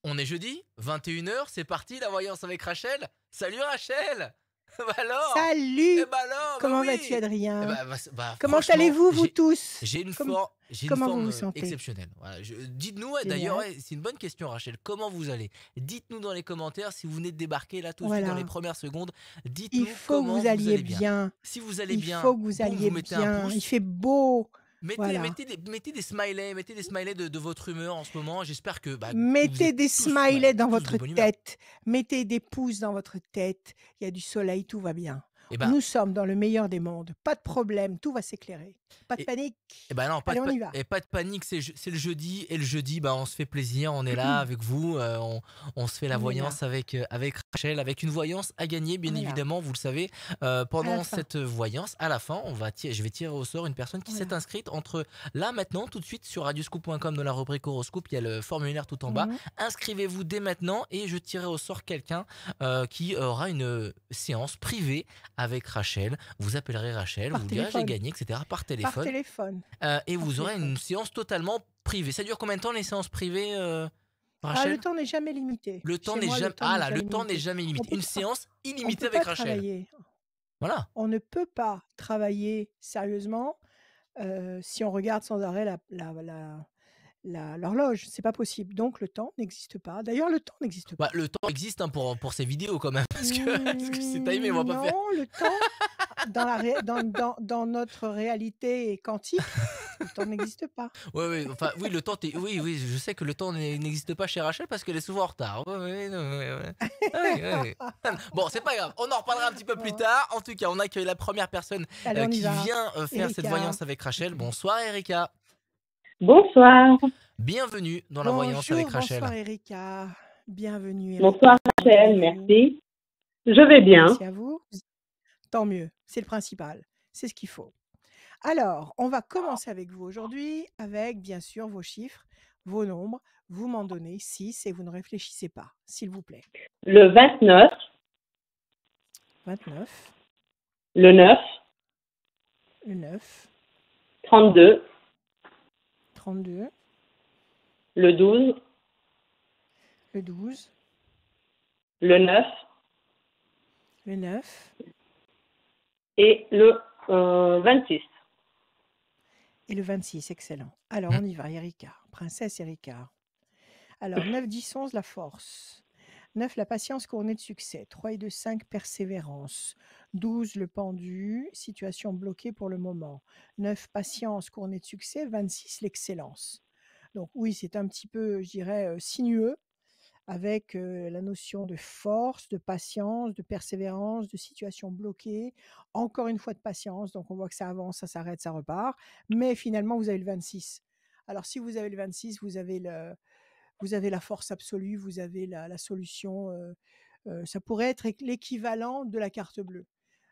On est jeudi, 21 h, c'est parti la voyance avec Rachel. Salut Rachel. Bah alors? Eh Salut! bah alors, bah Comment vas-tu, oui. Eh Adrien? bah, Comment franchement, allez-vous, vous j'ai tous? j'ai une Com- forme j'ai une Comment vous forme vous sentez? exceptionnelle. Voilà, dites-nous, ouais, d'ailleurs, Génial. ouais, c'est une bonne question Rachel. Comment vous allez? Dites-nous dans les commentaires si vous venez de débarquer là tout de suite dans les Voilà. premières secondes. Il Dites-nous faut que comment vous vous alliez allez bien. bien. Si vous allez Il bien, faut que vous boum, vous alliez mettez un bien. Il pouce. fait beau. Mettez, Voilà. mettez, des, mettez des smileys de votre humeur en ce moment. J'espère que vous Mettez êtes des tous, ouais, smileys dans tous de votre bonne humeur. tête. Mettez des pouces dans votre tête. Il y a du soleil, tout va bien. Eh ben, Nous sommes dans le meilleur des mondes. Pas de problème, tout va s'éclairer. Pas de et, panique. bah non, Allez, on y va. pas de panique, c'est le jeudi. Et le jeudi, bah, on se fait plaisir, on est là avec vous. On se fait la On est là. voyance avec Rachel, avec une voyance à gagner, bien Voilà. évidemment, vous le savez. À la Pendant fin. cette voyance, à la fin, je vais tirer au sort une personne qui s'est Voilà. inscrite entre là, maintenant, tout de suite sur radioscoop.com dans la rubrique horoscope. Il y a le formulaire tout en bas. Mhm. Inscrivez-vous dès maintenant et je tirerai au sort quelqu'un qui aura une séance privée avec Rachel. Vous appellerez Rachel, vous Par lui direz j'ai téléphone. gagné, etc. par Par téléphone. téléphone. Et Par vous aurez téléphone. une séance totalement privée. Ça dure combien de temps les séances privées, Ah, le Rachel? temps n'est jamais limité. Le temps Chez n'est moi, le jamais temps ah n'est là, le jamais temps n'est limité. jamais On limité. peut Une pas, séance on illimitée peut avec pas Rachel. travailler. Voilà. On ne peut pas travailler sérieusement si on regarde sans arrêt l'horloge. C'est pas possible. Donc le temps n'existe pas. D'ailleurs, le temps n'existe Bah, pas. le temps existe, hein, pour ces vidéos quand même parce que c'est timé, on va pas faire Non, le temps, dans notre réalité quantique, le temps n'existe pas. ouais, ouais, enfin, oui, le temps oui, oui, je sais que le temps n'existe pas chez Rachel parce qu'elle est souvent en retard. Ouais, ouais, non, ouais, ouais. Ah oui, oui, oui. Bon, c'est pas grave, on en reparlera un petit peu plus Oh, tard. En tout cas, on accueille la première personne allez, on y qui va. vient faire cette Erika. voyance avec Rachel. Bonsoir Erika. Bonsoir. Bienvenue dans la voyance avec Bonjour, Rachel. bonsoir Erika. Bienvenue Bonsoir Erika. Comment Rachel, allez-vous? merci. Je vais bien. Merci à vous. Tant mieux, c'est le principal. C'est ce qu'il faut. Alors, on va commencer avec vous aujourd'hui avec bien sûr vos chiffres, vos nombres. Vous m'en donnez 6 et vous ne réfléchissez pas, s'il vous plaît. Le 29, 29, le 9, le 9, 32, 32, le 12, le 12, le 9 le 9 et le 26. et le 26. Excellent. Alors, Hmm. on y va, Erika. Princesse Erika. Alors, 9, 10, 11, la force. 9, la patience couronnée de succès. 3 et 2, 5, persévérance. 12, le pendu, situation bloquée pour le moment. 9, patience couronnée de succès. 26, l'excellence. Donc oui, c'est un petit peu, je dirais, sinueux, avec la notion de force, de patience, de persévérance, de situation bloquée. Encore une fois de patience, donc on voit que ça avance, ça s'arrête, ça repart. Mais finalement, vous avez le 26. Alors si vous avez le 26, vous avez la force absolue, vous avez la solution. Ça pourrait être l'équivalent de la carte bleue.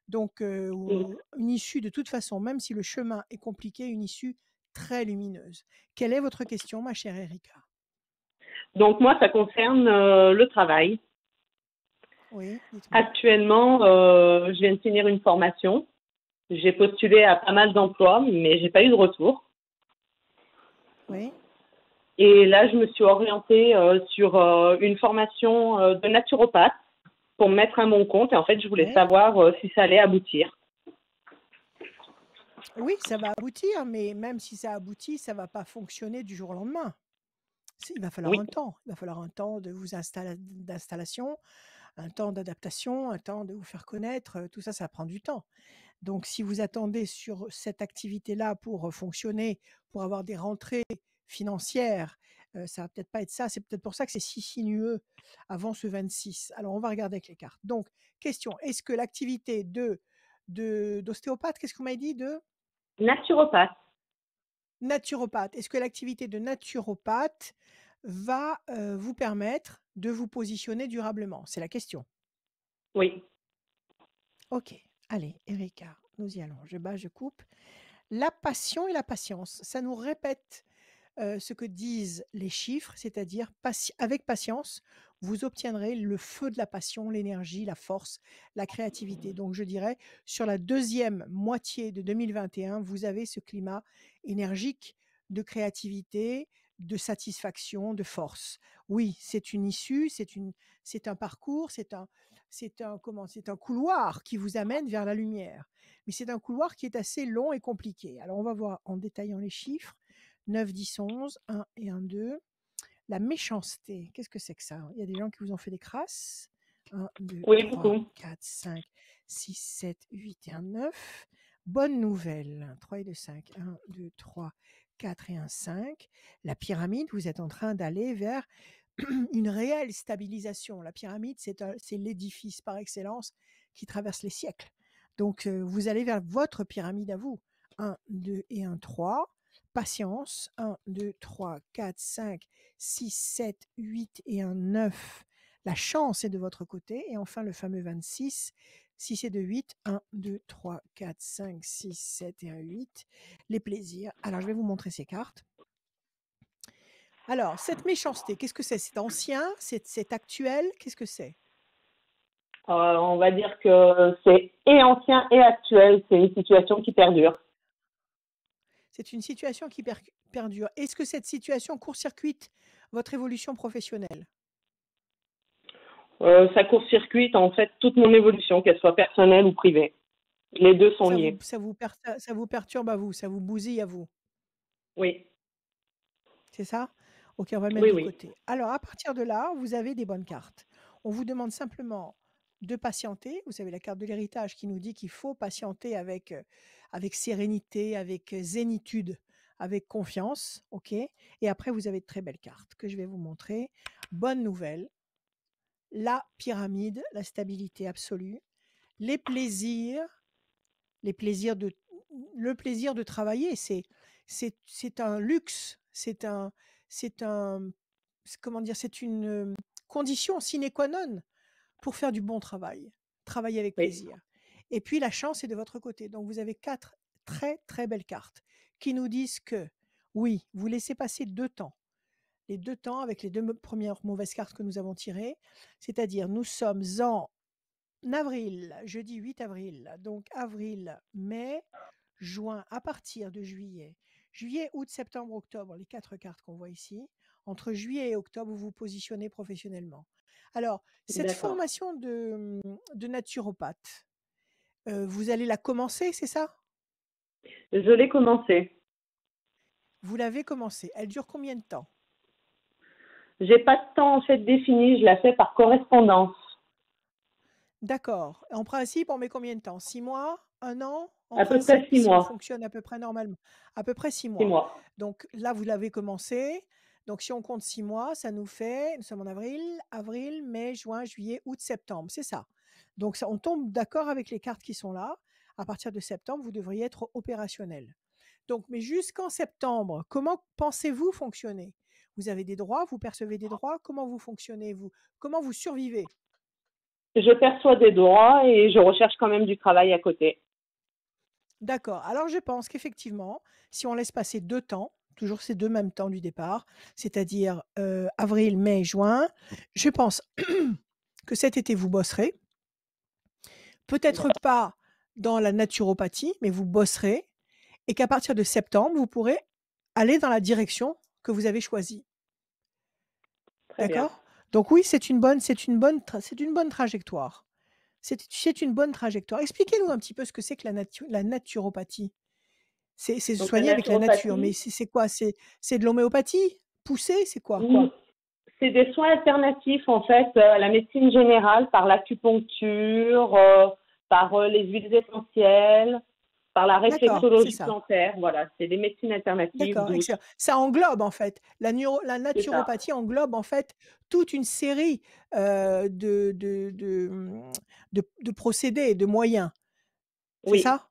Donc, une issue de toute façon, même si le chemin est compliqué, une issue très lumineuse. Quelle est votre question, ma chère Erika? Donc moi, ça concerne le travail. Oui, dites-moi. Actuellement, je viens de finir une formation. J'ai postulé à pas mal d'emplois, mais j'ai pas eu de retour. Oui, Et là, je me suis orientée sur une formation de naturopathe pour me mettre à mon compte. Et en fait, je voulais oui. savoir si ça allait aboutir. Oui, ça va aboutir, mais même si ça aboutit, ça va pas fonctionner du jour au lendemain. Il va falloir Oui. un temps. Il va falloir un temps d'installation, un temps d'adaptation, un temps de vous faire connaître. Tout ça, ça prend du temps. Donc, si vous attendez sur cette activité-là pour fonctionner, pour avoir des rentrées financières, ça va peut-être pas être ça. C'est peut-être pour ça que c'est si sinueux avant ce 26. Alors, on va regarder avec les cartes. Donc, question, est-ce que l'activité d'ostéopathe, qu'est-ce que vous m'avez dit de Naturopathe. naturopathe, est-ce que l'activité de naturopathe va vous permettre de vous positionner durablement? C'est la question. Oui. Ok, allez, Erika, nous y allons. Je bats, je coupe. La passion et la patience, ça nous répète ce que disent les chiffres, c'est-à-dire avec patience, vous obtiendrez le feu de la passion, l'énergie, la force, la créativité. Donc je dirais, sur la deuxième moitié de 2021, vous avez ce climat énergique de créativité, de satisfaction, de force. Oui, c'est une issue, c'est un parcours, c'est un couloir qui vous amène vers la lumière. Mais c'est un couloir qui est assez long et compliqué. Alors, on va voir en détaillant les chiffres. 9, 10, 11, 1 et 1, 2. La méchanceté, qu'est-ce que c'est que ça? Il y a des gens qui vous ont fait des crasses. 1, 2, Oui, 3, beaucoup. 4, 5, 6, 7, 8 et un 9. Bonne nouvelle. 3 et 2, 5. 1, 2, 3, 4 et un 5. La pyramide, vous êtes en train d'aller vers une réelle stabilisation. La pyramide, c'est l'édifice par excellence qui traverse les siècles. Donc, vous allez vers votre pyramide à vous. 1, 2 et 1, 3. Patience. 1, 2, 3, 4, 5, 6, 7, 8 et un 9. La chance est de votre côté. Et enfin, le fameux 26. 6 et 2, 8. 1, 2, 3, 4, 5, 6, 7 et un 8. Les plaisirs. Alors, je vais vous montrer ces cartes. Alors, cette méchanceté, qu'est-ce que c'est? C'est ancien? C'est actuel? Qu'est-ce que c'est? On va dire que c'est et ancien et actuel. C'est une situation qui perdure. C'est une situation qui perdure. Est-ce que cette situation court-circuite votre évolution professionnelle? Ça court-circuite en fait toute mon évolution, qu'elle soit personnelle ou privée. Les deux sont liés. Ça vous perturbe à vous, ça vous bousille à vous. Oui, C'est ça? Ok, on va mettre oui, de oui. côté. Alors, à partir de là, vous avez des bonnes cartes. On vous demande simplement de patienter. Vous savez, la carte de l'héritage qui nous dit qu'il faut patienter avec sérénité, avec zénitude, avec confiance. Ok? Et après, vous avez de très belles cartes que je vais vous montrer. Bonne nouvelle, la pyramide, la stabilité absolue, les plaisirs, le plaisir de travailler, c'est un luxe, c'est un, comment dire, c'est une condition sine qua non pour faire du bon travail, travailler avec Oui, plaisir. Et puis la chance est de votre côté. Donc vous avez 4 très très belles cartes qui nous disent que oui, vous laissez passer 2 temps. Les 2 temps avec les 2 premières mauvaises cartes que nous avons tirées, c'est-à-dire nous sommes en avril, jeudi 8 avril, donc avril, mai, juin, à partir de juillet. Juillet, août, septembre, octobre, les 4 cartes qu'on voit ici. Entre juillet et octobre, vous vous positionnez professionnellement. Alors, cette d'accord. formation de naturopathe, vous allez la commencer, c'est ça? Je l'ai commencé. Vous l'avez commencée. Elle dure combien de temps? J'ai pas de temps en fait défini, je la fais par correspondance. D'accord. En principe, on met combien de temps? 6 mois? 1 an? En À peu près principe, 6 si on mois. fonctionne à peu près normalement. À peu près 6 6 mois. mois. Donc là, vous l'avez commencé. Donc si on compte 6 mois, ça nous fait, nous sommes en avril, mai, juin, juillet, août, septembre. C'est ça. Donc ça, on tombe d'accord avec les cartes qui sont là. À partir de septembre, vous devriez être opérationnel. Donc, mais jusqu'en septembre, comment pensez-vous fonctionner? Vous avez des droits, vous percevez des droits, comment vous fonctionnez, vous? Comment vous survivez? Je perçois des droits et je recherche quand même du travail à côté. D'accord. Alors je pense qu'effectivement, si on laisse passer 2 temps, toujours ces 2 mêmes temps du départ, c'est-à-dire, avril, mai, juin, je pense que cet été vous bosserez. Peut-être pas dans la naturopathie, mais vous bosserez et qu'à partir de septembre, vous pourrez aller dans la direction que vous avez choisie. Très bien. D'accord? Donc oui, c'est une bonne trajectoire. C'est une bonne trajectoire. Expliquez-nous un petit peu ce que c'est que la naturopathie? C'est se Donc la soigner avec la nature, mais naturopathie, c'est quoi? C'est de l'homéopathie poussée? C'est quoi? c'est des soins alternatifs en fait à la médecine générale par l'acupuncture, par les huiles essentielles, par la D'accord, c'est réflexologie ça. plantaire. Voilà, c'est des médecines alternatives D'accord, excellent. douces. Ça englobe en fait, la C'est ça. naturopathie englobe en fait toute une série, de procédés et de moyens. C'est Oui, ça?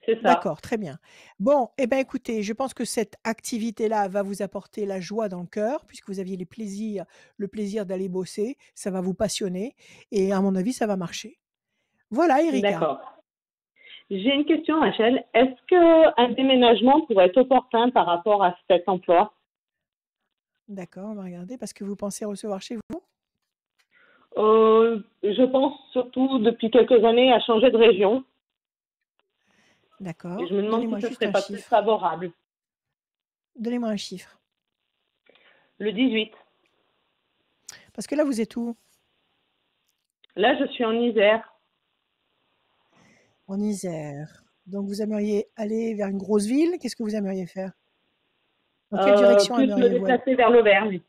c'est ça. D'accord, très bien. Bon, eh ben, écoutez, je pense que cette activité-là va vous apporter la joie dans le cœur, puisque vous aviez le plaisir d'aller bosser, ça va vous passionner et à mon avis, ça va marcher. Voilà, Erika. D'accord. J'ai une question, Rachel. Est-ce qu'un déménagement pourrait être opportun par rapport à cet emploi? D'accord, on va regarder parce que vous pensez recevoir chez vous? Je pense surtout depuis quelques années à changer de région et D'accord. je me demande si Donnez-moi ce juste serait un pas plus chiffre. favorable. Donnez-moi un chiffre. Le 18. Parce que là, vous êtes où? Là, je suis en Isère. En Isère. Donc, vous aimeriez aller vers une grosse ville? Qu'est-ce que vous aimeriez faire? Dans quelle direction Plus me aimeriez-vous aller? déplacer vers l'Auvergne.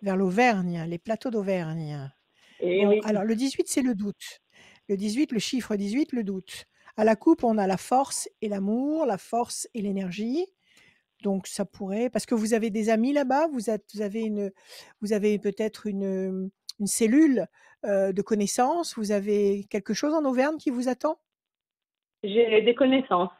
Vers l'Auvergne, les plateaux d'Auvergne. Et Bon, oui, alors le 18, c'est le doute. Le 18, le chiffre 18, le doute. À la coupe, on a la force et l'amour, la force et l'énergie. Donc ça pourrait, parce que vous avez des amis là-bas, vous avez peut-être une cellule de connaissances, vous avez quelque chose en Auvergne qui vous attend? j'ai des connaissances.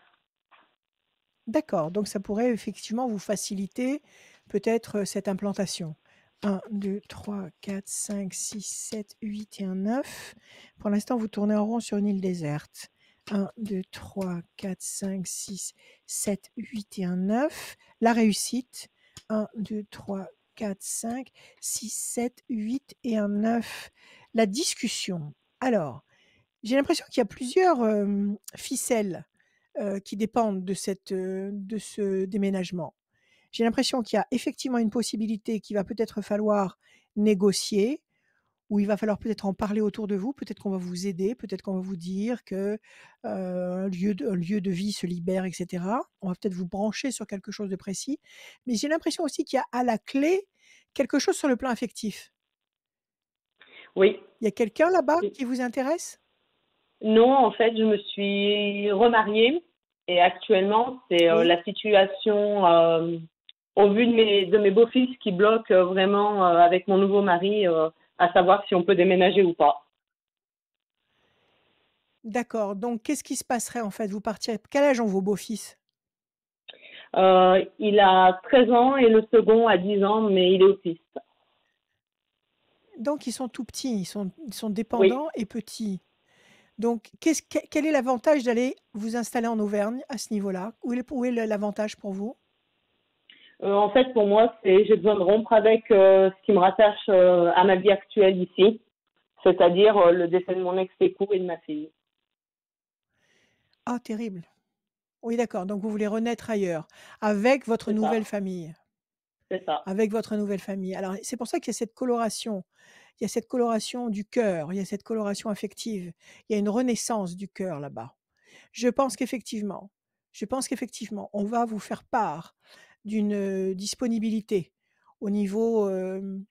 D'accord, donc ça pourrait effectivement vous faciliter peut-être cette implantation. 1, 2, 3, 4, 5, 6, 7, 8 et un 9. Pour l'instant, vous tournez en rond sur une île déserte. 1, 2, 3, 4, 5, 6, 7, 8 et un 9. La réussite. 1, 2, 3, 4, 5, 6, 7, 8 et un 9. La discussion. Alors, j'ai l'impression qu'il y a plusieurs ficelles qui dépendent de ce déménagement. J'ai l'impression qu'il y a effectivement une possibilité qu'il va peut-être falloir négocier, ou il va falloir peut-être en parler autour de vous, peut-être qu'on va vous aider, peut-être qu'on va vous dire que, un lieu de vie se libère et cetera. On va peut-être vous brancher sur quelque chose de précis, mais j'ai l'impression aussi qu'il y a à la clé quelque chose sur le plan affectif. Oui. Il y a quelqu'un là-bas qui vous intéresse? Non, en fait, je me suis remariée et actuellement, c'est Oui. la situation au vu de mes beaux-fils qui bloquent vraiment avec mon nouveau mari, à savoir si on peut déménager ou pas. D'accord, donc qu'est-ce qui se passerait en fait? Vous partirez quel âge ont vos beaux-fils? Il a 13 ans et le second a 10 ans, mais il est autiste. Donc ils sont tout petits, ils sont Oui. dépendants et petits. Donc quel est l'avantage d'aller vous installer en Auvergne à ce niveau-là? Où est l'avantage pour vous? En fait, pour moi, j'ai besoin de rompre avec ce qui me rattache à ma vie actuelle ici, c'est-à-dire le décès de mon ex-époux et de ma fille. Ah terrible. Oui d'accord, donc vous voulez renaître ailleurs, avec votre C'est nouvelle ça, famille. c'est ça. Avec votre nouvelle famille. Alors c'est pour ça qu'il y a cette coloration. Il y a cette coloration du cœur, il y a cette coloration affective. Il y a une renaissance du cœur là-bas. Je pense qu'effectivement on va vous faire part d'une, disponibilité au niveau, de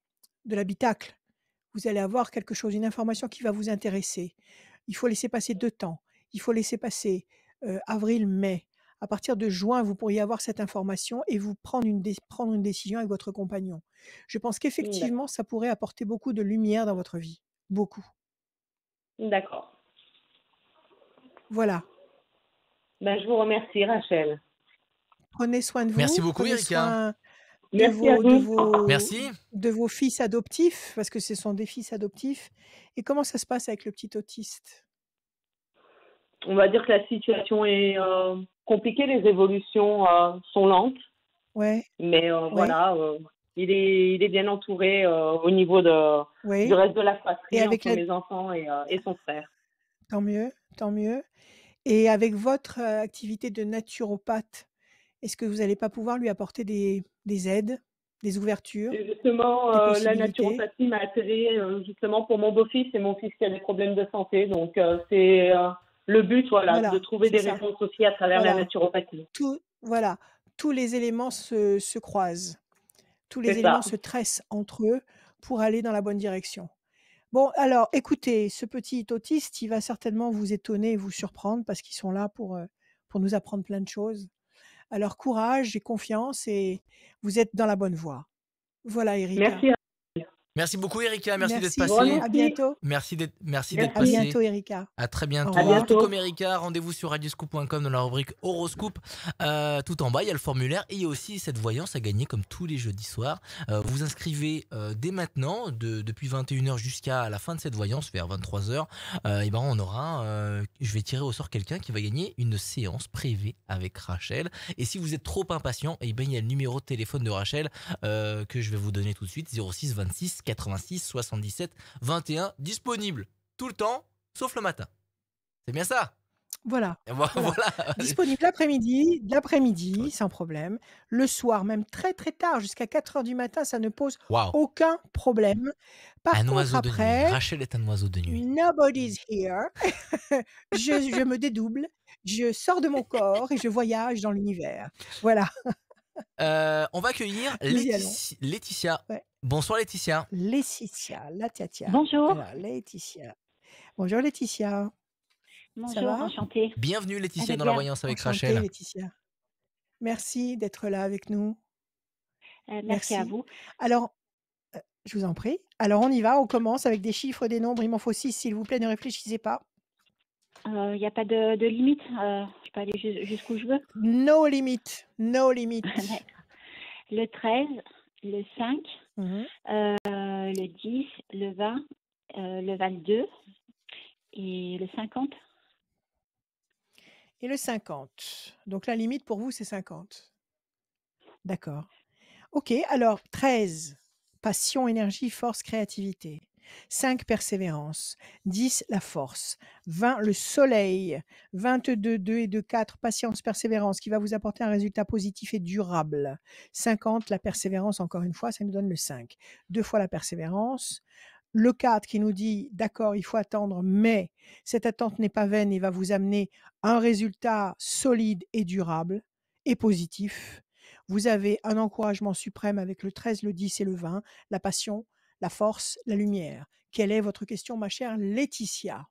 l'habitacle. Vous allez avoir quelque chose, une information qui va vous intéresser. Il faut laisser passer 2 temps. Il faut laisser passer, avril, mai. À partir de juin, vous pourriez avoir cette information et vous prendre une décision avec votre compagnon. Je pense qu'effectivement, D'accord. ça pourrait apporter beaucoup de lumière dans votre vie. Beaucoup. D'accord. Voilà. Ben, je vous remercie, Rachel. Prenez soin de Merci vous, beaucoup, prenez Erika. soin de Merci à vos de vous. vos Merci. de vos fils adoptifs, parce que ce sont des fils adoptifs. Et comment ça se passe avec le petit autiste? On va dire que la situation est compliquée, les évolutions sont lentes, Ouais, mais ouais, voilà, il est bien entouré au niveau du ouais. reste de la Et fratrie avec entre la mes enfants et son frère. tant mieux, tant mieux. Et avec votre, activité de naturopathe, est-ce que vous n'allez pas pouvoir lui apporter des aides, des ouvertures, Et justement, des la possibilités? naturopathie m'a attirée justement pour mon beau-fils et mon fils qui a des problèmes de santé. Donc, c'est le but, voilà, de Voilà, trouver c'est des ça. réponses aussi à travers la Voilà, naturopathie. voilà, tous les éléments se croisent. Tous les C'est éléments ça. se tressent entre eux pour aller dans la bonne direction. Bon, alors écoutez, ce petit autiste, il va certainement vous étonner et vous surprendre parce qu'ils sont là pour nous apprendre plein de choses. Alors courage et confiance et vous êtes dans la bonne voie. Voilà Erika. Merci. Merci beaucoup, Erika. Merci d'être Je Merci, vous passé. à remercie. bientôt. Merci d'être À Merci. passé. bientôt Erika. À très Au À bientôt. revoir. Tout comme bientôt. Erika, rendez-vous sur radioscoop.com dans la rubrique horoscope. Tout en bas, il y a le formulaire et il y a aussi cette voyance à gagner comme tous les jeudis soirs. Vous inscrivez dès maintenant, depuis 21h jusqu'à la fin de cette voyance, vers 23h. Et ben on aura, je vais tirer au sort quelqu'un qui va gagner une séance privée avec Rachel. Et si vous êtes trop impatient, et ben il y a le numéro de téléphone de Rachel que je vais vous donner tout de suite, 06 26 86 77 21, disponible tout le temps, sauf le matin. C'est bien ça? Voilà, voilà. Voilà. Disponible l'après-midi, sans problème. Le soir, même très, très tard, jusqu'à 4 heures du matin, ça ne pose Waouh. aucun problème. Par Un contre, oiseau de nuit. après, Rachel est un oiseau de nuit. nobody's here. Je me dédouble, je sors de mon corps et je voyage dans l'univers. Voilà, On va accueillir nous y allons. Laetitia. Ouais. Bonsoir Laetitia. Laetitia, la Tiatia. Bonjour. Alors, Laetitia. Bonjour Laetitia, ça Bonjour, va? enchantée. Bienvenue Laetitia Très dans la bien. voyance avec Enchantée Rachel. Laetitia. Merci d'être là avec nous. Merci à Merci. vous. Alors, je vous en prie. Alors on y va, on commence avec des chiffres, des nombres. Il m'en faut 6, s'il vous plaît, ne réfléchissez pas. Il n'y a pas de limite. Je peux aller jusqu'où je veux. No limit, no limit. D'accord. Le 13, le 5, Mhm. le 10, le 20, le 22 et le 50. Et le 50. Donc la limite pour vous, c'est 50. D'accord. Ok, alors 13, passion, énergie, force, créativité. 5, persévérance. 10, la force. 20, le soleil. 22, 2 et 2, 4, patience, persévérance, qui va vous apporter un résultat positif et durable. 50, la persévérance, encore une fois, ça nous donne le 5. 2 fois la persévérance. Le 4 qui nous dit, d'accord, il faut attendre, mais cette attente n'est pas vaine et va vous amener un résultat solide et durable et positif. Vous avez un encouragement suprême avec le 13, le 10 et le 20, la passion, la force, la lumière. Quelle est votre question, ma chère Laetitia?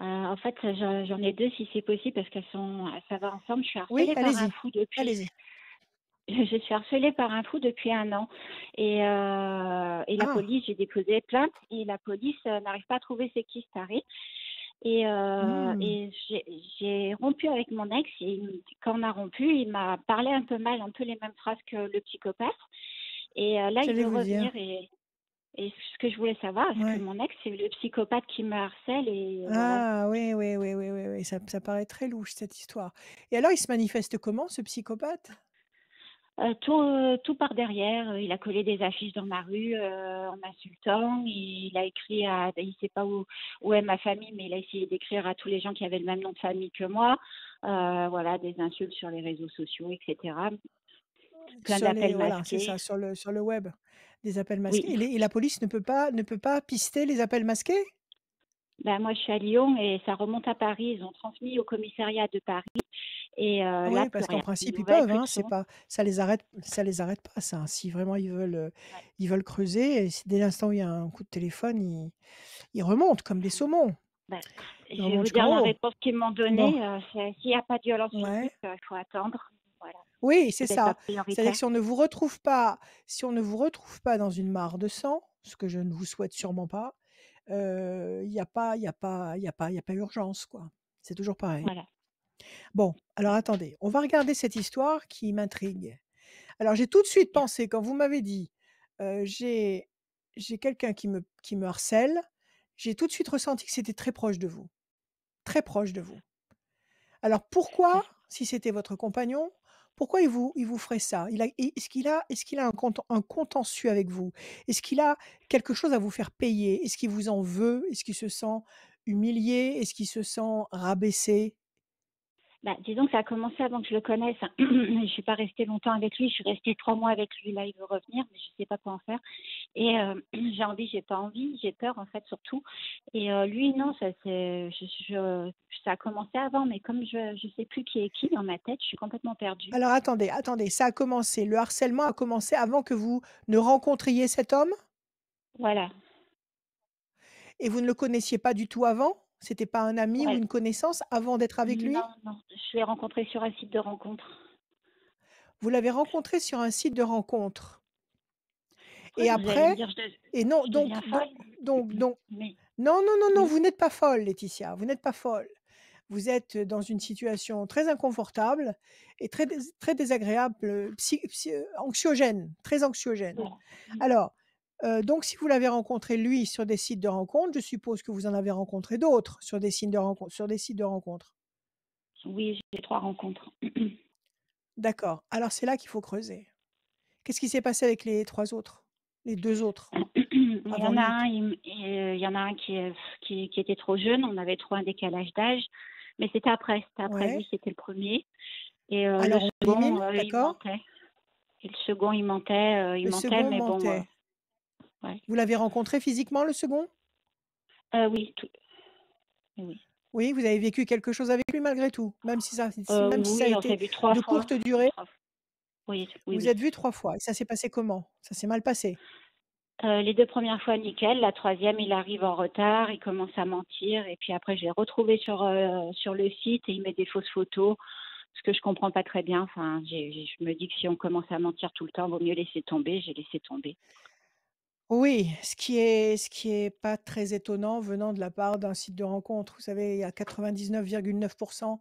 En fait, j'en ai deux si c'est possible parce ça va ensemble. Je suis Oui, harcelée par un allez-y, fou depuis. allez-y. Je suis harcelée par un fou depuis 1 an. Et la Ah, police, j'ai déposé plainte et la police n'arrive pas à trouver c'est qui cet arrêt. Et, hmm, j'ai rompu avec mon ex et quand on a rompu, il m'a parlé un peu mal, un peu les mêmes phrases que le psychopathe. Et là, il j'allais veut vous dire. revenir et ce que je voulais savoir, est-ce que Ouais. mon ex, c'est le psychopathe qui me harcèle et voilà. Ah, oui, oui, oui, oui, oui, oui, ça paraît très louche cette histoire. Et alors, il se manifeste comment, ce psychopathe? Tout par derrière. Il a collé des affiches dans ma rue en m'insultant. Il a écrit il sait pas où est ma famille, mais il a essayé d'écrire à tous les gens qui avaient le même nom de famille que moi. Voilà, des insultes sur les réseaux sociaux, etc. Plein d'appels Voilà, c'est masqués. ça, sur le web, des appels masqués. Oui. Et la police ne peut pas pister les appels masqués? Ben, moi, je suis à Lyon et ça remonte à Paris. Ils ont transmis au commissariat de Paris et Ah là, oui, plus parce qu'en rien. Une principe, ils nouvelle, peuvent, plus de hein, c'est son. pas, ça les arrête pas, ça, hein. Si vraiment Ouais. ils veulent creuser, et dès l'instant où il y a un coup de téléphone, ils remontent comme des saumons. Ben, Ils je vais remontent vous jusqu'en dire la haut. réponse qu'ils m'ont Bon, donnée. C'est s'il n'y a pas de violence ouais. physique, il faut attendre. Voilà. Oui, c'est Peut-être pas ça. C'est-à-dire que prioritaire. si on ne vous retrouve pas dans une mare de sang, ce que je ne vous souhaite sûrement pas, il y a pas urgence, quoi. C'est toujours pareil. Voilà. Bon, alors attendez, on va regarder cette histoire qui m'intrigue. Alors j'ai tout de suite Bien. pensé quand vous m'avez dit, j'ai quelqu'un qui me harcèle, j'ai tout de suite ressenti que c'était très proche de vous, très proche de vous. Alors pourquoi, si c'était votre compagnon, pourquoi il vous ferait ça? Est-ce qu'il a un contentieux avec vous? Est-ce qu'il a quelque chose à vous faire payer? Est-ce qu'il vous en veut? Est-ce qu'il se sent humilié? Est-ce qu'il se sent rabaissé? Bah, disons que ça a commencé avant que je le connaisse. Je suis pas restée longtemps avec lui. Je suis restée 3 mois avec lui. Là, il veut revenir, mais je sais pas quoi en faire. Et j'ai pas envie, j'ai peur en fait surtout. Et lui, non, ça a commencé avant, mais comme je sais plus qui est qui dans ma tête, je suis complètement perdue. Alors attendez, ça a commencé le harcèlement a commencé avant que vous ne rencontriez cet homme? Voilà. Et vous ne le connaissiez pas du tout avant? C'était pas un ami ou Ouais. une connaissance avant d'être avec lui? Non, non, je l'ai rencontré sur un site de rencontre. Vous l'avez rencontré sur un site de rencontre Ouais, et vous allez me après dire, et non, je deviens folle. donc Mais non, non, non, non, oui, vous n'êtes pas folle, Laetitia, vous n'êtes pas folle. Vous êtes dans une situation très inconfortable et très désagréable, anxiogène, très anxiogène. voilà. Alors, donc si vous l'avez rencontré lui sur des sites de rencontres, je suppose que vous en avez rencontré d'autres sur des sites de rencontres? Oui, j'ai 3 rencontres. D'accord, alors c'est là qu'il faut creuser. Qu'est-ce qui s'est passé avec les 3 autres? Les 2 autres, Il y avant en a lui? un, il y en a un qui était trop jeune. On avait trop un décalage d'âge. Mais c'était après Ouais. lui, c'était le premier. Et le Alors on élimine, second, il d'accord. mentait. Et le second, il Le mentait, second mais bon, mentait. ouais. Vous l'avez rencontré physiquement, le second? Oui, oui. Oui, vous avez vécu quelque chose avec lui malgré tout? Même si ça a Oui, on été s'est vu 3 de fois. courte durée? 3 oui, oui, Vous oui. êtes vus 3 fois et ça s'est passé comment? Ça s'est mal passé? Les 2 premières fois, nickel. La troisième, il arrive en retard, il commence à mentir et puis après je l'ai retrouvé sur le site et il met des fausses photos, ce que je comprends pas très bien. Enfin, je me dis que si on commence à mentir tout le temps, vaut mieux laisser tomber. J'ai laissé tomber. Oui, ce qui est pas très étonnant venant de la part d'un site de rencontre. Vous savez, il y a 99,9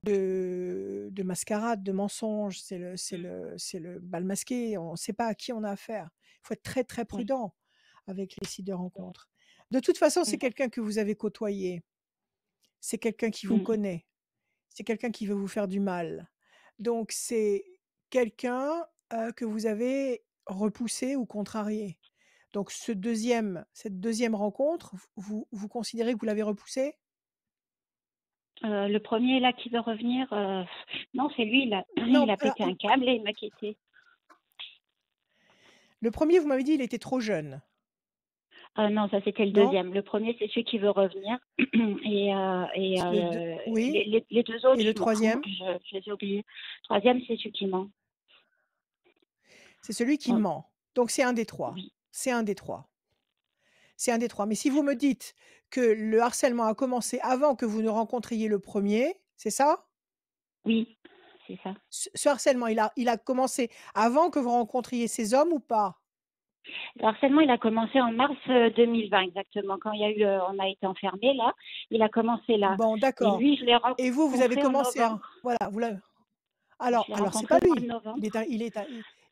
de mascarade, de mensonges. Mmh. C'est le bal masqué. On ne sait pas à qui on a affaire. Il faut être très, très Oui. prudent avec les sites de rencontres. De toute façon, c'est Mmh. quelqu'un que vous avez côtoyé. C'est quelqu'un qui vous Mmh. connaît. C'est quelqu'un qui veut vous faire du mal. Donc c'est quelqu'un, que vous avez repoussé ou contrarié. Donc cette deuxième rencontre, vous considérez que vous l'avez repoussé? Le premier là qui veut revenir, non, c'est lui, il Non, a alors pété un câble et il m'a quittée. le premier vous m'avez dit, il était trop jeune, Non, ça c'était le non? deuxième. Le premier, c'est celui qui veut revenir Le deux, oui, les 2 autres, et le je m'en fous, troisième, je les ai oubliés. Troisième, c'est celui qui ment. c'est celui qui Oh, ment. Donc c'est un des 3. oui, C'est un des 3. C'est un des 3. Mais si vous me dites que le harcèlement a commencé avant que vous ne rencontriez le premier, c'est ça? oui, c'est ça. Ce harcèlement, il a commencé avant que vous rencontriez ces hommes ou pas? Le harcèlement, il a commencé en mars, 2020 exactement, quand il y a eu, on a été enfermés là, il a commencé là Bon, et d'accord. lui, je l'ai Et vous, vous avez rencontré en commencé à novembre. voilà, vous l'avez Je alors l'ai alors c'est rencontré pas au mois de lui. novembre.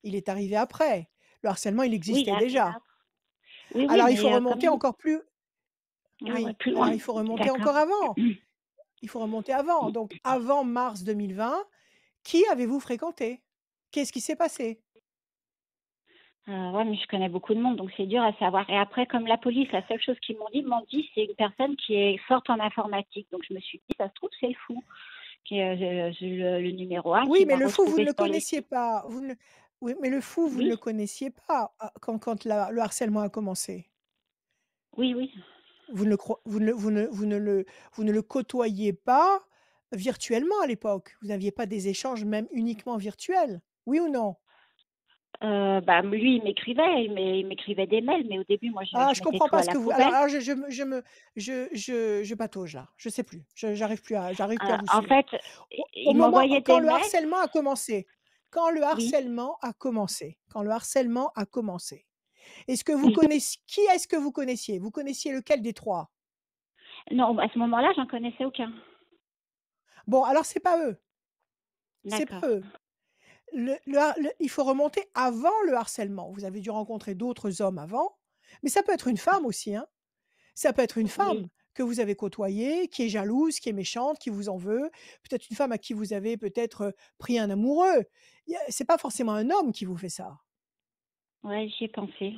Il est arrivé après. Le harcèlement, il Oui, il est existait arrivé déjà. après. Oui, oui, Alors il faut mais quand remonter même, encore plus ah ouais, oui, plus alors loin. il faut remonter D'accord. encore avant. Il faut remonter avant. Donc avant mars 2020, qui avez-vous fréquenté? Qu'est-ce qui s'est passé? Ouais, mais je connais beaucoup de monde, donc c'est dur à savoir. Et après, comme la police, la seule chose qu'ils m'ont dit, c'est une personne qui est forte en informatique. Donc je me suis dit, ça se trouve, c'est le fou, qui est le numéro un Oui, qui mais m'a le fou, vous ne retrouvé le sur le connaissiez site. pas. Oui, mais le fou, vous ne Oui, le connaissiez pas, le harcèlement a commencé. oui, oui. Vous ne le cro vous ne le côtoyiez pas virtuellement à l'époque. Vous n'aviez pas des échanges même uniquement virtuels. Oui ou non? Bah, lui, il m'écrivait des mails, mais au début, moi, Ah, je je mettais comprends tout pas à ce la que vous poubelle. je patauge là, je sais plus. J'arrive plus à vous En suivre. fait, Au il moment m'envoyait quand des le mails. harcèlement a commencé Oui, est-ce que vous oui. connaissiez qui est-ce que vous connaissiez? Vous connaissiez lequel des 3? Non, à ce moment-là, j'en connaissais aucun. Bon, alors c'est D'accord. pas eux. Il faut remonter avant le harcèlement. Vous avez dû rencontrer d'autres hommes avant, mais ça peut être une femme aussi, hein. Ça peut être une Oui. femme que vous avez côtoyée, qui est jalouse, qui est méchante, qui vous en veut. Peut-être une femme à qui vous avez peut-être, pris un amoureux. C'est pas forcément un homme qui vous fait ça. Ouais, j'y ai pensé,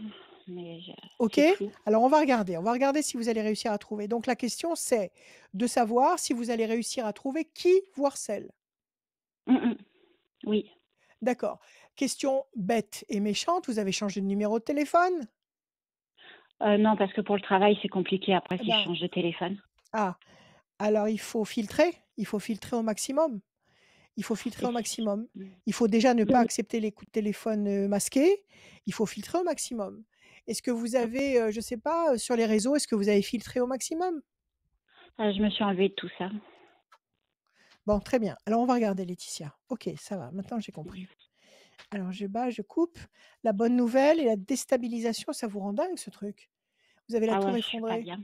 mais OK? c'est flou. Alors on va regarder si vous allez réussir à trouver. Donc la question c'est de savoir si vous allez réussir à trouver qui vous harcèle. Mmh. Oui. D'accord. Question bête et méchante, vous avez changé de numéro de téléphone? Non, parce que pour le travail, c'est compliqué après Eh si je ben, change de téléphone. ah, alors il faut filtrer au maximum. Il faut filtrer Et au maximum. mmh. Il faut déjà ne pas Mmh. accepter les coups de téléphone, masqués. Il faut filtrer au maximum. Est-ce que vous avez, je sais pas, sur les réseaux, est-ce que vous avez filtré au maximum? Je me suis enlevée de tout ça. Bon, très bien. Alors on va regarder Laetitia. OK, ça va, maintenant j'ai compris. Alors je bats, je coupe. La bonne nouvelle et la déstabilisation, ça vous rend dingue ce truc. Vous avez la Ah tour ouais, je suis pas effondrée. bien. Je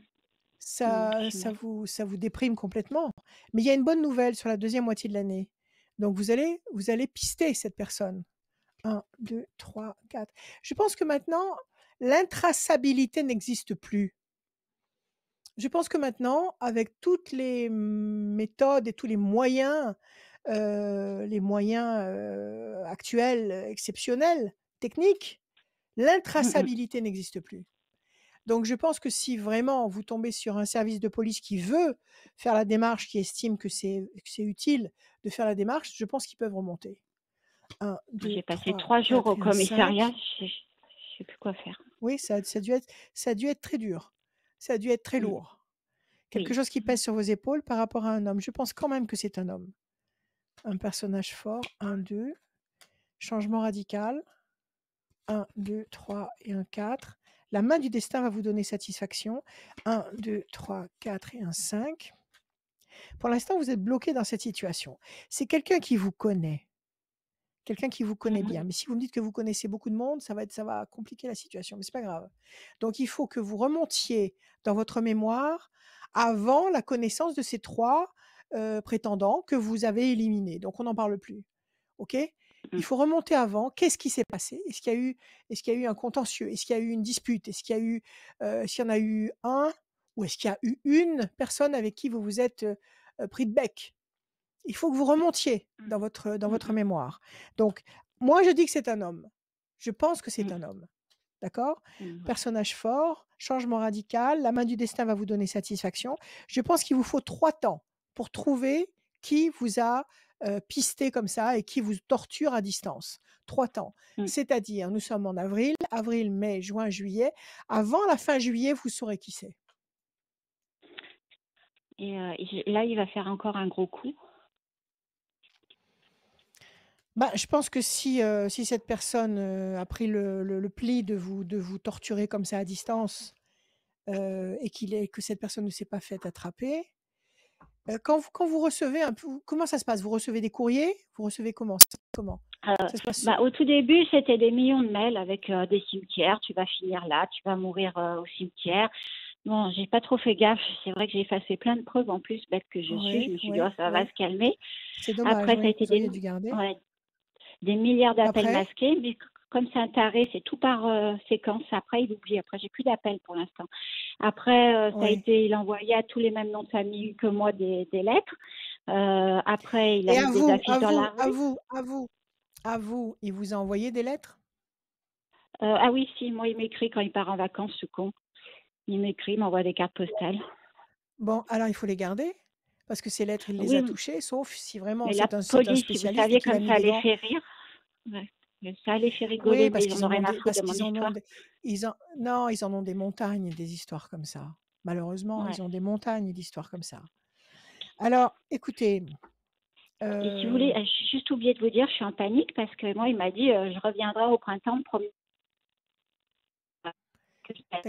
Ça suis mal. ça vous déprime complètement. Mais il y a une bonne nouvelle sur la deuxième moitié de l'année. Donc vous allez pister cette personne. 1, 2, 3, 4. Je pense que maintenant, l'intraçabilité n'existe plus. Je pense que maintenant, avec toutes les méthodes et tous les moyens, actuels, exceptionnels, techniques, Mmh mh. l'intraçabilité n'existe plus. Donc je pense que si vraiment vous tombez sur un service de police qui veut faire la démarche, qui estime que c'est utile de faire la démarche, je pense qu'ils peuvent remonter. 1, 2, J'ai passé 3, 3 jours au 4 et un commissariat, 5. je sais plus quoi faire. Oui, ça a dû être très dur. Ça a dû être très Mmh. lourd. Quelque Oui. chose qui pèse sur vos épaules par rapport à un homme. Je pense quand même que c'est un homme. Un personnage fort. 1, 2. Changement radical. 1, 2, 3 et un 4. La main du destin va vous donner satisfaction. 1, 2, 3, 4 et un 5. Pour l'instant, vous êtes bloqué dans cette situation. C'est quelqu'un qui vous connaît. Quelqu'un qui vous connaît bien. Mmh. Mais si vous me dites que vous connaissez beaucoup de monde, ça va compliquer la situation, mais c'est pas grave. Donc il faut que vous remontiez dans votre mémoire avant la connaissance de ces 3 prétendants que vous avez éliminés. Donc on n'en parle plus. OK? Il Mmh. faut remonter avant. Qu'est-ce qui s'est passé? Est-ce qu'il y a eu un contentieux? Est-ce qu'il y a eu une dispute? Est-ce qu'il y en a eu un? Ou est-ce qu'il y a eu une personne avec qui vous vous êtes, pris de bec? Il faut que vous remontiez Mmh. dans votre Mmh. mémoire. Donc, moi, je dis que c'est un homme. Je pense que c'est Mmh. un homme. D'accord? Mmh. Personnage fort, changement radical, la main du destin va vous donner satisfaction. Je pense qu'il vous faut 3 temps pour trouver qui vous a pisté comme ça et qui vous torture à distance. 3 temps. Mmh. C'est-à-dire, nous sommes en avril, mai, juin, juillet. Avant la fin juillet, vous saurez qui c'est. Et là, il va faire encore un gros coup. Bah, je pense que si cette personne, a pris le pli de vous torturer comme ça à distance, et que cette personne ne s'est pas faite attraper, quand vous recevez un peu comment ça se passe? Vous recevez des courriers? Vous recevez comment? Comment? Heu, Ça se passe, Au tout début, c'était des millions de mails avec, des cimetières. Tu vas finir là, tu vas mourir, au cimetière. Bon, j'ai pas trop fait gaffe. C'est vrai que j'ai effacé plein de preuves en plus, bête que je suis. ouais, Je me suis dit: «Oh, ouais, ça va ouais. se calmer». C'est dommage, Après, ça a oui, été vous auriez dû garder. ouais, des milliards d'appels Après? masqués, mais comme c'est un taré, c'est tout par, séquence. Après, il oublie. Après, j'ai plus d'appels pour l'instant. Après, ça a Oui. été il a envoyé à tous les mêmes noms de famille que moi des lettres. Après, il a Et mis à des vous, affiches à dans vous, la à rue. vous, à vous, à vous, il vous a envoyé des lettres? Ah oui, si, moi, il m'écrit quand il part en vacances, ce con. Il m'écrit, il m'envoie des cartes postales. Bon, alors il faut les garder, parce que ces lettres, il les a Oui, touchées, sauf si vraiment mais la c'est un police, si vous spécialiste et saviez qu'il a comme mis ça des les gants. fait rire. Ouais, ça les fait Oui, rigoler, mais parce ils en qu'ils ont en ont rien à des foutre parce de mon qu'ils en ont histoire. des ils en non, ils en ont des montagnes des histoires comme ça. Malheureusement, Ouais. ils ont des montagnes d'histoires comme ça. Alors écoutez, Et si vous voulez, heu, j'ai juste oublié de vous dire, je suis en panique parce que moi, il m'a dit, «Je reviendrai au printemps me promener».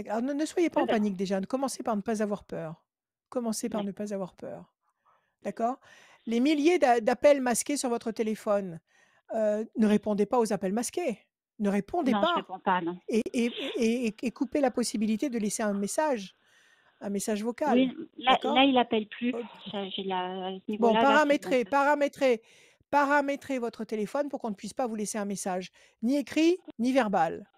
alors ne soyez pas en panique déjà, commencez par ne pas avoir peur. Commencez par Ouais. ne pas avoir peur, d'accord? Les milliers d'appels masqués sur votre téléphone, ne Oui. répondez pas aux appels masqués. Ne répondez Non, je pas réponds pas, non. et coupez la possibilité de laisser un message vocal, Oui, là, d'accord? il appelle plus. OK. J'ai la à ce Bon, niveau-là, là, c'est bon. paramétrez votre téléphone pour qu'on ne puisse pas vous laisser un message, ni écrit, ni verbal,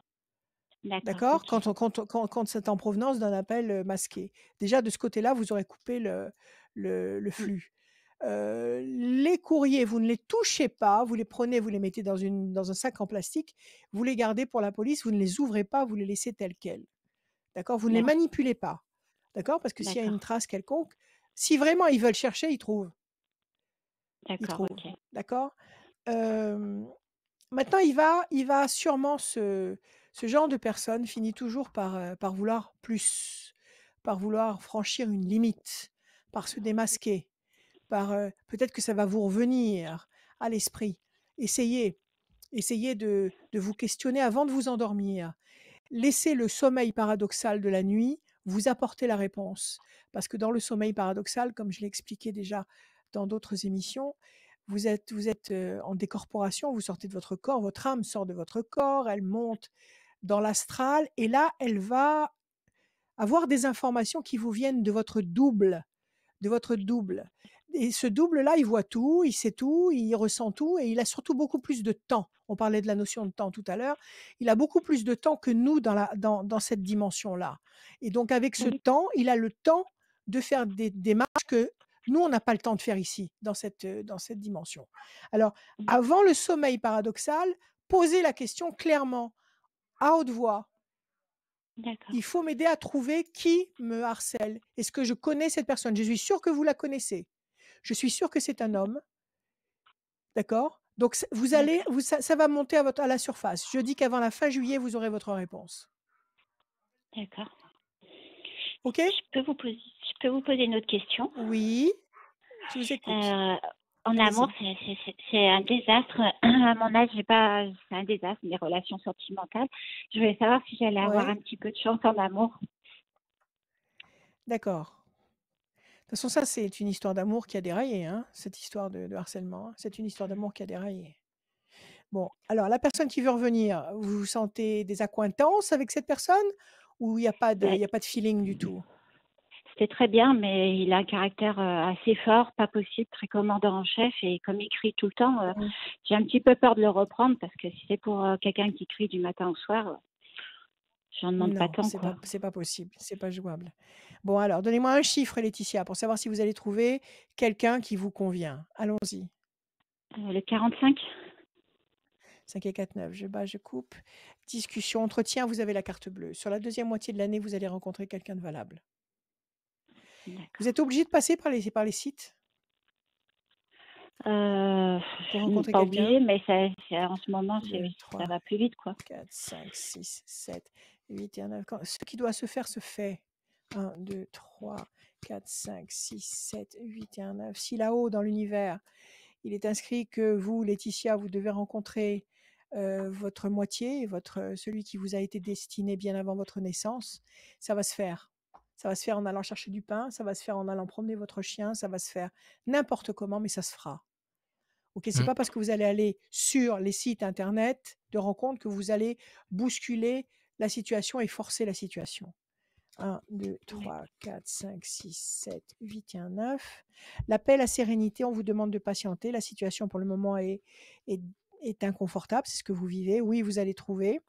D'accord, d'accord? OK. Quand c'est en provenance d'un appel, masqué. Déjà de ce côté-là, vous aurez coupé le Mmh. flux. Les courriers, vous ne les touchez pas, vous les prenez, vous les mettez dans un sac en plastique, vous les gardez pour la police, vous ne les ouvrez pas, vous les laissez tels quels, d'accord? Vous ne les D'accord, manipulez pas, d'accord? Parce que s'il y a une d'accord, trace quelconque, si vraiment ils veulent chercher, ils trouvent, ils d'accord, trouvent, OK. d'accord? Hem, Maintenant il va sûrement ce genre de personne finit toujours par vouloir plus, par vouloir franchir une limite, par se démasquer. Peut-être que ça va vous revenir à l'esprit. Essayez, essayez de vous questionner avant de vous endormir. Laissez le sommeil paradoxal de la nuit vous apporter la réponse. Parce que dans le sommeil paradoxal, comme je l'ai expliqué déjà dans d'autres émissions, vous êtes en décorporation, vous sortez de votre corps, votre âme sort de votre corps, elle monte dans l'astral et là, elle va avoir des informations qui vous viennent de votre double. Et ce double-là, il voit tout, il sait tout, il ressent tout et il a surtout beaucoup plus de temps. On parlait de la notion de temps tout à l'heure. Il a beaucoup plus de temps que nous dans cette dimension-là. Et donc, avec ce Oui. temps, il a le temps de faire des démarches que nous, on n'a pas le temps de faire ici, dans cette dimension. Alors, Mmh. avant le sommeil paradoxal, posez la question clairement, à haute voix. D'accord. Il faut m'aider à trouver qui me harcèle. Est-ce que je connais cette personne? Je suis sûre que vous la connaissez. Je suis sûre que c'est un homme, d'accord? Donc vous allez, D'accord. ça va monter à la surface. Je dis qu'avant la fin juillet, vous aurez votre réponse. D'accord. OK? Je peux vous poser une autre question? Oui, je vous écoute. En amour, Allez-y. c'est un désastre. À mon âge, c'est un désastre, mes relations sentimentales. Je voulais savoir si j'allais avoir Ouais, un petit peu de chance en amour. d'accord. De toute façon, ça, c'est une histoire d'amour qui a déraillé, hein, cette histoire de harcèlement, hein. C'est une histoire d'amour qui a déraillé. Bon, alors la personne qui veut revenir, vous sentez des accointances avec cette personne ou il y a pas de Ouais, feeling du tout? c'était très bien, mais il a un caractère assez fort, pas possible, très commandant en chef. Et comme il crie tout le temps, Mmh. j'ai un petit peu peur de le reprendre parce que si c'est pour quelqu'un qui crie du matin au soir, j'en demande pas Non, tant, quoi. c'est pas possible, c'est pas jouable. Bon alors, donnez-moi un chiffre Laetitia pour savoir si vous allez trouver quelqu'un qui vous convient. Allons-y. Le 45. 5 et 4, 9. Je bats, je coupe. Discussion, entretien, vous avez la carte bleue. Sur la deuxième moitié de l'année, vous allez rencontrer quelqu'un de valable. Vous D'accord. êtes obligé de passer par les sites pour rencontrer Pas quelqu'un? obligé, mais en ce moment, 2, ça 3, va plus vite, quoi. 4, 5, 6, 7, 8 et 9. Ce qui doit se faire se fait. 1, 2, 3, 4, 5, 6, 7, 8 et 1, 9. Si là-haut, dans l'univers, il est inscrit que vous, Laetitia, vous devez rencontrer votre moitié, celui qui vous a été destiné bien avant votre naissance, ça va se faire. Ça va se faire en allant chercher du pain, ça va se faire en allant promener votre chien, ça va se faire n'importe comment, mais ça se fera. Ok, c'est Mm. pas parce que vous allez aller sur les sites internet de rencontres que vous allez bousculer la situation et forcer la situation. 1, 2, 3, 4, 5, 6, 7, 8 et un 9. L'appel à sérénité, on vous demande de patienter. La situation pour le moment est, est inconfortable, c'est ce que vous vivez. Oui, vous allez trouver.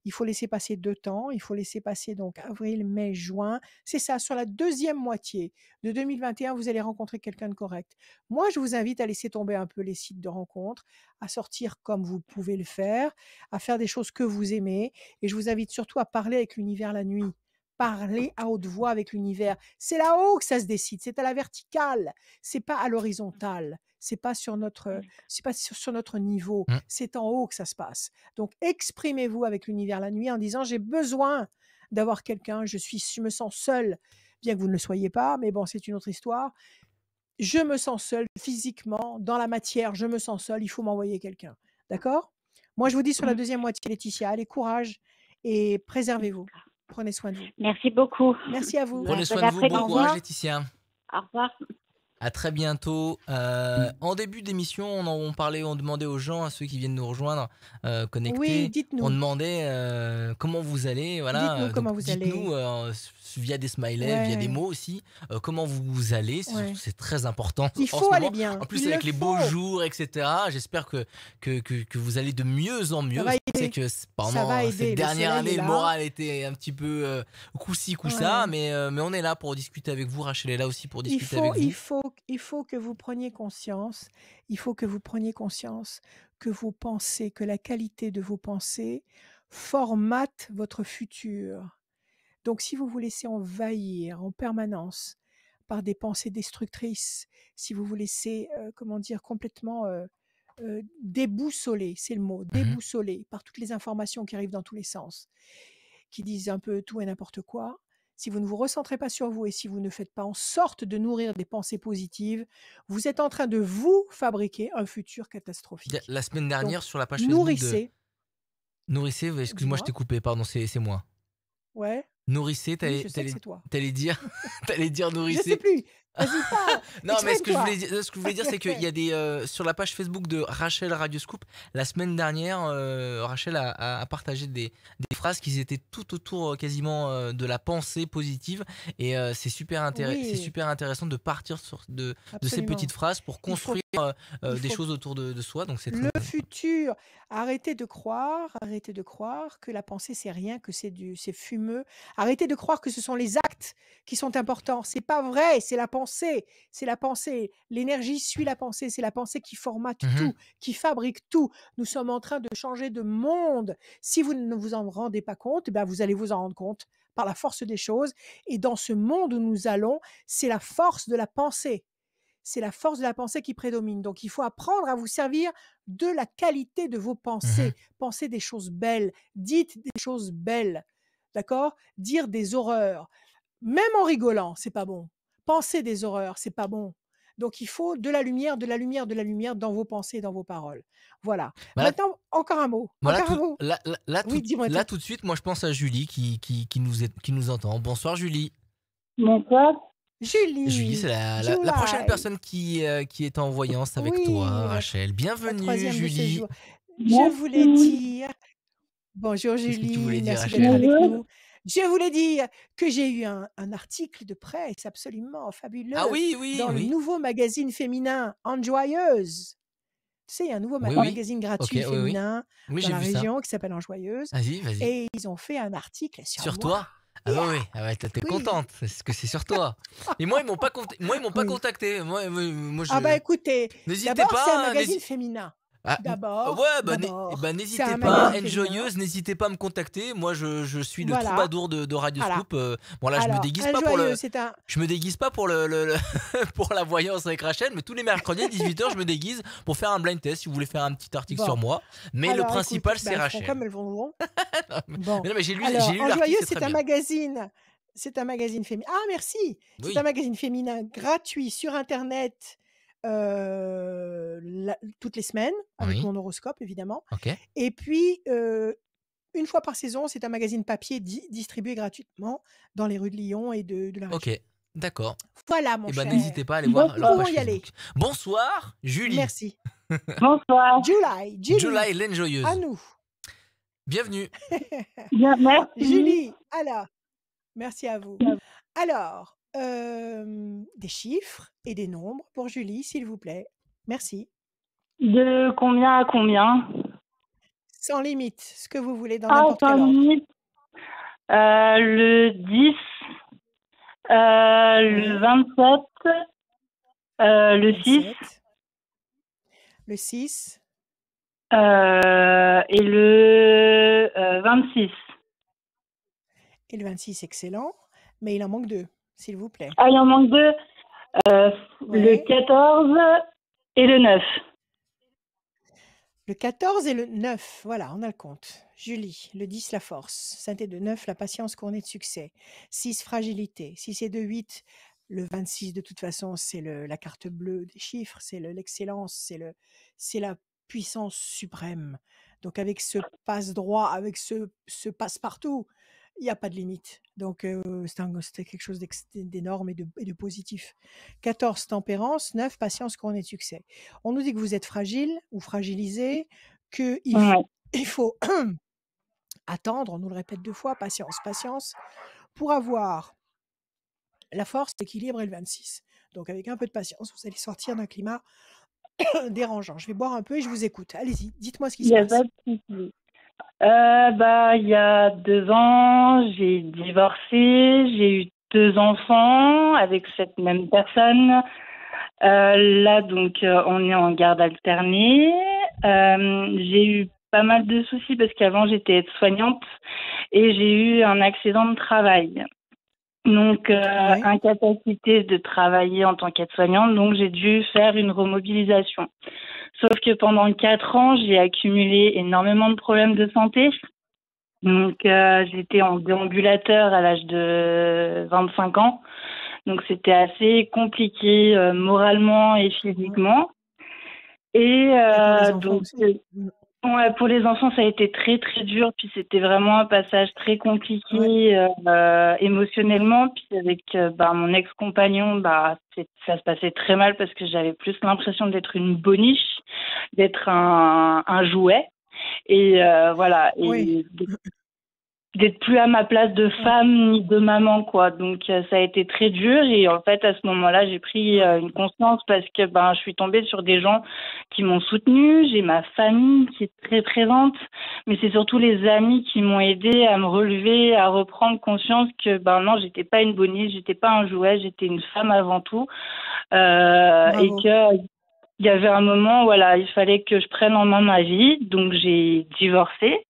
Il faut laisser passer 2 temps. Il faut laisser passer donc avril, mai, juin. C'est ça, sur la deuxième moitié de 2021, vous allez rencontrer quelqu'un de correct. Moi, je vous invite à laisser tomber un peu les sites de rencontres, à sortir comme vous pouvez le faire, à faire des choses que vous aimez. Et je vous invite surtout à parler avec l'univers la nuit. Parler à haute voix avec l'univers. C'est là-haut que ça se décide, c'est à la verticale, c'est pas à l'horizontale, c'est pas sur notre niveau, Mm. c'est en haut que ça se passe. Donc exprimez-vous avec l'univers la nuit en disant j'ai besoin d'avoir quelqu'un, je me sens seule, bien que vous ne le soyez pas, mais bon, c'est une autre histoire. Je me sens seule physiquement, dans la matière, je me sens seule, il faut m'envoyer quelqu'un. D'accord? Moi, je vous dis sur la Mm. deuxième moitié, Laetitia, allez, courage et préservez-vous. Prenez soin de vous. Merci beaucoup. Merci à vous. Prenez Bon soin de vous, bon Au après-midi. courage revoir. Laetitia. Au revoir. À très bientôt. En début d'émission, on demandait aux gens, à ceux qui viennent nous rejoindre, Oui, connectés, on dites-nous. demandait comment vous allez, voilà. Dites-nous Donc comment vous dites-nous allez. via des smileys, via des Ouais, mots aussi, comment vous allez. ouais. C'est très important Il en ce faut aller moment. bien. En plus Il le avec les beaux faut. jours, etc. J'espère que vous allez de mieux en Ça mieux. va Je sais aider. que Ça va pendant cette aider. Le dernière soleil est année, le là. moral était un petit peu coup-ci, coup-ça, Ouais. mais on est là pour discuter avec vous. Rachel est là aussi pour discuter avec vous. Il faut que vous preniez conscience. Il faut que vous preniez conscience que vos pensées, que la qualité de vos pensées formate votre futur. Donc, si vous vous laissez envahir en permanence par des pensées destructrices, si vous vous laissez, comment dire, complètement déboussolé, c'est le mot, Mhm. déboussolé par toutes les informations qui arrivent dans tous les sens, qui disent un peu tout et n'importe quoi. Si vous ne vous recentrez pas sur vous et si vous ne faites pas en sorte de nourrir des pensées positives, vous êtes en train de vous fabriquer un futur catastrophique. La semaine Donc, dernière, sur la page Facebook de nourrissez, Nourrissez, excuse-moi, je dis-moi, t'ai coupé, pardon, c'est moi. ouais, Nourrissez, oui, je sais que c'est toi. t'allais dire, t'allais dire Je sais nourrissez. plus. Vas-y, parle, Non, mais exprime-toi. ce que je voulais dire, c'est qu'il y a des sur la page Facebook de Rachel Radioscoop, la semaine dernière, Rachel a partagé des phrases qui étaient tout autour quasiment de la pensée positive, et c'est Oui, super intéressant de partir de ces petites absolument. phrases pour Il faut, construire il des faut choses autour de soi. Donc c'est très le futur. Arrêtez de croire que la pensée c'est rien, que c'est fumeux. Arrêtez de croire que ce sont les actes qui sont importants. C'est pas vrai, c'est la pensée. pensée. C'est la pensée. L'énergie suit la pensée. C'est la pensée qui formate Mhm. tout, qui fabrique tout. Nous sommes en train de changer de monde. Si vous ne vous en rendez pas compte, ben vous allez vous en rendre compte par la force des choses. Et dans ce monde où nous allons, c'est la force de la pensée. C'est la force de la pensée qui prédomine. Donc, il faut apprendre à vous servir de la qualité de vos Mhm. pensées. Pensez des choses belles. Dites des choses belles. D'accord? Dire des horreurs. Même en rigolant, c'est pas bon. Penser des horreurs, c'est pas bon. Donc, il faut de la lumière, de la lumière, de la lumière dans vos pensées et dans vos paroles. Voilà. Bah là, Maintenant, encore un mot. bah là, Encore un tout, mot. Oui, dis-moi là, tout. tout de suite, moi, je pense à Julie qui nous entend. Bonsoir, Julie. Bonsoir. Julie, c'est Julie, la prochaine July. personne qui est en voyance avec toi, Oui, Rachel. la Bienvenue, troisième de ce Julie. jour. Je voulais Merci. dire, bonjour Qu'est-ce que tu voulais Julie, dire, merci Rachel? d'être avec Bonjour. nous. Je voulais dire que j'ai eu un article de presse absolument Ah fabuleux oui, oui, dans le oui. nouveau magazine féminin Enjoyeuse. Tu sais, il y a un nouveau Oui, oui. magazine Ok, gratuit oui, oui. féminin Oui, dans j'ai la vu ça. région qui s'appelle Enjoyeuse. Vas-y. Et ils ont fait un article sur Sur moi. toi? Ah bah Yeah, oui, ah ouais, t'es oui, contente, parce que c'est sur toi. Et moi, ils m'ont pas oui. contacté. Moi, Ah bah écoutez, n'hésitez d'abord, c'est un pas, magazine féminin. Ah, D'abord, ouais, c'est n'hésitez un pas, magazine féminin. Enjoyeuse, n'hésitez pas à me contacter. Moi, je suis le Voilà, troubadour de Radio voilà. Scoop. Bon, là, Alors, Enjoyeuse, je me déguise pas pour pour la voyance avec Rachel, mais tous les mercredis à 18h, je me déguise pour faire un blind test si vous voulez faire un petit article sur Bon, moi. Mais le alors écoute, principal, c'est elles feront Rachel. comme elles voudront. mais Bon, non, mais j'ai alors, lu l'article, Enjoyeuse, c'est très bien. c'est un magazine féminin. Ah, merci! C'est un Oui, magazine féminin gratuit sur Internet toutes les semaines, avec oui, mon horoscope, évidemment. ok, Et puis, une fois par saison, c'est un magazine papier distribué gratuitement dans les rues de Lyon et de la région. ok, d'accord. Voilà, mon Et ben, cher. n'hésitez pas à aller voir Nous leur Bonsoir. pouvons page y aller. Facebook. Bonsoir, Julie. Merci. Bonsoir. Julie, Julie à l'enjoyeuse. nous. Bienvenue. Bien, merci. Julie, alors, merci à vous. Alors, des chiffres et des nombres pour Julie, s'il vous plaît. Merci. De combien à combien? Sans limite, ce que vous voulez dans Ah, n'importe quel 5 ordre. minutes. Le 10, le Oui, 27, le 6 27, le 6 et le 26. et le 26, excellent. Mais il en manque 2, s'il vous plaît. Ah, il en manque 2. Le Ouais. 14 et le 9. Le 14 et le 9, voilà, on a le compte. Julie, le 10, la force. Synthé de 9, la patience couronnée de succès. 6, fragilité. 6 et 2, 8. Le 26, de toute façon, c'est la carte bleue des chiffres, c'est l'excellence, c'est la puissance suprême. Donc, avec ce passe-droit, avec ce passe-partout, il n'y a pas de limite. Donc, c'était quelque chose d'énorme et de positif. 14, tempérance. 9, patience couronnée de succès. On nous dit que vous êtes fragile ou fragilisé, qu'il Ouais. il faut attendre, on nous le répète 2 fois, patience, patience, pour avoir la force, l'équilibre et le 26. Donc avec un peu de patience, vous allez sortir d'un climat dérangeant. Je vais boire un peu et je vous écoute. Allez-y, dites-moi ce qui Il se n'y a passe. pas de souci. Il y a 2 ans, j'ai divorcé, j'ai eu 2 enfants avec cette même personne. Là, donc, on est en garde alternée. J'ai eu pas mal de soucis parce qu'avant, j'étais aide-soignante et j'ai eu un accident de travail. Donc, Oui, incapacité de travailler en tant qu'aide-soignante, donc j'ai dû faire une remobilisation. Sauf que pendant 4 ans, j'ai accumulé énormément de problèmes de santé. Donc, j'étais en déambulateur à l'âge de 25 ans. Donc, c'était assez compliqué moralement et physiquement. Et et pour les enfants donc, aussi. ouais, pour les enfants, ça a été très, très dur. Puis, c'était vraiment un passage très compliqué Ouais. émotionnellement. Puis, avec mon ex-compagnon, ça se passait très mal parce que j'avais plus l'impression d'être une boniche, d'être un jouet. Et voilà. Oui. Et d'être plus à ma place de Ouais. femme ni de maman, quoi. Donc ça a été très dur, et en fait à ce moment-là j'ai pris Ouais. une conscience, parce que je suis tombée sur des gens qui m'ont soutenue. J'ai ma famille qui est très présente, mais c'est surtout les amis qui m'ont aidée à me relever, à reprendre conscience que non, j'étais pas une bonnie, j'étais pas un jouet, j'étais une femme avant tout, et Bravo. que il y avait un moment, voilà, il fallait que je prenne en main ma vie. Donc j'ai divorcé.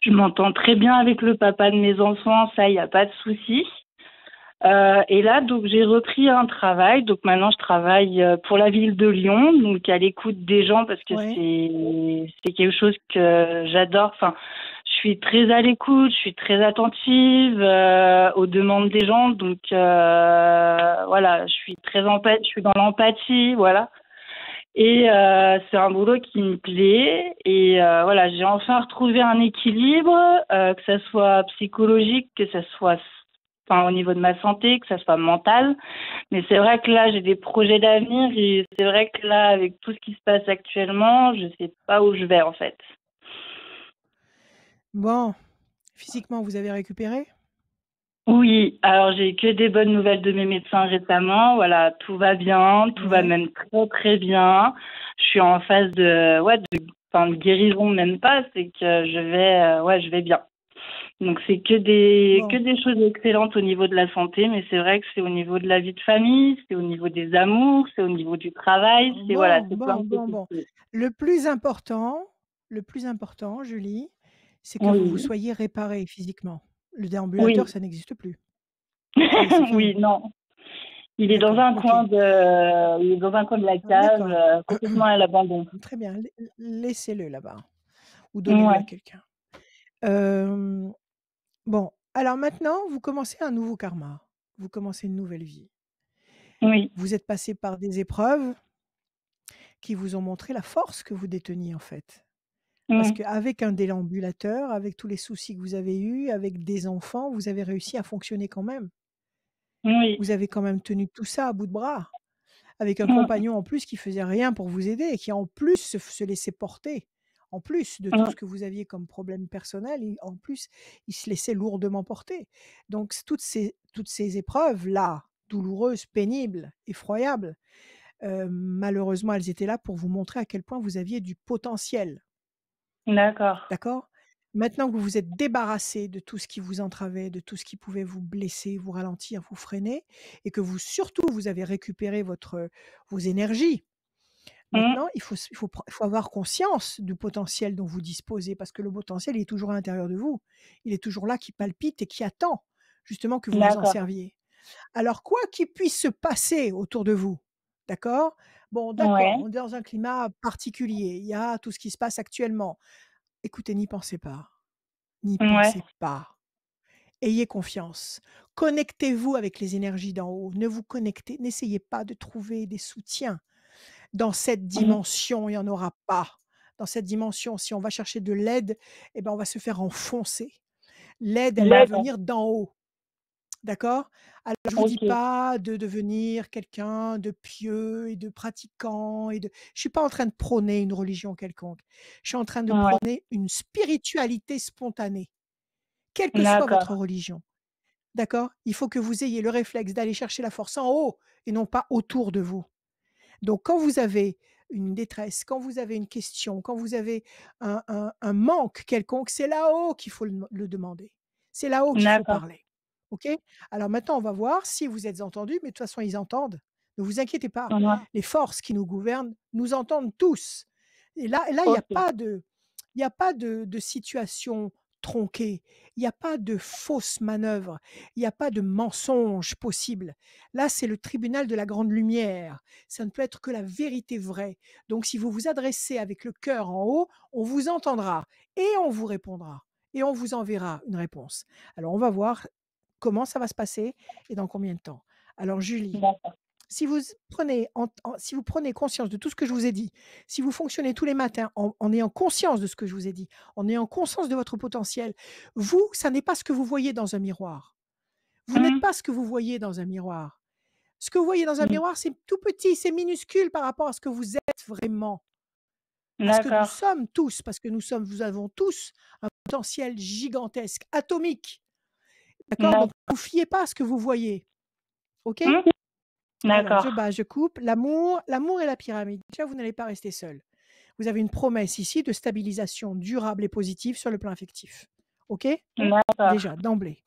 Je m'entends très bien avec le papa de mes enfants, ça, il n'y a pas de souci. Et là, donc, j'ai repris un travail. Donc, maintenant, je travaille pour la ville de Lyon, donc à l'écoute des gens, parce que Ouais. c'est quelque chose que j'adore. Enfin, je suis très à l'écoute, je suis très attentive aux demandes des gens. Donc, voilà, je suis je suis dans l'empathie, voilà. Et c'est un boulot qui me plaît. Et voilà, j'ai enfin retrouvé un équilibre, que ça soit psychologique, que ça soit au niveau de ma santé, que ça soit mental. Mais c'est vrai que là, j'ai des projets d'avenir, et c'est vrai que là, avec tout ce qui se passe actuellement, je sais pas où je vais, en fait. Bon, physiquement, vous avez récupéré? Oui, alors j'ai que des bonnes nouvelles de mes médecins récemment. Voilà, tout va bien, tout va Ouais. même très très bien. Je suis en phase de guérison, même pas, c'est que je vais bien. Donc c'est que Bon. des choses excellentes au niveau de la santé, mais c'est vrai que c'est au niveau de la vie de famille, c'est au niveau des amours, c'est au niveau du travail, Bon, c'est plein bon, de bon, petites bon. choses. Le plus important, le plus important, Julie, c'est que vous vous Oui, soyez réparée physiquement. Le déambulateur, oui, ça n'existe plus. C'est oui, fini. non. D'accord, OK. Il est dans un coin de la cave, D'accord. complètement à l'abandon. Très bien, laissez-le là-bas ou donnez-le à Ouais, quelqu'un. Hem, bon, alors maintenant, vous commencez un nouveau karma. Vous commencez une nouvelle vie. oui, Vous êtes passé par des épreuves qui vous ont montré la force que vous déteniez, en fait. Parce mmh, qu'avec un déambulateur, avec tous les soucis que vous avez eus, avec des enfants, vous avez réussi à fonctionner quand même. oui, Vous avez quand même tenu tout ça à bout de bras, avec un mmh, compagnon en plus qui faisait rien pour vous aider et qui en plus se laissait porter. En plus de tout mmh, ce que vous aviez comme problème personnel, en plus, il se laissait lourdement porter. Donc toutes ces épreuves-là, douloureuses, pénibles, effroyables, malheureusement, elles étaient là pour vous montrer à quel point vous aviez du potentiel. d'accord. D'accord? Maintenant que vous vous êtes débarrassé de tout ce qui vous entravait, de tout ce qui pouvait vous blesser, vous ralentir, vous freiner et que vous surtout vous avez récupéré vos énergies. Mmh, Maintenant, il faut avoir conscience du potentiel dont vous disposez parce que le potentiel il est toujours à l'intérieur de vous. Il est toujours là qui palpite et qui attend justement que vous vous en d'accord. serviez. Alors quoi qu'il puisse se passer autour de vous, d'accord? Bon d'accord, Ouais, on est dans un climat particulier, il y a tout ce qui se passe actuellement. Écoutez, n'y pensez pas. N'y ouais, pensez pas. Ayez confiance. Connectez-vous avec les énergies d'en haut. N'essayez pas de trouver des soutiens. Dans cette mmh, dimension, il n'y en aura pas. Dans cette dimension, si on va chercher de l'aide, eh ben, on va se faire enfoncer. L'aide, elle va d'accord, venir d'en haut. D'accord? Alors, je ne vous dis OK, pas de devenir quelqu'un de pieux et de pratiquant je suis pas en train de prôner une religion quelconque. Je suis en train de ouais, prôner une spiritualité spontanée, quelle que soit d'accord, votre religion. D'accord? Il faut que vous ayez le réflexe d'aller chercher la force en haut et non pas autour de vous. Donc quand vous avez une détresse, quand vous avez une question, quand vous avez un manque quelconque, c'est là-haut qu'il faut le demander. C'est là-haut qu'il faut d'accord, parler. OK? Alors maintenant, on va voir si vous êtes entendus, mais de toute façon, ils entendent. Ne vous inquiétez pas. ouais, Les forces qui nous gouvernent nous entendent tous. Et là, OK, il y a pas de situation tronquée. Il y a pas de fausse manœuvre. Il y a pas de mensonge possible. Là, c'est le tribunal de la grande lumière. Ça ne peut être que la vérité vraie. Donc si vous vous adressez avec le cœur en haut, on vous entendra et on vous répondra et on vous enverra une réponse. Alors on va voir comment ça va se passer et dans combien de temps. Alors Julie, d'accord, si vous prenez conscience de tout ce que je vous ai dit, si vous fonctionnez tous les matins en ayant conscience de ce que je vous ai dit, en ayant conscience de votre potentiel, vous, ça n'est pas ce que vous voyez dans un miroir. Vous n'êtes mmh, pas ce que vous voyez dans un miroir. Ce que vous voyez dans un mmh, miroir, c'est tout petit, c'est minuscule par rapport à ce que vous êtes vraiment, à ce que nous d'accord. sommes tous, parce que nous avons tous potentiel gigantesque, atomique. D'accord? Donc, ne vous fiez pas à ce que vous voyez. OK? Alors, D'accord. je coupe. L'amour et la pyramide. Déjà, vous n'allez pas rester seul. Vous avez une promesse ici de stabilisation durable et positive sur le plan affectif. OK? D'accord. Déjà, d'emblée.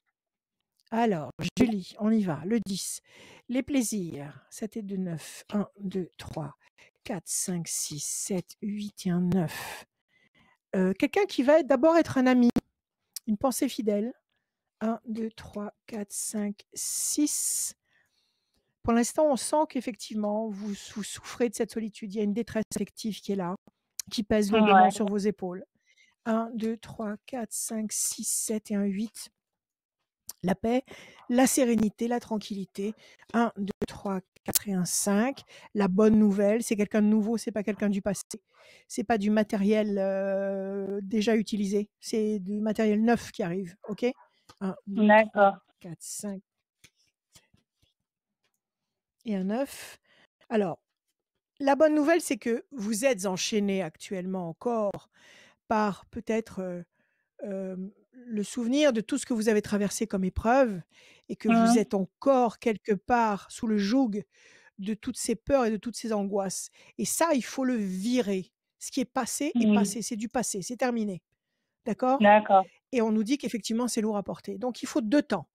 Alors, Julie, on y va. Le 10. Les plaisirs. 7 et 2, 9. 1, 2, 3, 4, 5, 6, 7, 8 et un 9. Quelqu'un qui va d'abord être un ami. Une pensée fidèle. 1, 2, 3, 4, 5, 6. Pour l'instant, on sent qu'effectivement, vous souffrez de cette solitude. Il y a une détresse affective qui est là, qui pèse lourdement Ouais. sur vos épaules. 1, 2, 3, 4, 5, 6, 7 et un 8. La paix, la sérénité, la tranquillité. 1, 2, 3, 4 et un 5. La bonne nouvelle, c'est quelqu'un de nouveau, c'est pas quelqu'un du passé. C'est pas du matériel déjà utilisé, c'est du matériel neuf qui arrive. OK? 1, 2, 3, D'accord. 4, 5 et un 9. Alors, la bonne nouvelle, c'est que vous êtes enchaîné actuellement encore par peut-être le souvenir de tout ce que vous avez traversé comme épreuve et que vous êtes encore quelque part sous le joug de toutes ces peurs et de toutes ces angoisses. Et ça, il faut le virer. Ce qui est passé est passé, c'est du passé, c'est terminé. D'accord? D'accord. Et on nous dit qu'effectivement, c'est lourd à porter. Donc, il faut 2 temps.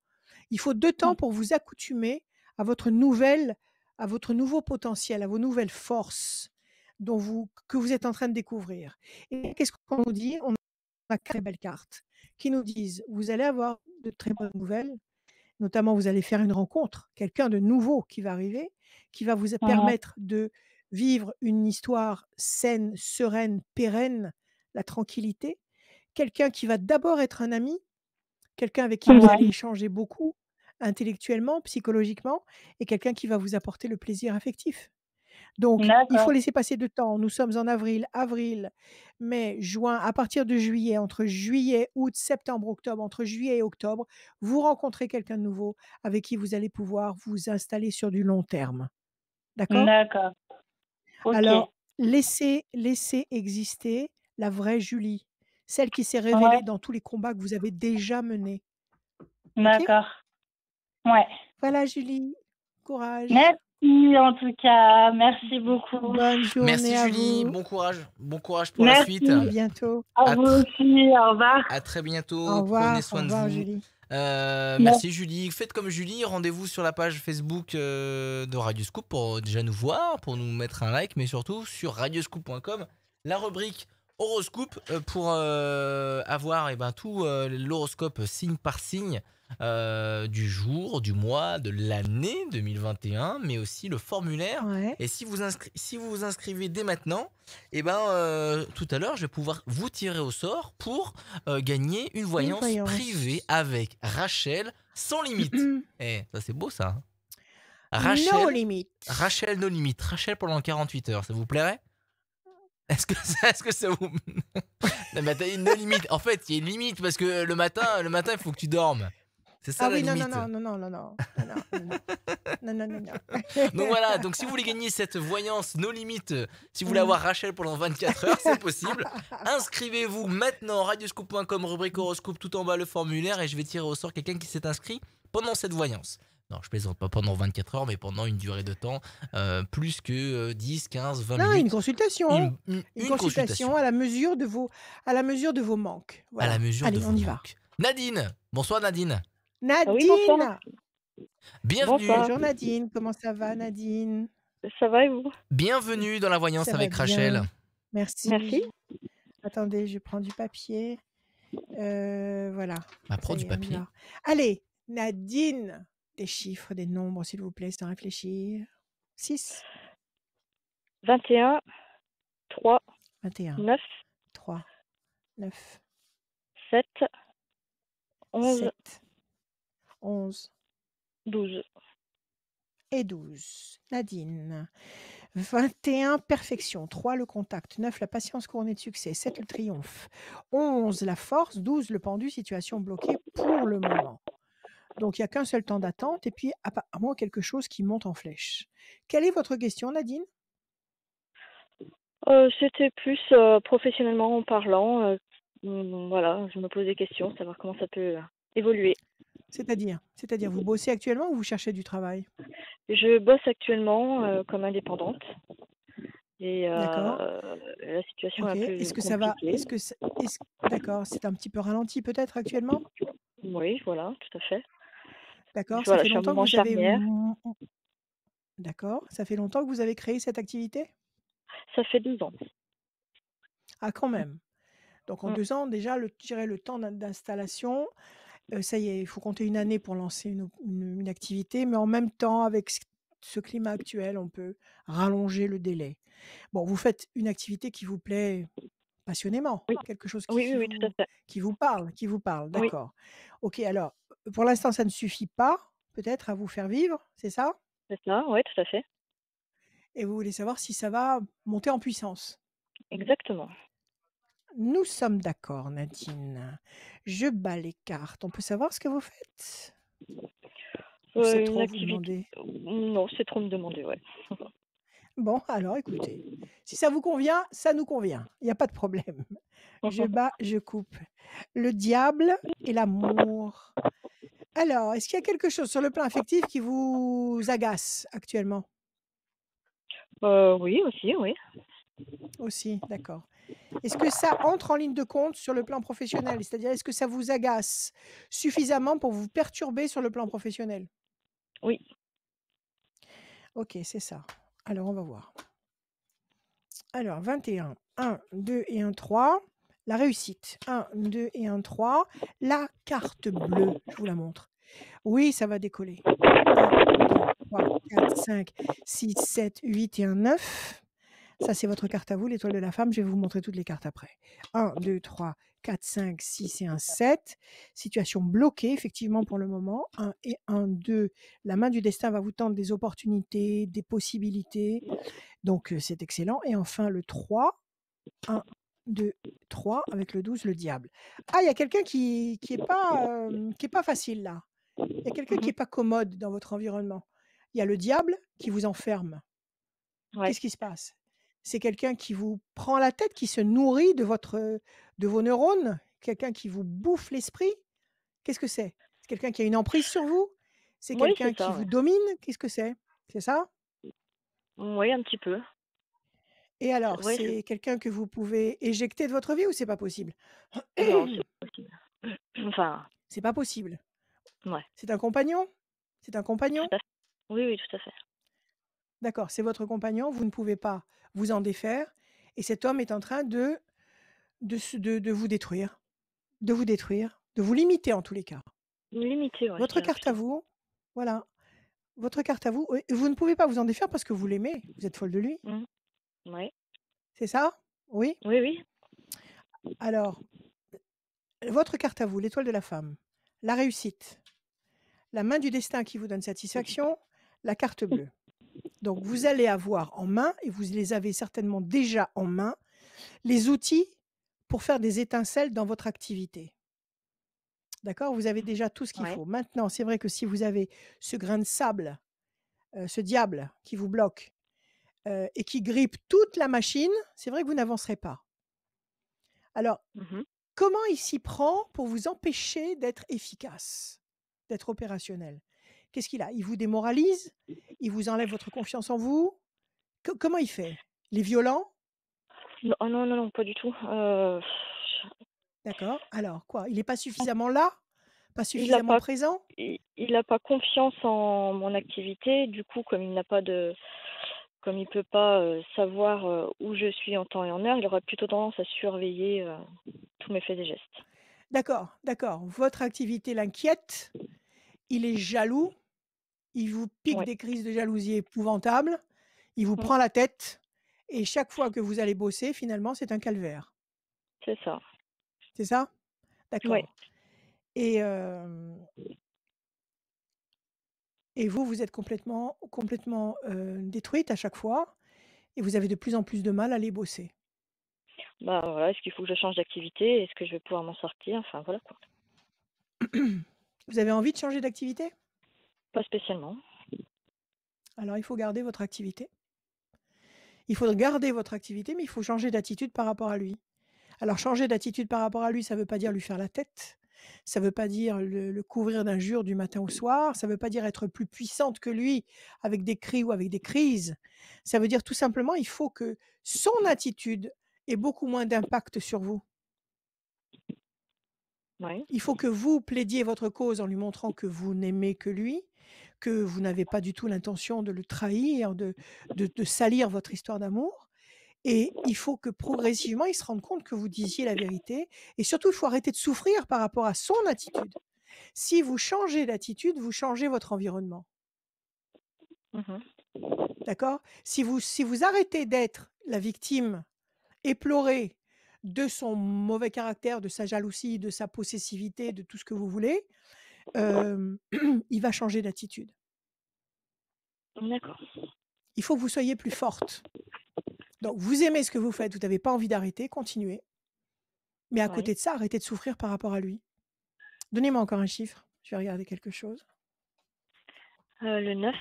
Il faut 2 temps pour vous accoutumer à votre nouveau potentiel, à vos nouvelles forces que vous êtes en train de découvrir. Et qu'est-ce qu'on nous dit? On a 4 très belles cartes qui nous disent: vous allez avoir de très bonnes nouvelles, notamment vous allez faire une rencontre, quelqu'un de nouveau qui va arriver, qui va vous permettre de vivre une histoire saine, sereine, pérenne, la tranquillité. Quelqu'un qui va d'abord être un ami, quelqu'un avec qui vous allez échanger beaucoup, intellectuellement, psychologiquement, et quelqu'un qui va vous apporter le plaisir affectif. Donc, il faut D'accord. laisser passer de temps. Nous sommes en avril, mai, juin. À partir de juillet, entre juillet, août, septembre, octobre, entre juillet et octobre, vous rencontrez quelqu'un de nouveau avec qui vous allez pouvoir vous installer sur du long terme. D'accord? D'accord. OK. Alors, laissez exister la vraie Julie, celle qui s'est Ouais. révélée dans tous les combats que vous avez déjà menés. OK? D'accord. Ouais. Voilà, Julie. Courage. Merci en tout cas. Merci beaucoup. Bonne journée Merci à Julie, vous. bon courage pour la suite. À bientôt. À vous aussi. Au revoir. À très bientôt, Au revoir. prenez soin Au de revoir, vous. Julie. Merci Julie. Faites comme Julie, rendez-vous sur la page Facebook de Radioscoop pour déjà nous voir, pour nous mettre un like, mais surtout sur radioscoop.com, la rubrique horoscope pour avoir tout l'horoscope signe par signe du jour, du mois, de l'année 2021, mais aussi le formulaire. Ouais. Et si vous vous inscrivez dès maintenant, tout à l'heure, je vais pouvoir vous tirer au sort pour gagner une voyance privée avec Rachel sans limite. Ça c'est beau ça. Rachel, No limit. Rachel no limite. Rachel pendant 48 heures, ça vous plairait? Est-ce que ça vous... Non mais t'as une no limite. En fait, il y a une limite parce que le matin, il faut que tu dormes. C'est ça la limite. Non. Donc voilà, donc si vous voulez gagner cette voyance no limite, si vous voulez avoir Rachel pendant 24 heures, c'est possible. Inscrivez-vous maintenant, radioscoop.com, rubrique horoscope, tout en bas le formulaire, et je vais tirer au sort quelqu'un qui s'est inscrit pendant cette voyance. Non, je plaisante pas pendant 24 heures, mais pendant une durée de temps plus que 10, 15, 20 minutes. Une consultation. Une consultation à la mesure de vos manques. Voilà. À la mesure de vos on y va. manques. Nadine, bonsoir Nadine. Nadine, oui, bonsoir. Bienvenue. Bonjour Nadine, comment ça va Nadine? Ça va et vous? Bienvenue dans la voyance Ça avec va Rachel. bien. Merci. Merci. Attendez, je prends du papier. Voilà. Prends du papier. Allez, Nadine, des chiffres, des nombres, s'il vous plaît, sans réfléchir. 6. 21, 3, 21, 9, 3, 9, 7, 11, 7, 11 12. et 12. Nadine. 21, perfection. 3, le contact. 9, la patience couronnée de succès. 7, le triomphe. 11, la force. 12, le pendu, situation bloquée pour le moment. Donc, il n'y a qu'un seul temps d'attente et puis apparemment quelque chose qui monte en flèche. Quelle est votre question, Nadine? C'était plus professionnellement en parlant. Voilà, je me pose des questions, savoir comment ça peut évoluer. C'est-à-dire, vous bossez actuellement ou vous cherchez du travail? Je bosse actuellement comme indépendante et D'accord. la situation est Ok. un Est-ce peu que ça va? compliquée. D'accord. C'est un petit peu ralenti peut-être actuellement? Oui, voilà, tout à fait. D'accord. Ça Voilà, fait je suis à un longtemps que moment vous avez. charnière. D'accord. Ça fait longtemps que vous avez créé cette activité? Ça fait 2 ans. Ah, quand même. Donc en Mm. 2 ans, déjà, je dirais le temps d'installation, ça y est, il faut compter une année pour lancer une activité, mais en même temps, avec ce climat actuel, on peut rallonger le délai. Bon, vous faites une activité qui vous plaît passionnément, Oui, quelque chose oui, oui, oui, tout à fait. qui vous parle, Oui, d'accord. Ok, alors, pour l'instant, ça ne suffit pas, peut-être, à vous faire vivre, c'est ça? c'est ça, oui, tout à fait. Et vous voulez savoir si ça va monter en puissance. Exactement. Nous sommes d'accord, Nadine. Je bats les cartes. On peut savoir ce que vous faites? Ou c'est Une trop vous activité. demander? Non, c'est trop me demander, ouais. Bon, alors écoutez. Si ça vous convient, ça nous convient. Il n'y a pas de problème. Je bats, je coupe. Le diable et l'amour. Alors, est-ce qu'il y a quelque chose sur le plan affectif qui vous agace actuellement? Oui, aussi, oui. Aussi, d'accord. Est-ce que ça entre en ligne de compte sur le plan professionnel? C'est-à-dire, est-ce que ça vous agace suffisamment pour vous perturber sur le plan professionnel? Oui. Ok, c'est ça. Alors, on va voir. Alors, 21. 1, 2 et 1, 3. La réussite. 1, 2 et 1, 3. La carte bleue, je vous la montre. Oui, ça va décoller. 1, 2, 3, 4, 5, 6, 7, 8 et un 9. Ça, c'est votre carte à vous, l'étoile de la femme. Je vais vous montrer toutes les cartes après. 1, 2, 3, 4, 5, 6 et un 7. Situation bloquée, effectivement, pour le moment. 1 et 1, 2. La main du destin va vous tendre des opportunités, des possibilités. Donc, c'est excellent. Et enfin, le 3. 1, 2, 3. Avec le 12, le diable. Ah, il y a quelqu'un qui est pas facile, là. Il y a quelqu'un qui Mhm. est pas commode dans votre environnement. Il y a le diable qui vous enferme. Ouais. Qu'est-ce qui se passe? C'est quelqu'un qui vous prend la tête, qui se nourrit de vos neurones? Quelqu'un qui vous bouffe l'esprit? Qu'est-ce que c'est? C'est quelqu'un qui a une emprise sur vous? C'est Oui, quelqu'un c'est qui ça, ouais. vous domine? Qu'est-ce que c'est? C'est ça? Oui, un petit peu. Et alors, Oui, c'est quelqu'un que vous pouvez éjecter de votre vie ou c'est pas possible? non, c'est pas possible. Enfin, C'est pas possible. ouais, C'est un compagnon? C'est un tout compagnon? à fait. Oui, oui, tout à fait. D'accord, c'est votre compagnon, vous ne pouvez pas vous en défaire et cet homme est en train de vous détruire, de vous limiter en tous les cas. Limité, ouais, je Votre dirais carte à plutôt. vous, voilà, votre carte à vous, oui, vous ne pouvez pas vous en défaire parce que vous l'aimez, vous êtes folle de lui, Mhm. Ouais. c'est ça? Oui? Oui, oui. Alors, votre carte à vous, l'étoile de la femme, la réussite, la main du destin qui vous donne satisfaction, la carte bleue. Donc vous allez avoir en main, et vous les avez certainement déjà en main, les outils pour faire des étincelles dans votre activité. D'accord? Vous avez déjà tout ce qu'il Ouais. faut. Maintenant, c'est vrai que si vous avez ce grain de sable, ce diable qui vous bloque, et qui grippe toute la machine, c'est vrai que vous n'avancerez pas. Alors, Mhm. comment il s'y prend pour vous empêcher d'être efficace, d'être opérationnel? Qu'est-ce qu'il a? Il vous démoralise? Il vous enlève votre confiance en vous? Comment il fait? Il est violent? Non, oh non, non, non, pas du tout. D'accord. Alors quoi? Il n'est pas suffisamment là? Pas Il n'a suffisamment pas, présent? il a pas confiance en mon activité. Du coup, comme il peut pas savoir où je suis en temps et en heure, il aura plutôt tendance à surveiller tous mes faits et gestes. D'accord, d'accord. Votre activité l'inquiète, il est jaloux, il vous pique Ouais. des crises de jalousie épouvantables, il vous Mm. prend la tête et chaque fois que vous allez bosser, finalement, c'est un calvaire. C'est ça. C'est ça? Oui. D'accord. Et hem et vous, vous êtes complètement, détruite à chaque fois et vous avez de plus en plus de mal à aller bosser. Bah voilà, est-ce qu'il faut que je change d'activité? Est-ce que je vais pouvoir m'en sortir? Enfin voilà quoi. Vous avez envie de changer d'activité? Pas spécialement. Alors il faut garder votre activité. Il faut garder votre activité, mais il faut changer d'attitude par rapport à lui. Alors changer d'attitude par rapport à lui, ça ne veut pas dire lui faire la tête, ça ne veut pas dire le couvrir d'injures du matin au soir, ça ne veut pas dire être plus puissante que lui avec des cris ou avec des crises. Ça veut dire tout simplement, il faut que son attitude ait beaucoup moins d'impact sur vous. Ouais. Il faut que vous plaidiez votre cause en lui montrant que vous n'aimez que lui, que vous n'avez pas du tout l'intention de le trahir, de salir votre histoire d'amour. Et il faut que progressivement, il se rende compte que vous disiez la vérité. Et surtout, il faut arrêter de souffrir par rapport à son attitude. Si vous changez d'attitude, vous changez votre environnement. Mhm. D'accord? Si vous arrêtez d'être la victime éplorée de son mauvais caractère, de sa jalousie, de sa possessivité, de tout ce que vous voulez, il va changer d'attitude. D'accord. Il faut que vous soyez plus forte. Donc, vous aimez ce que vous faites, vous n'avez pas envie d'arrêter, continuez. Mais à Ouais. côté de ça, arrêtez de souffrir par rapport à lui. Donnez-moi encore un chiffre. Je vais regarder quelque chose. Le 9.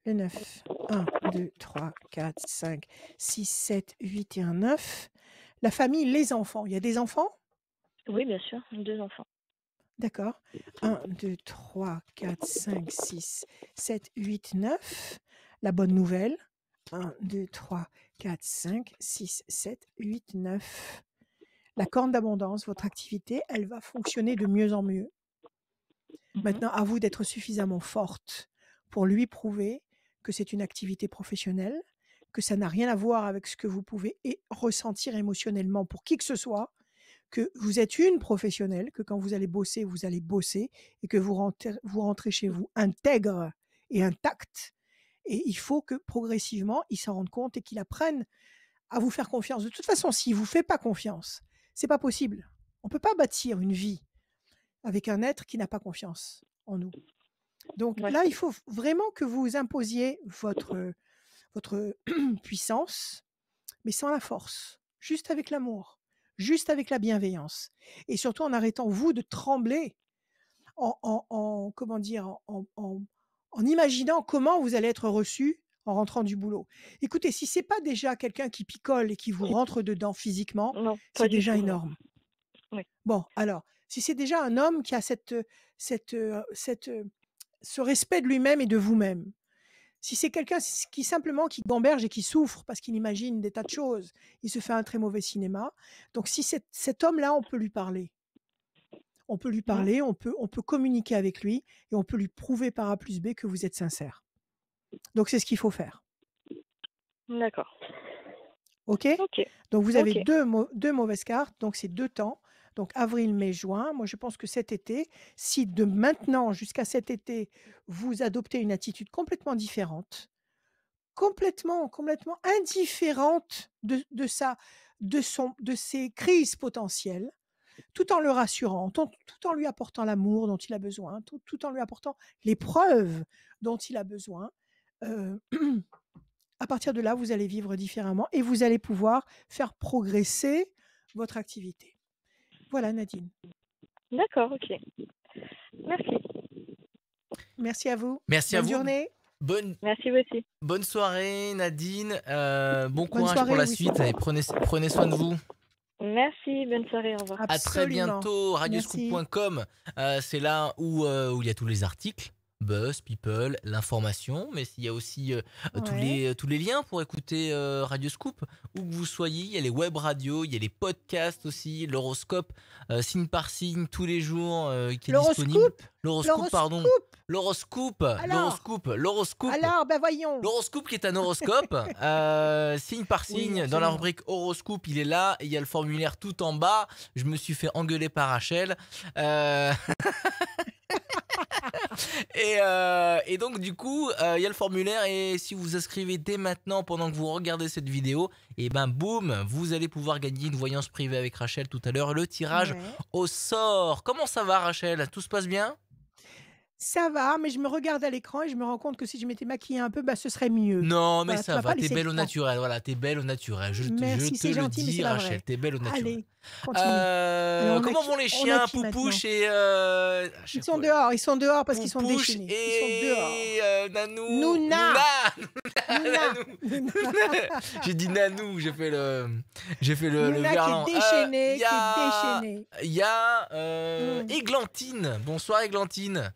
Le 9. 1, 2, 3, 4, 5, 6, 7, 8 et un 9. La famille, les enfants. Il y a des enfants? Oui, bien sûr, 2 enfants. D'accord. 1, 2, 3, 4, 5, 6, 7, 8, 9. La bonne nouvelle. 1, 2, 3, 4, 5, 6, 7, 8, 9. La corne d'abondance, votre activité, elle va fonctionner de mieux en mieux. Mhm. Maintenant, à vous d'être suffisamment forte pour lui prouver que c'est une activité professionnelle, que ça n'a rien à voir avec ce que vous pouvez ressentir émotionnellement pour qui que ce soit, que vous êtes une professionnelle, que quand vous allez bosser et que vous rentrez chez vous intègre et intact. Et il faut que progressivement, il s'en rende compte et qu'il apprenne à vous faire confiance. De toute façon, s'il ne vous fait pas confiance, c'est pas possible. On ne peut pas bâtir une vie avec un être qui n'a pas confiance en nous. Donc Ouais. là, il faut vraiment que vous imposiez votre puissance, mais sans la force, juste avec l'amour, juste avec la bienveillance. Et surtout en arrêtant, vous, de trembler, comment dire, en imaginant comment vous allez être reçu en rentrant du boulot. Écoutez, si c'est pas déjà quelqu'un qui picole et qui vous rentre dedans physiquement, Non, pas c'est du déjà tout, non. énorme. Oui. Bon, alors, si c'est déjà un homme qui a ce respect de lui-même et de vous-même, si c'est quelqu'un qui simplement qui gamberge et qui souffre parce qu'il imagine des tas de choses, il se fait un très mauvais cinéma. Donc si cet homme-là, on peut lui parler. On peut lui parler, on peut communiquer avec lui et on peut lui prouver par A plus B que vous êtes sincère. Donc c'est ce qu'il faut faire. D'accord. OK? Ok. Donc vous avez Ok. deux mauvaises cartes, donc c'est 2 temps. Donc avril, mai, juin. Moi, je pense que cet été, si de maintenant jusqu'à cet été, vous adoptez une attitude complètement différente, complètement indifférente de ses crises potentielles, tout en le rassurant, tout en lui apportant l'amour dont il a besoin, tout en lui apportant les preuves dont il a besoin, à partir de là, vous allez vivre différemment et vous allez pouvoir faire progresser votre activité. Voilà Nadine. D'accord, ok. Merci. Merci à vous. Merci à Bonne vous. journée. Merci vous aussi. Bonne soirée Nadine. Bon Bonne courage soirée, pour la oui. suite. Allez, prenez soin de vous. Merci, bonne soirée, au revoir. À très Absolument. bientôt. Radioscoop.com, c'est là où il y a tous les articles. Buzz, People, l'information, mais il y a aussi tous les liens pour écouter Radio Scoop, où que vous soyez. Il y a les web radios, il y a les podcasts aussi, l'horoscope, signe par signe, tous les jours, qui est disponible. L'horoscope, pardon. L'horoscope. Alors, ben voyons. L'horoscope qui est un horoscope, signe par signe, Oui, dans la absolument. rubrique horoscope, il est là, et il y a le formulaire tout en bas. Je me suis fait engueuler par Rachel. Et donc du coup, il y a le formulaire, et si vous inscrivez dès maintenant pendant que vous regardez cette vidéo, et ben boum, vous allez pouvoir gagner une voyance privée avec Rachel tout à l'heure. Le tirage Ouais. au sort. Comment ça va Rachel? Tout se passe bien? Ça va, mais je me regarde à l'écran et je me rends compte que si je m'étais maquillée un peu, bah, ce serait mieux. Non, mais Voilà, tu ça m'as va, pas t'es laissé le belle au temps. naturel. Voilà, t'es belle au naturel. Je Merci, te c'est le gentil, mais c'est dis, pas Rachel, vrai. t'es belle au naturel. Allez, continue. Alors, Comment vont les on a chiens, qui maintenant? Poupouche et à Ils chaque sont fois. dehors, parce qu'ils sont Poupouche déchaînés. Ils sont dehors. et Nanou. Nouna, Nanou. Nouna, J'ai dit Nanou, j'ai fait le Nouna qui est verlan. déchaînée, Il y a Hmm. Églantine. Bonsoir Églantine.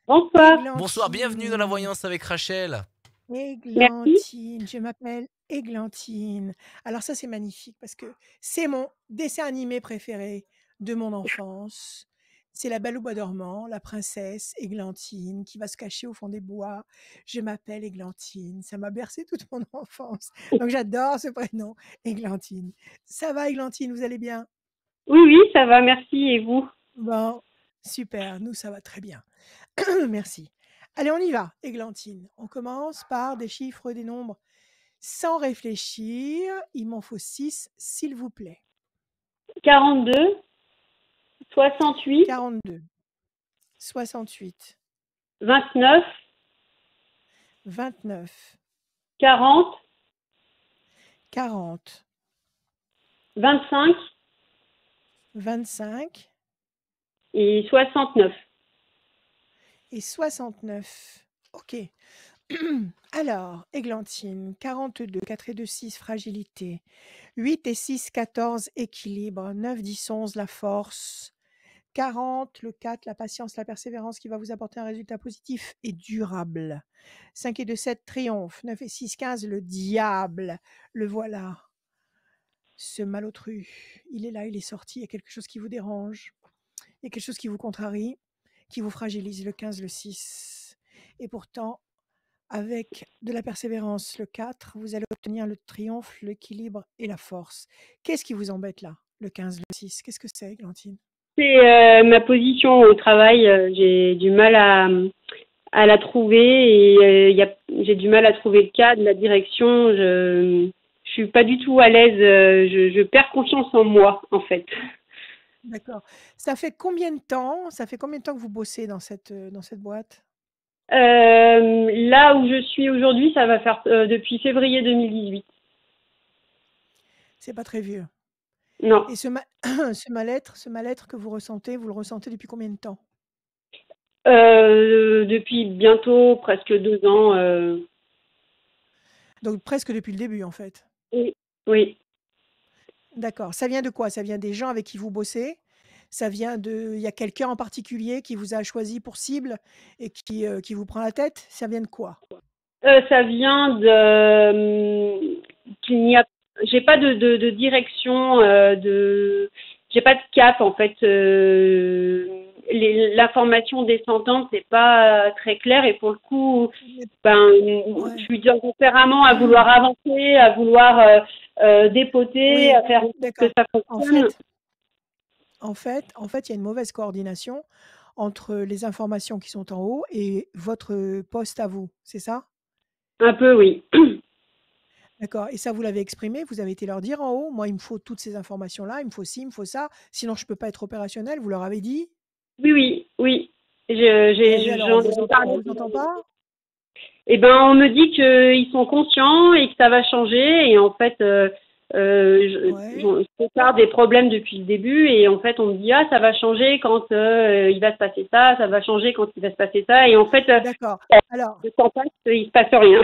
Bonsoir. Bonsoir, bienvenue dans la Églantine. voyance avec Rachel. Merci. Églantine, je m'appelle Églantine. Alors ça, c'est magnifique parce que c'est mon dessin animé préféré de mon enfance. C'est La Belle au bois dormant, la princesse Églantine qui va se cacher au fond des bois. Je m'appelle Églantine. Ça m'a bercé toute mon enfance. Donc j'adore ce prénom, Églantine. Ça va, Églantine, vous allez bien? Oui, oui, ça va, merci. Et vous? Bon, super, nous, ça va très bien. Merci. Allez, on y va, Églantine. On commence par des chiffres, des nombres. Sans réfléchir, il m'en faut 6, s'il vous plaît. 42, 68, 42, 68, 29, 29, 40, 40, 25 25 et 69. et 69. OK. Alors, Églantine, 42, 4 et 2, 6, fragilité. 8 et 6, 14, équilibre. 9, 10, 11, la force. 40, le 4, la patience, la persévérance qui va vous apporter un résultat positif et durable. 5 et 2, 7, triomphe. 9 et 6, 15, le diable. Le voilà. Ce malotru, il est là, il est sorti. Il y a quelque chose qui vous dérange. Il y a quelque chose qui vous contrarie, qui vous fragilise. Le 15, le 6. Et pourtant, avec de la persévérance, le 4, vous allez obtenir le triomphe, l'équilibre et la force. Qu'est-ce qui vous embête là, le 15, le 6? Qu'est-ce que c'est, Églantine? C'est ma position au travail. J'ai du mal à la trouver et j'ai du mal à trouver le cadre, la direction. Je suis pas du tout à l'aise. Je perds confiance en moi, en fait. D'accord. Ça fait combien de temps que vous bossez dans cette boîte? Là où je suis aujourd'hui, ça va faire depuis février 2018. C'est pas très vieux. Non. Et ce mal-être que vous le ressentez depuis combien de temps? Depuis bientôt presque 2 ans. Donc presque depuis le début, en fait. Oui. Oui. D'accord. Ça vient de quoi? Ça vient des gens avec qui vous bossez? Il y a quelqu'un en particulier qui vous a choisi pour cible et qui vous prend la tête? Ça vient de quoi? Ça vient de j'ai pas de direction, j'ai pas de cap en fait. L'information descendante c'est pas très clair et pour le coup, je suis d'un tempérament à vouloir avancer, à vouloir dépoter, Oui, à faire que ça fonctionne. En fait, il y a une mauvaise coordination entre les informations qui sont en haut et votre poste à vous, c'est ça? Un peu, oui. D'accord. Et ça, vous l'avez exprimé? Vous avez été leur dire en haut: «Moi, il me faut toutes ces informations-là, il me faut ci, il me faut ça, sinon je peux pas être opérationnel». Vous leur avez dit? Oui. Et alors, on J'en ai vous entend pas? Eh ben, on me dit qu'ils sont conscients et que ça va changer. Et en fait, je prépare des problèmes depuis le début. Et en fait, on me dit, ah, ça va changer quand il va se passer ça, ça va changer quand il va se passer ça. Et en fait, D'accord. Alors, le temps passe, il se passe rien.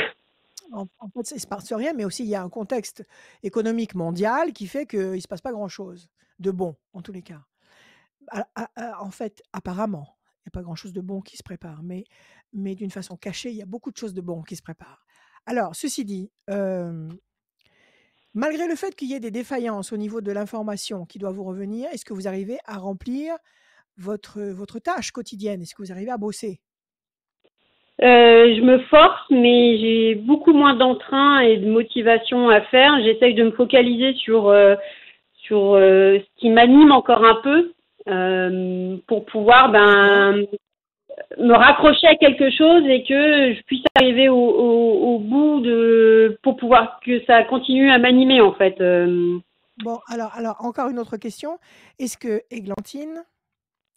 en fait, ça, il se passe rien, mais aussi il y a un contexte économique mondial qui fait qu'il se passe pas grand-chose de bon, en tous les cas. En fait, apparemment, il y a pas grand-chose de bon qui se prépare, mais d'une façon cachée, il y a beaucoup de choses de bon qui se préparent. Alors, ceci dit, malgré le fait qu'il y ait des défaillances au niveau de l'information qui doit vous revenir, est-ce que vous arrivez à remplir votre tâche quotidienne? Est-ce que vous arrivez à bosser? Je me force, mais j'ai beaucoup moins d'entrain et de motivation à faire. J'essaye de me focaliser sur ce qui m'anime encore un peu pour pouvoir me raccrocher à quelque chose et que je puisse arriver au bout pour pouvoir que ça continue à m'animer en fait. Bon, alors encore une autre question. Est-ce que Églantine,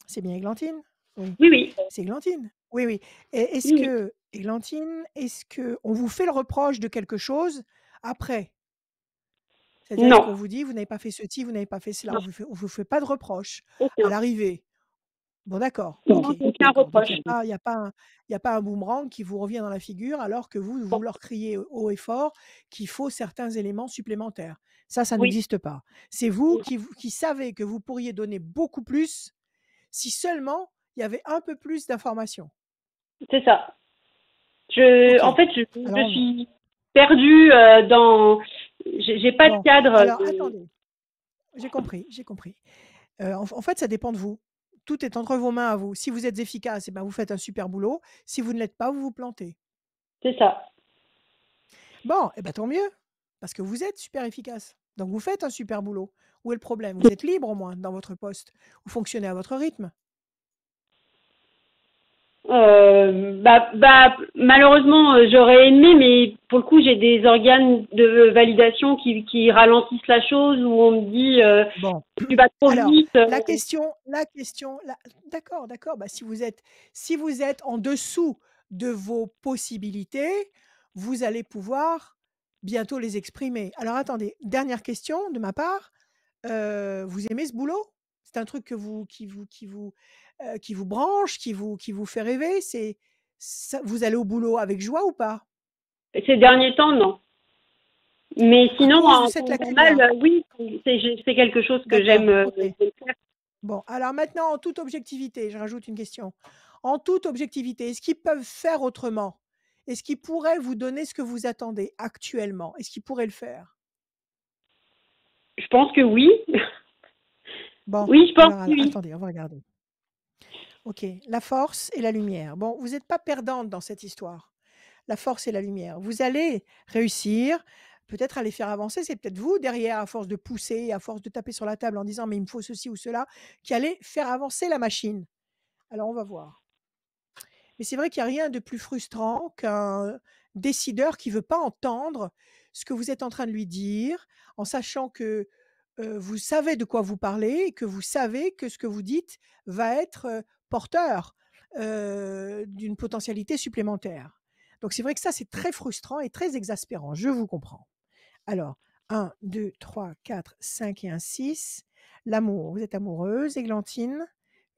c'est bien Églantine? Oui. Oui. C'est Églantine? Oui, oui. Et est-ce Oui, que, Églantine, est-ce que on vous fait le reproche de quelque chose après? C'est-à-dire, est-ce non, qu'on vous dit: «Vous n'avez pas fait ceci, vous n'avez pas fait cela», non, on vous fait pas de reproche à aucun. l'arrivée? Bon d'accord, OK, Non, aucun d'accord. Donc reproche. il y a pas un boomerang qui vous revient dans la figure alors que vous leur criez haut et fort qu'il faut certains éléments supplémentaires. Ça Oui, n'existe pas. C'est vous qui savez que vous pourriez donner beaucoup plus si seulement il y avait un peu plus d'informations. c'est ça. OK. En fait, je Alors on va suis perdue dans. J'ai pas de bon, cadre. alors attendez, j'ai compris, j'ai compris. En fait, ça dépend de vous. Tout est entre vos mains à vous. Si vous êtes efficace, et ben, vous faites un super boulot. Si vous ne l'êtes pas, vous vous plantez. C'est ça. Bon, et ben, tant mieux, parce que vous êtes super efficace. Donc vous faites un super boulot. Où est le problème? Vous êtes libre au moins dans votre poste. Vous fonctionnez à votre rythme. Malheureusement, j'aurais aimé, mais pour le coup, j'ai des organes de validation qui ralentissent la chose, où on me dit Bon, tu vas trop alors vite. d'accord, d'accord. Bah, si vous êtes en dessous de vos possibilités, vous allez pouvoir bientôt les exprimer. Alors attendez, dernière question de ma part. Vous aimez ce boulot? C'est un truc qui vous branche, qui vous fait rêver? Vous allez au boulot avec joie ou pas? Ces derniers temps, non. Mais À sinon, cause de en cette temps normal, lacune-là? oui, c'est quelque chose que D'accord, OK. j'aime faire. Bon, alors maintenant, en toute objectivité, je rajoute une question. En toute objectivité, est-ce qu'ils peuvent faire autrement? Est-ce qu'ils pourraient vous donner ce que vous attendez actuellement? Est-ce qu'ils pourraient le faire? Je pense que oui. Bon, Oui, je pense alors que oui. attendez, on va regarder. OK, la force et la lumière. Bon, vous n'êtes pas perdante dans cette histoire. La force et la lumière. Vous allez réussir, peut-être à les faire avancer. C'est peut-être vous derrière, à force de pousser, à force de taper sur la table en disant mais il me faut ceci ou cela, qui allez faire avancer la machine. Alors on va voir. Mais c'est vrai qu'il y a rien de plus frustrant qu'un décideur qui veut pas entendre ce que vous êtes en train de lui dire, en sachant que, vous savez de quoi vous parlez et que vous savez que ce que vous dites va être, porteur, d'une potentialité supplémentaire. Donc c'est vrai que ça, c'est très frustrant et très exaspérant, je vous comprends. Alors 1, 2, 3, 4, 5 et un 6. L'amour, vous êtes amoureuse, Églantine?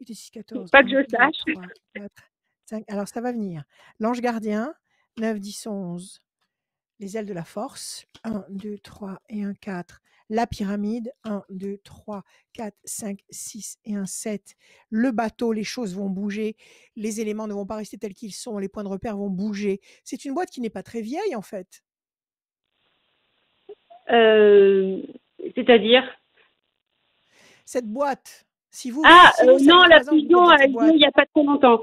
8 et 6, 14. Pas que 1, je 2, sache. 3, 4, 5. Alors ça va venir. L'ange gardien, 9, 10, 11. Les ailes de la force, 1, 2, 3 et un 4. La pyramide, 1, 2, 3, 4, 5, 6 et un 7. Le bateau, les choses vont bouger. Les éléments ne vont pas rester tels qu'ils sont. Les points de repère vont bouger. C'est une boîte qui n'est pas très vieille en fait. Euh, C'est-à-dire Cette boîte, Ah, si vous, ça non, fait la 3 ans que vous êtes fusion dans a cette eu lieu boîte, il n'y a pas très longtemps.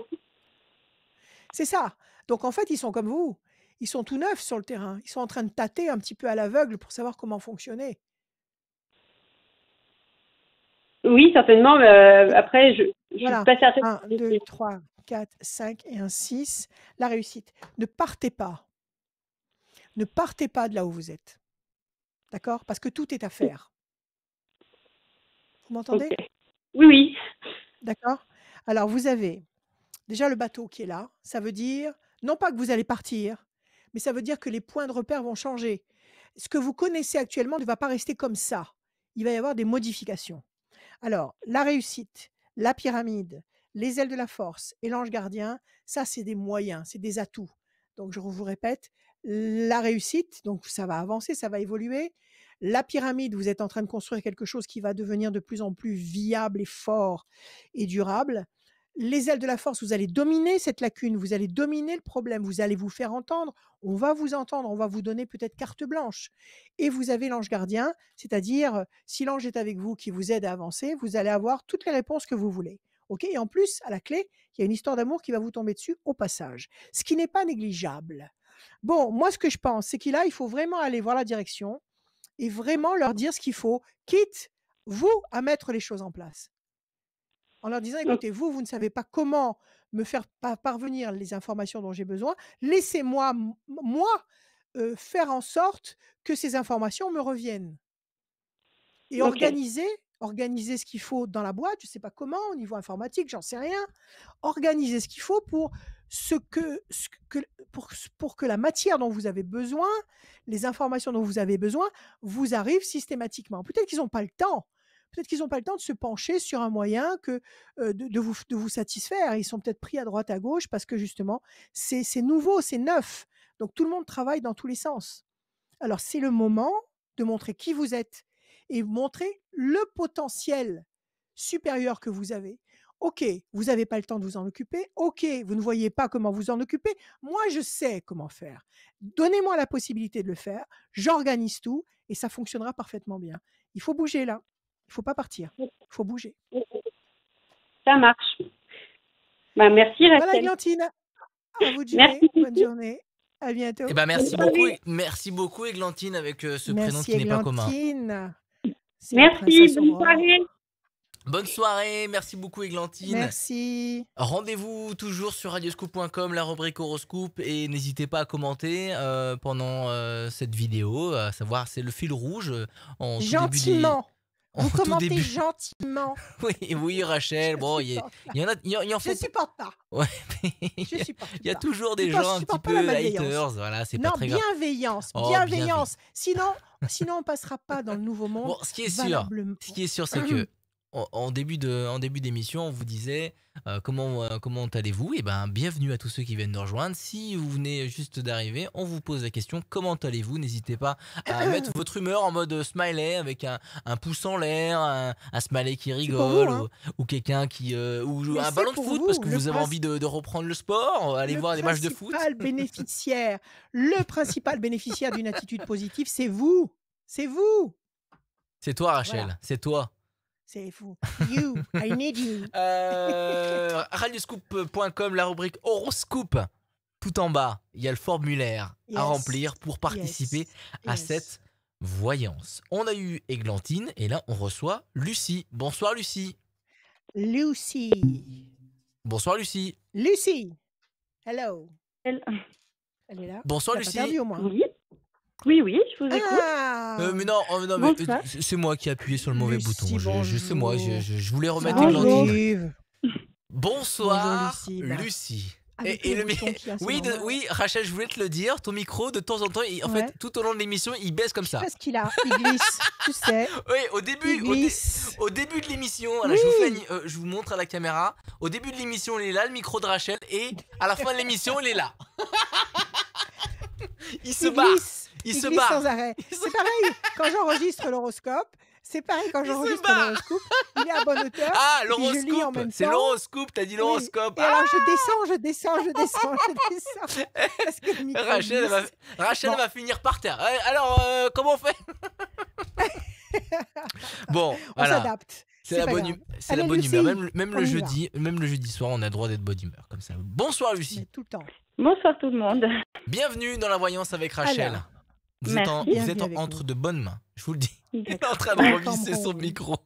c'est ça. Donc en fait, ils sont comme vous. Ils sont tout neufs sur le terrain. Ils sont en train de tâter un petit peu à l'aveugle pour savoir comment fonctionner. Oui, certainement. Et Après, je suis voilà, pas certaine. 1, 2, 3, 4, 5 et un 6. La réussite. Ne partez pas. Ne partez pas de là où vous êtes. D'accord? Parce que tout est à faire. Vous Ok. m'entendez? Oui, oui. D'accord? Alors vous avez déjà le bateau qui est là. Ça veut dire, non pas que vous allez partir, mais ça veut dire que les points de repère vont changer. Ce que vous connaissez actuellement ne va pas rester comme ça. Il va y avoir des modifications. Alors, la réussite, la pyramide, les ailes de la force et l'ange gardien, ça, c'est des moyens, c'est des atouts. Donc, je vous répète, la réussite, donc ça va avancer, ça va évoluer. La pyramide, vous êtes en train de construire quelque chose qui va devenir de plus en plus viable et fort et durable. Les ailes de la force, vous allez dominer cette lacune, vous allez dominer le problème, vous allez vous faire entendre, on va vous entendre, on va vous donner peut-être carte blanche. Et vous avez l'ange gardien, c'est-à-dire, si l'ange est avec vous, qui vous aide à avancer, vous allez avoir toutes les réponses que vous voulez. OK? Et en plus, à la clé, il y a une histoire d'amour qui va vous tomber dessus au passage, ce qui n'est pas négligeable. Bon, moi, ce que je pense, c'est qu'il là, il faut vraiment aller voir la direction et vraiment leur dire ce qu'il faut, quitte, vous, à mettre les choses en place. En leur disant: Ok. «Écoutez, vous ne savez pas comment me faire parvenir les informations dont j'ai besoin. Laissez-moi, moi, faire en sorte que ces informations me reviennent» et Ok. organiser ce qu'il faut dans la boîte, je ne sais pas comment, au niveau informatique, j'en sais rien. Organiser ce qu'il faut pour pour que la matière dont vous avez besoin, les informations dont vous avez besoin, vous arrivent systématiquement. Peut-être qu'ils n'ont pas le temps. Peut-être qu'ils n'ont pas le temps de se pencher sur un moyen de vous satisfaire. Ils sont peut-être pris à droite, à gauche, parce que justement, c'est nouveau, c'est neuf. Donc tout le monde travaille dans tous les sens. Alors c'est le moment de montrer qui vous êtes et montrer le potentiel supérieur que vous avez. Ok, vous n'avez pas le temps de vous en occuper. Ok, vous ne voyez pas comment vous en occuper. Moi, je sais comment faire. Donnez-moi la possibilité de le faire. J'organise tout et ça fonctionnera parfaitement bien. Il faut bouger là. Il ne faut pas partir. Il faut bouger. Ça marche. Bah, merci Voilà, Rachel. Églantine. À vous de jouer. Merci. Bonne journée. À bientôt. Eh ben, merci beaucoup, Églantine, avec ce prénom Merci, qui n'est pas commun. Églantine. C'est la Merci, princesse bonne Aurore. soirée. Bonne soirée, merci beaucoup, Églantine. Merci. Rendez-vous toujours sur radioscoop.com, la rubrique horoscope, et n'hésitez pas à commenter pendant cette vidéo, à savoir c'est le fil rouge en tout début des... Gentiment. Vous en tout commentez début. gentiment. Oui, Rachel. Bon, il y en a, il en Je faut. ne supporte pas. Ouais, Je supporte il y a pas. toujours des Je gens un petit supporte pas peu la malveillance. haters. Voilà, c'est pas Non, très grave. bienveillance. Oh, Bienveillance. Sinon, on passera pas dans le nouveau monde. Bon, ce qui est sûr, valablement. c'est que en début d'émission, on vous disait comment allez-vous. Et ben, bienvenue à tous ceux qui viennent nous rejoindre. Si vous venez juste d'arriver, on vous pose la question comment allez-vous. N'hésitez pas à mettre votre humeur en mode smiley avec un pouce en l'air, un smiley qui rigole, vous, hein. ou quelqu'un qui ou Mais un c'est ballon de pour foot vous, parce que le vous avez envie de reprendre le sport, aller voir des matchs de foot. Le principal bénéficiaire d'une attitude positive, c'est vous. C'est vous. C'est toi, Rachel. Voilà. C'est toi. C'est vous. You. I need you. Radioscoop.com, la rubrique horoscope. Tout en bas, il y a le formulaire Yes. à remplir pour participer à Yes. cette voyance. On a eu Églantine et là on reçoit Lucie. Bonsoir Lucie. Lucy. Bonsoir Lucie. Lucy. Hello. Elle- Elle est là. Bonsoir Tu l'as pas Lucie. perdue, au moins. Oui, je vous écoute. Ah. Mais non, mais Bonsoir. c'est moi qui ai appuyé sur le mauvais Lucie, bouton. C'est moi, bonjour. je voulais remettre Bonjour. Églantine. Arrive. Bonsoir Bonjour, Lucie. Lucie. Avec Et le le bouton qu'il y a, c'est oui, normal. oui, Rachel, je voulais te le dire, ton micro, de temps en temps, en Ouais. fait, tout au long de l'émission, il baisse comme ça. Parce qu'il glisse, tu sais. Oui, au Il début glisse. au début de l'émission, voilà, Oui. je vous montre à la caméra. Au début de l'émission, il est là, le micro de Rachel, et à la fin de l'émission, il est là. Il se barre. Il se glisse barre. sans arrêt. C'est pareil quand j'enregistre l'horoscope. C'est pareil quand j'enregistre barre. l'horoscope. Il est à bonne hauteur. Ah, puis je lis en l'horoscope. même C'est temps. l'horoscope, t'as dit Oui. l'horoscope. Et alors je descends. Parce que le micro Rachel, glisse. Bon. va finir par terre. Alors, comment on fait? Bon, On voilà. s'adapte. C'est la pas bonne, grave. c'est Allez, la bonne Lucie, humeur. Même on le y jeudi, même le jeudi soir, on a le droit d'être bonne humeur comme ça. Bonsoir Lucie. Mais tout le temps. Bonsoir tout le monde. Bienvenue dans la voyance avec Rachel. Alors, Vous êtes, merci. vous êtes Bienvenue avec entre nous. de bonnes mains, je vous le dis. Il est en D'accord. train de revisser son Bon. micro.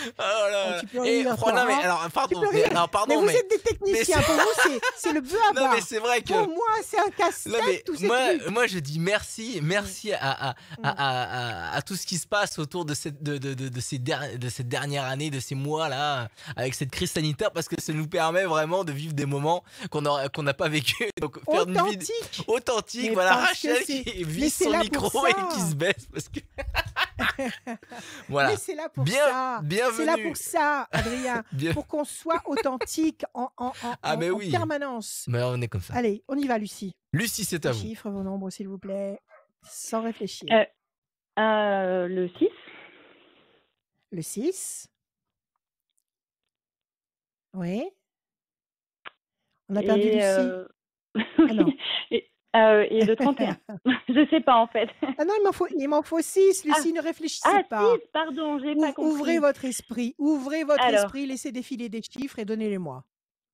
Oh là là. Tu peux Et, rire, oh, non, toi, mais, hein. alors, pardon, Tu peux rire. alors, pardon, Mais vous mais, êtes des techniciens. Pour vous, c'est le bœuf à non, bas. mais c'est vrai que. Pour moi, c'est un Non, casse-tête, mais tous ces moi, trucs. moi je dis merci à tout ce qui se passe autour de cette dernière année, de ces mois là, avec cette crise sanitaire, parce que ça nous permet vraiment de vivre des moments qu'on n'a pas vécu. Donc faire une vidéo Authentique. authentique, Mais voilà, parce que Rachel c'est- qui mais visse c'est son là micro pour et ça. qui se baisse parce que voilà. Mais c'est là pour Bien- ça. bienvenue. C'est là pour ça, Adrien. Bien- Pour qu'on soit authentique mais en oui. permanence. Mais on est comme ça. Allez, on y va, Lucie. Lucie, c'est à Les vous. chiffres, vos nombres, s'il vous plaît. Sans réfléchir. Le 6. Le 6. Oui. On a perdu Et, Lucie. oui. non. Et le 31. Je sais pas en fait. Ah non, il m'en faut 6. Lucie, ne réfléchissez pas. 6, pardon, j'ai pas compris. Ouvrez votre esprit. Ouvrez votre Alors. esprit, laissez défiler des chiffres et donnez-les-moi.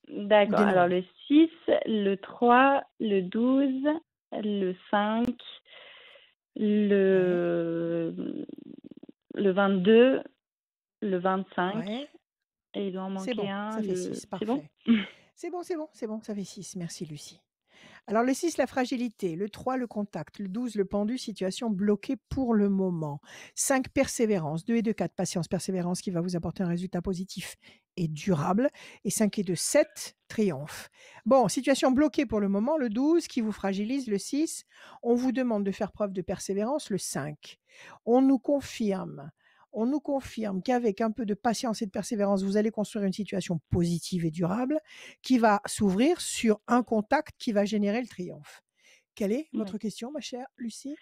D'accord. Des Alors nombres. le 6, le 3, le 12, le 5, le 22, le 25. Ouais. Et il doit en C'est manquer bon, un. ça fait le... 6. C'est Parfait. bon C'est bon, ça fait 6. Merci, Lucie. Alors, le 6, la fragilité. Le 3, le contact. Le 12, le pendu, situation bloquée pour le moment. 5, persévérance. 2 et 2, 4, patience, persévérance qui va vous apporter un résultat positif et durable. Et 5 et 2, 7, triomphe. Bon, situation bloquée pour le moment, le 12 qui vous fragilise, le 6. On vous demande de faire preuve de persévérance, le 5. On nous confirme, on nous confirme qu'avec un peu de patience et de persévérance, vous allez construire une situation positive et durable qui va s'ouvrir sur un contact qui va générer le triomphe. Quelle est votre Oui. question, ma chère Lucie?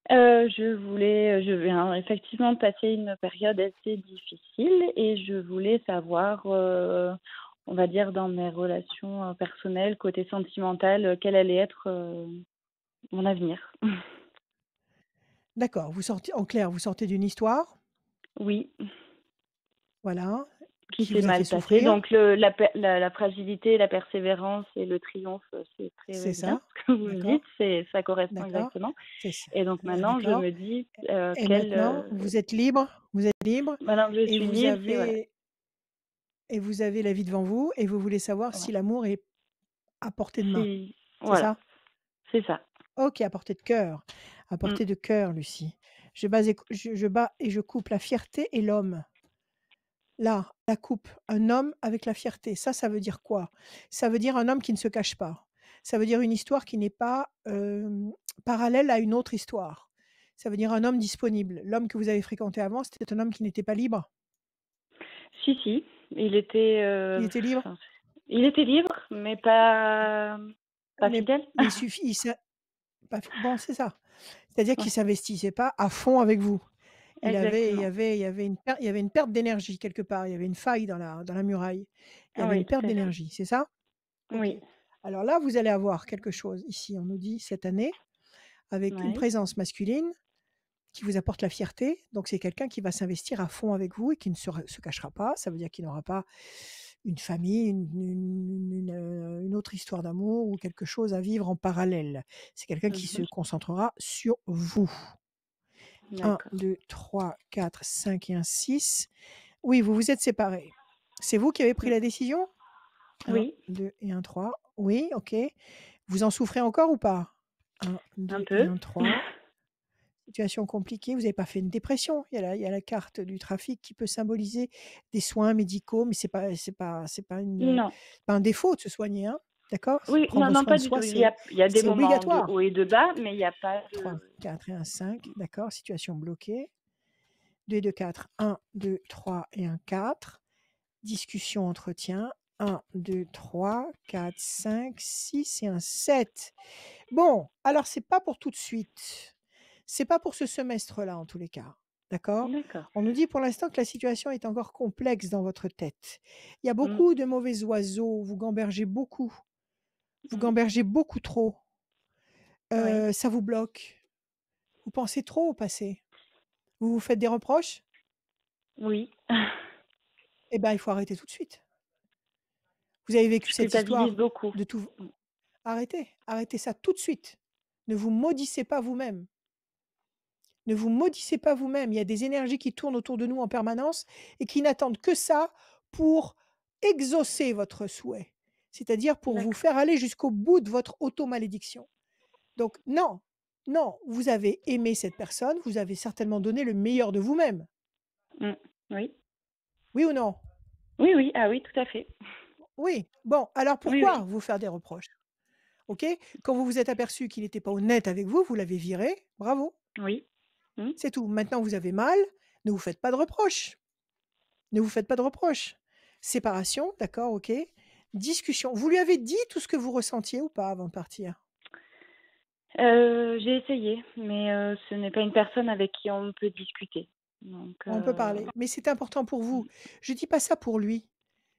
Je viens effectivement de passer une période assez difficile et je voulais savoir, on va dire dans mes relations personnelles, côté sentimental, quel allait être mon avenir. D'accord, vous sortez, en clair, vous sortez d'une histoire, Oui, voilà, qui qui s'est vous a fait mal passé. souffrir, Donc la fragilité, la persévérance et le triomphe, c'est très c'est bien ça, ce que vous me d'accord, dites, ça correspond d'accord, exactement. c'est ça, Et donc maintenant, je d'accord. me dis Et maintenant, vous êtes libre, maintenant que je et suis libre, c'est voilà. vous avez la vie devant vous, et vous voulez savoir Ouais. si l'amour est à portée de main, Si, c'est voilà, ça? c'est ça. OK, à portée de cœur, à Mm. portée de cœur, Lucie. Je bats et je coupe la fierté et l'homme. Là, la coupe, un homme avec la fierté. Ça veut dire quoi? Ça veut dire un homme qui ne se cache pas. Ça veut dire une histoire qui n'est pas, parallèle à une autre histoire. Ça veut dire un homme disponible. L'homme que vous avez fréquenté avant, c'était un homme qui n'était pas libre. Si, il était, Il était libre, enfin, il était libre, mais pas mais fidèle. mais il suffit il s'in pas f bon, c'est ça. C'est-à-dire Ouais, qu'il s'investissait pas à fond avec vous. exactement. Il y avait une perte d'énergie quelque part, il y avait une faille dans la muraille. Il y Ah avait oui, une perte tout à fait. d'énergie, c'est ça? OK. Oui, Alors là, vous allez avoir quelque chose ici, on nous dit cette année, avec une ouais. présence masculine qui vous apporte la fierté. Donc c'est quelqu'un qui va s'investir à fond avec vous et qui ne se cachera pas. Ça veut dire qu'il n'aura pas une famille, une autre histoire d'amour ou quelque chose à vivre en parallèle. C'est quelqu'un qui se Mhm. concentrera sur vous. 1, D'accord. 2, 3, 4, 5 et un 6. Oui, vous vous êtes séparés. C'est vous qui avez pris Mm. la décision? 1, Oui, 2 et un 3. Oui, OK. Vous en souffrez encore ou pas? 1, un 2 et peu. un 3. Situation compliquée, vous n'avez pas fait une dépression. Il y a la carte du trafic qui peut symboliser des soins médicaux, mais Non. pas un défaut de se soigner, hein, d'accord? Oui, non, Prendre non, soin pas de du soi, tout. Il y a des c'est moments de obligatoire. haut et de bas, mais il n'y a pas 3, de. 4 et un 5, d'accord, situation bloquée. 2 et 2, 4, 1, 2, 3 et un 4. Discussion, entretien. 1, 2, 3, 4, 5, 6 et un 7. Bon, alors c'est pas pour tout de suite. C'est pas pour ce semestre-là en tous les cas. D'accord? D'accord. On nous dit pour l'instant que la situation est encore complexe dans votre tête. Il y a Mm, beaucoup de mauvais oiseaux, vous gambergez beaucoup. Vous mm. gambergez beaucoup trop. Oui, Ça vous bloque. Vous pensez trop au passé. Vous vous faites des reproches? oui. Eh ben, il faut arrêter tout de suite. Vous avez vécu Je cette culpabilise histoire beaucoup. de tout. Mm. Arrêtez, arrêtez ça tout de suite. Ne vous maudissez pas vous-même. Ne vous maudissez pas vous-même. Il y a des énergies qui tournent autour de nous en permanence et qui n'attendent que ça pour exaucer votre souhait. C'est-à-dire pour vous D'accord. faire aller jusqu'au bout de votre auto-malédiction. Donc non, non, vous avez aimé cette personne, vous avez certainement donné le meilleur de vous-même. Mm. Oui. Oui ou non? Oui, oui. Ah oui, tout à fait. Oui. Bon, alors Oui, pourquoi oui. vous faire des reproches? OK? Quand vous vous êtes aperçu qu'il n'était pas honnête avec vous, vous l'avez viré, bravo, Oui. Mm. c'est tout. Maintenant vous avez mal, ne vous faites pas de reproches. Ne vous faites pas de reproches. Séparation, d'accord, OK. Discussion. Vous lui avez dit tout ce que vous ressentiez ou pas avant de partir? J'ai essayé, mais ce n'est pas une personne avec qui on peut discuter. Donc, On peut parler, mais c'est important pour vous. Je dis pas ça pour lui.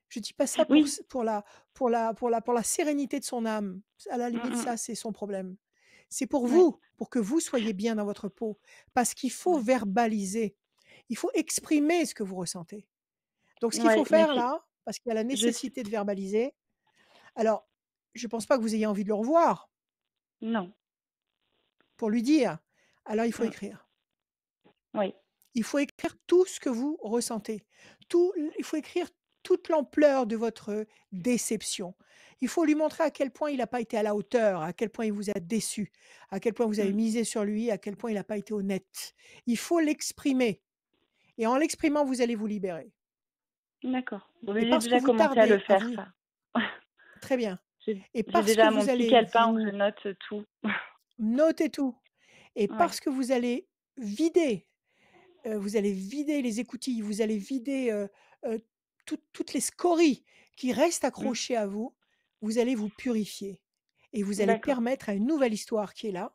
Je dis pas ça oui. pour la sérénité de son âme. À la Mm, limite, mm. ça, c'est son problème. C'est pour Oui. vous, pour que vous soyez bien dans votre peau. Parce qu'il faut Ouais. verbaliser. Il faut exprimer ce que vous ressentez. Donc, ce qu'il faut Ouais, mais faire là, parce qu'il y a la je sais. nécessité de verbaliser. Alors, je pense pas que vous ayez envie de le revoir Non. pour lui dire. Alors, il faut Mm. écrire. Oui. Il faut écrire tout ce que vous ressentez. Il faut écrire toute l'ampleur de votre déception. Il faut lui montrer à quel point il n'a pas été à la hauteur, à quel point il vous a déçu, à quel point vous avez Mm. misé sur lui, à quel point il n'a pas été honnête. Il faut l'exprimer. Et en l'exprimant, vous allez vous libérer. D'accord. Bon, Et j'ai parce que déjà vous commencé à le tardez à faire, vous... ça. Très bien. Et J'ai parce que déjà mon vous petit allez calepin où je vous note tout. noter tout, et Ouais. parce que vous allez vider, les écoutilles, vous allez vider toutes les scories qui restent Mmh. accrochées à vous, vous allez vous purifier. Et vous allez D'accord. permettre à une nouvelle histoire qui est là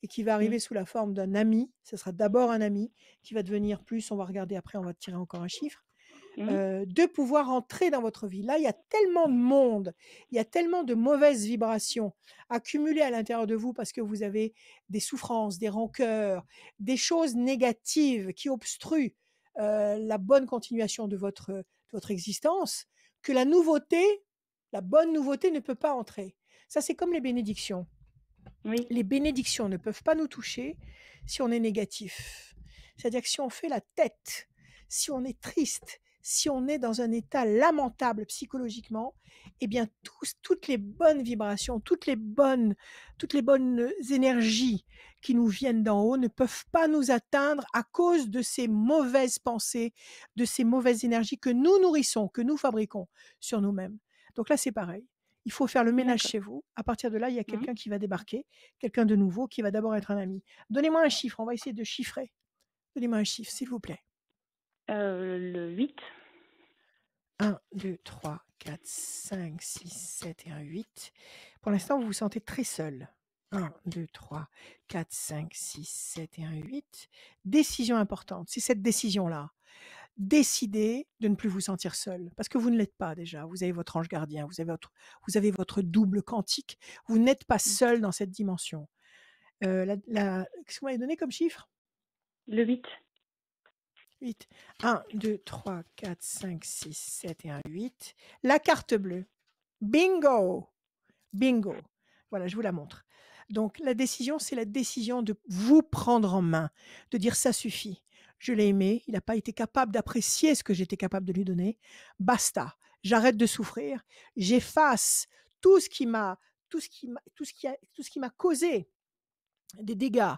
et qui va Mmh. arriver sous la forme d'un ami. Ce sera d'abord un ami qui va devenir plus, on va regarder après, on va tirer encore un chiffre, Mmh. de pouvoir entrer dans votre vie. Là, il y a tellement de monde, il y a tellement de mauvaises vibrations accumulées à l'intérieur de vous parce que vous avez des souffrances, des rancœurs, des choses négatives qui obstruent la bonne continuation de votre existence, que la nouveauté, la bonne nouveauté ne peut pas entrer. Ça, c'est comme les bénédictions. Oui. Les bénédictions ne peuvent pas nous toucher si on est négatif. C'est-à-dire que si on fait la tête, si on est triste, si on est dans un état lamentable psychologiquement, eh bien toutes les bonnes vibrations, toutes les bonnes énergies qui nous viennent d'en haut ne peuvent pas nous atteindre à cause de ces mauvaises pensées, de ces mauvaises énergies que nous nourrissons, que nous fabriquons sur nous-mêmes. Donc là, c'est pareil. Il faut faire le ménage D'accord. chez vous. À partir de là, il y a Mmh. quelqu'un qui va débarquer, quelqu'un de nouveau qui va d'abord être un ami. Donnez-moi un chiffre, on va essayer de chiffrer. Donnez-moi un chiffre, s'il vous plaît. Le 8. 1, 2, 3, 4, 5, 6, 7 et un 8. Pour l'instant, vous vous sentez très seul. 1, 2, 3, 4, 5, 6, 7 et un 8. Décision importante, c'est cette décision-là. Décidez de ne plus vous sentir seul, parce que vous ne l'êtes pas déjà. Vous avez votre ange gardien, vous avez votre double quantique. Vous n'êtes pas Mmh. seul dans cette dimension. Qu'est-ce que vous m'avez donné comme chiffre? Le 8. 8. 1, 2, 3, 4, 5, 6, 7 et un 8. La carte bleue. Bingo! Bingo! Voilà, je vous la montre. Donc, la décision, c'est la décision de vous prendre en main, de dire ça suffit. Je l'ai aimé, il n'a pas été capable d'apprécier ce que j'étais capable de lui donner. Basta, j'arrête de souffrir, j'efface tout ce qui m'a, tout ce qui m'a causé des dégâts.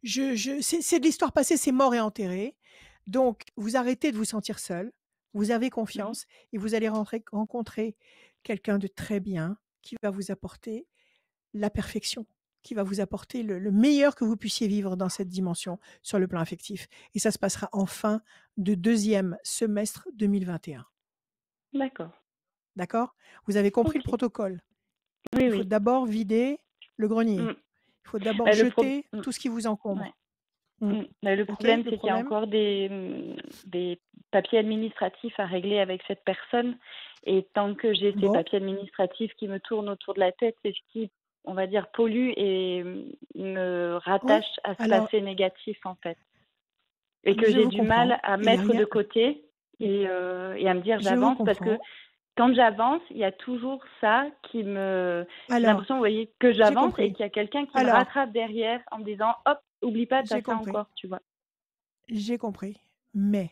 C'est de l'histoire passée, c'est mort et enterré. Donc, vous arrêtez de vous sentir seul, vous avez Mmh. confiance et vous allez rencontrer quelqu'un de très bien qui va vous apporter la perfection, qui va vous apporter le meilleur que vous puissiez vivre dans cette dimension sur le plan affectif. Et ça se passera en fin de deuxième semestre 2021. D'accord. D'accord? Vous avez compris le OK. protocole. Oui, Il faut oui. d'abord vider le grenier. Mmh. Il faut d'abord Bah, jeter mmh. tout ce qui vous Ouais. encombre. Mmh. Bah, le OK, problème, le c'est qu'il y a problème? encore des papiers administratifs à régler avec cette personne. Et tant que j'ai ces Bon, papiers administratifs qui me tournent autour de la tête, c'est ce qui, on va dire, pollue et me oui. rattache à ce Alors, passé négatif, en fait. Et que je j'ai vous du mal comprends. à Il y a mettre rien. de côté et à me dire Je vous j'avance, parce que comprends. quand j'avance, il y a toujours ça qui me... J'ai Alors, l'impression, vous voyez, que j'ai j'avance et compris. qu'il y a quelqu'un qui me Alors, rattrape derrière en me disant hop, oublie pas, t'as j'ai ça compris. encore, tu vois. J'ai compris. Mais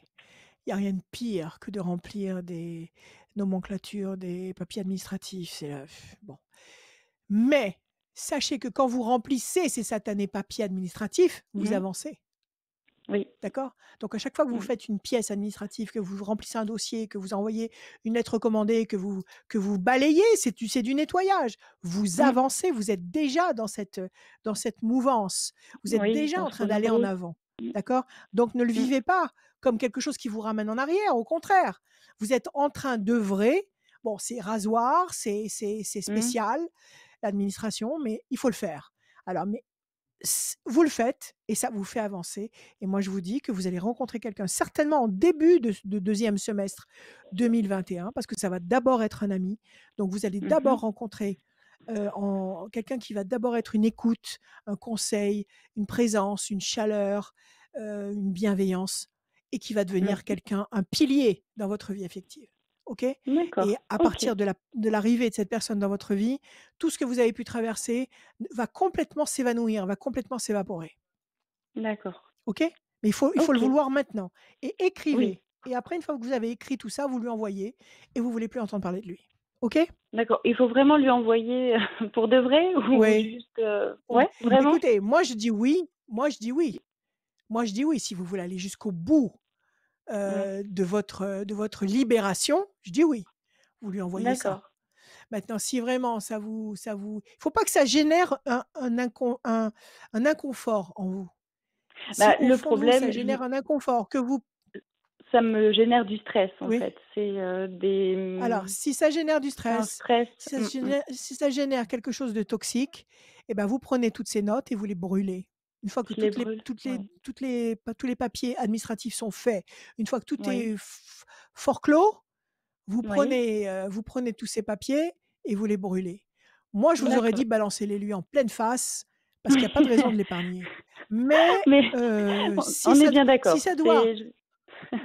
il n'y a rien de pire que de remplir des nomenclatures, des papiers administratifs. Bon. Mais sachez que quand vous remplissez ces satanés papiers administratifs, vous Mmh. avancez. Oui. D'accord? Donc à chaque fois que vous Mmh. faites une pièce administrative, que vous remplissez un dossier, que vous envoyez une lettre recommandée, que vous balayez, c'est du nettoyage. Vous Mmh. avancez, vous êtes déjà dans cette mouvance. Vous êtes Oui, déjà on en se train d'aller en renouvelle. avant. Mmh. D'accord? Donc ne le Mmh. vivez pas comme quelque chose qui vous ramène en arrière. Au contraire, vous êtes en train d'œuvrer. Bon, c'est rasoir, c'est Mmh. spécial, l'administration, mais il faut le faire. Alors, mais vous le faites et ça vous fait avancer. Et moi, je vous dis que vous allez rencontrer quelqu'un certainement en début de deuxième semestre 2021, parce que ça va d'abord être un ami. Donc, vous allez d'abord Mmh. rencontrer quelqu'un qui va d'abord être une écoute, un conseil, une présence, une chaleur, une bienveillance, et qui va devenir Mmh. quelqu'un, un pilier dans votre vie affective. OK? Et D'accord. à OK. partir de l'arrivée de cette personne dans votre vie, tout ce que vous avez pu traverser va complètement s'évanouir, va complètement s'évaporer. D'accord. OK? Mais il faut le OK. vouloir maintenant. Et Oui. écrivez. Et après, une fois que vous avez écrit tout ça, vous lui envoyez et vous voulez plus entendre parler de lui. OK? D'accord. Il faut vraiment lui envoyer pour de vrai ou Oui. juste... Ouais, vraiment? Écoutez, moi je dis oui. Moi je dis oui. Moi je dis oui si vous voulez aller jusqu'au bout de votre libération, je dis oui. Vous lui envoyez ça. D'accord. Maintenant, si vraiment il faut pas que ça génère un inconfort en vous. Si Bah, au le fond de vous, ça problème, génère un inconfort que vous ça me génère du stress, en oui? fait. C'est, Alors, si ça génère du c'est un stress, stress. si ça génère quelque chose de toxique, eh ben, vous prenez toutes ces notes et vous les brûlez. Une fois que Je les brûle. Ouais, tous les papiers administratifs sont faits, une fois que tout oui, est forclos, oui. vous prenez tous ces papiers et vous les brûlez. Moi, je vous aurais D'accord. dit balancez-les lui en pleine face parce qu'il y a pas de raison de l'épargner. Mais Mais on est bien si d'accord. ça doit C'est je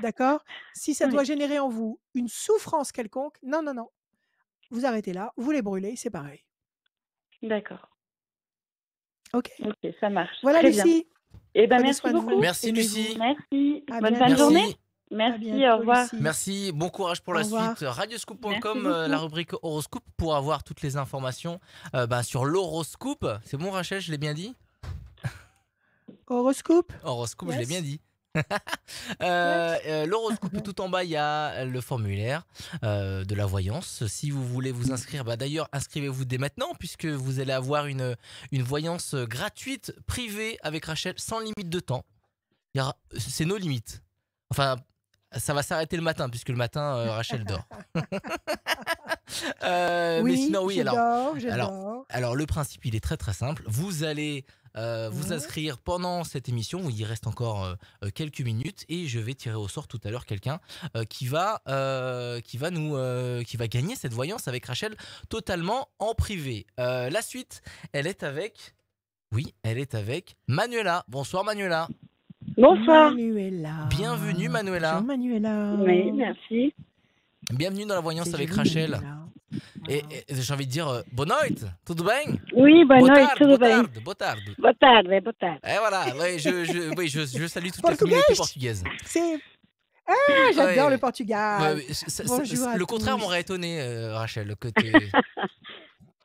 d'accord? Si ça doit oui, générer en vous une souffrance quelconque, non, non, non, vous arrêtez là, vous les brûlez, c'est pareil. d'accord. OK? OK, ça marche. Voilà Très bien. Lucie, Eh ben, prenez merci soin de vous, beaucoup. Merci aimez-vous. Lucie. Merci. À Bonne fin de bientôt. journée. Merci. À Merci, au bientôt revoir. Lucie. Merci, bon courage pour Au la suite. revoir. Merci Radioscoop.com, la beaucoup. rubrique horoscope pour avoir toutes les informations sur l'horoscope. C'est bon Rachel, je l'ai bien dit? Horoscope? Horoscope, je l'ai bien Yes? dit. Yes? L'horoscope, tout en bas, il y a le formulaire de la voyance. Si vous voulez vous inscrire, d'ailleurs, inscrivez-vous dès maintenant puisque vous allez avoir une voyance gratuite, privée avec Rachel, sans limite de temps. C'est nos limites. Enfin, ça va s'arrêter le matin puisque le matin, Rachel dort. Mais Oui, sinon, oui, je alors, dors. alors, le principe, il est très très simple. Vous allez vous Mmh. inscrire pendant cette émission où il reste encore quelques minutes et je vais tirer au sort tout à l'heure quelqu'un qui va gagner cette voyance avec Rachel totalement en privé. La suite, elle est avec Manuela. Bonsoir Manuela. Bonsoir. Manuela. Bienvenue Manuela. Bonjour Manuela. Oui, merci. Bienvenue dans la voyance C'est avec joli, Rachel. Manuela. Et j'ai envie de dire bonne noite, tudo bem? Oui, boa Boa noite, tarde, tudo boa bem? tarde, boa tarde. Boa tarde, boa tarde. Et voilà, ouais, je salue toute la Portugais? communauté portugaise. C'est j'adore Ouais, le Portugal. Bonjour à le contraire tous. m'aurait étonné, Rachel, que tu...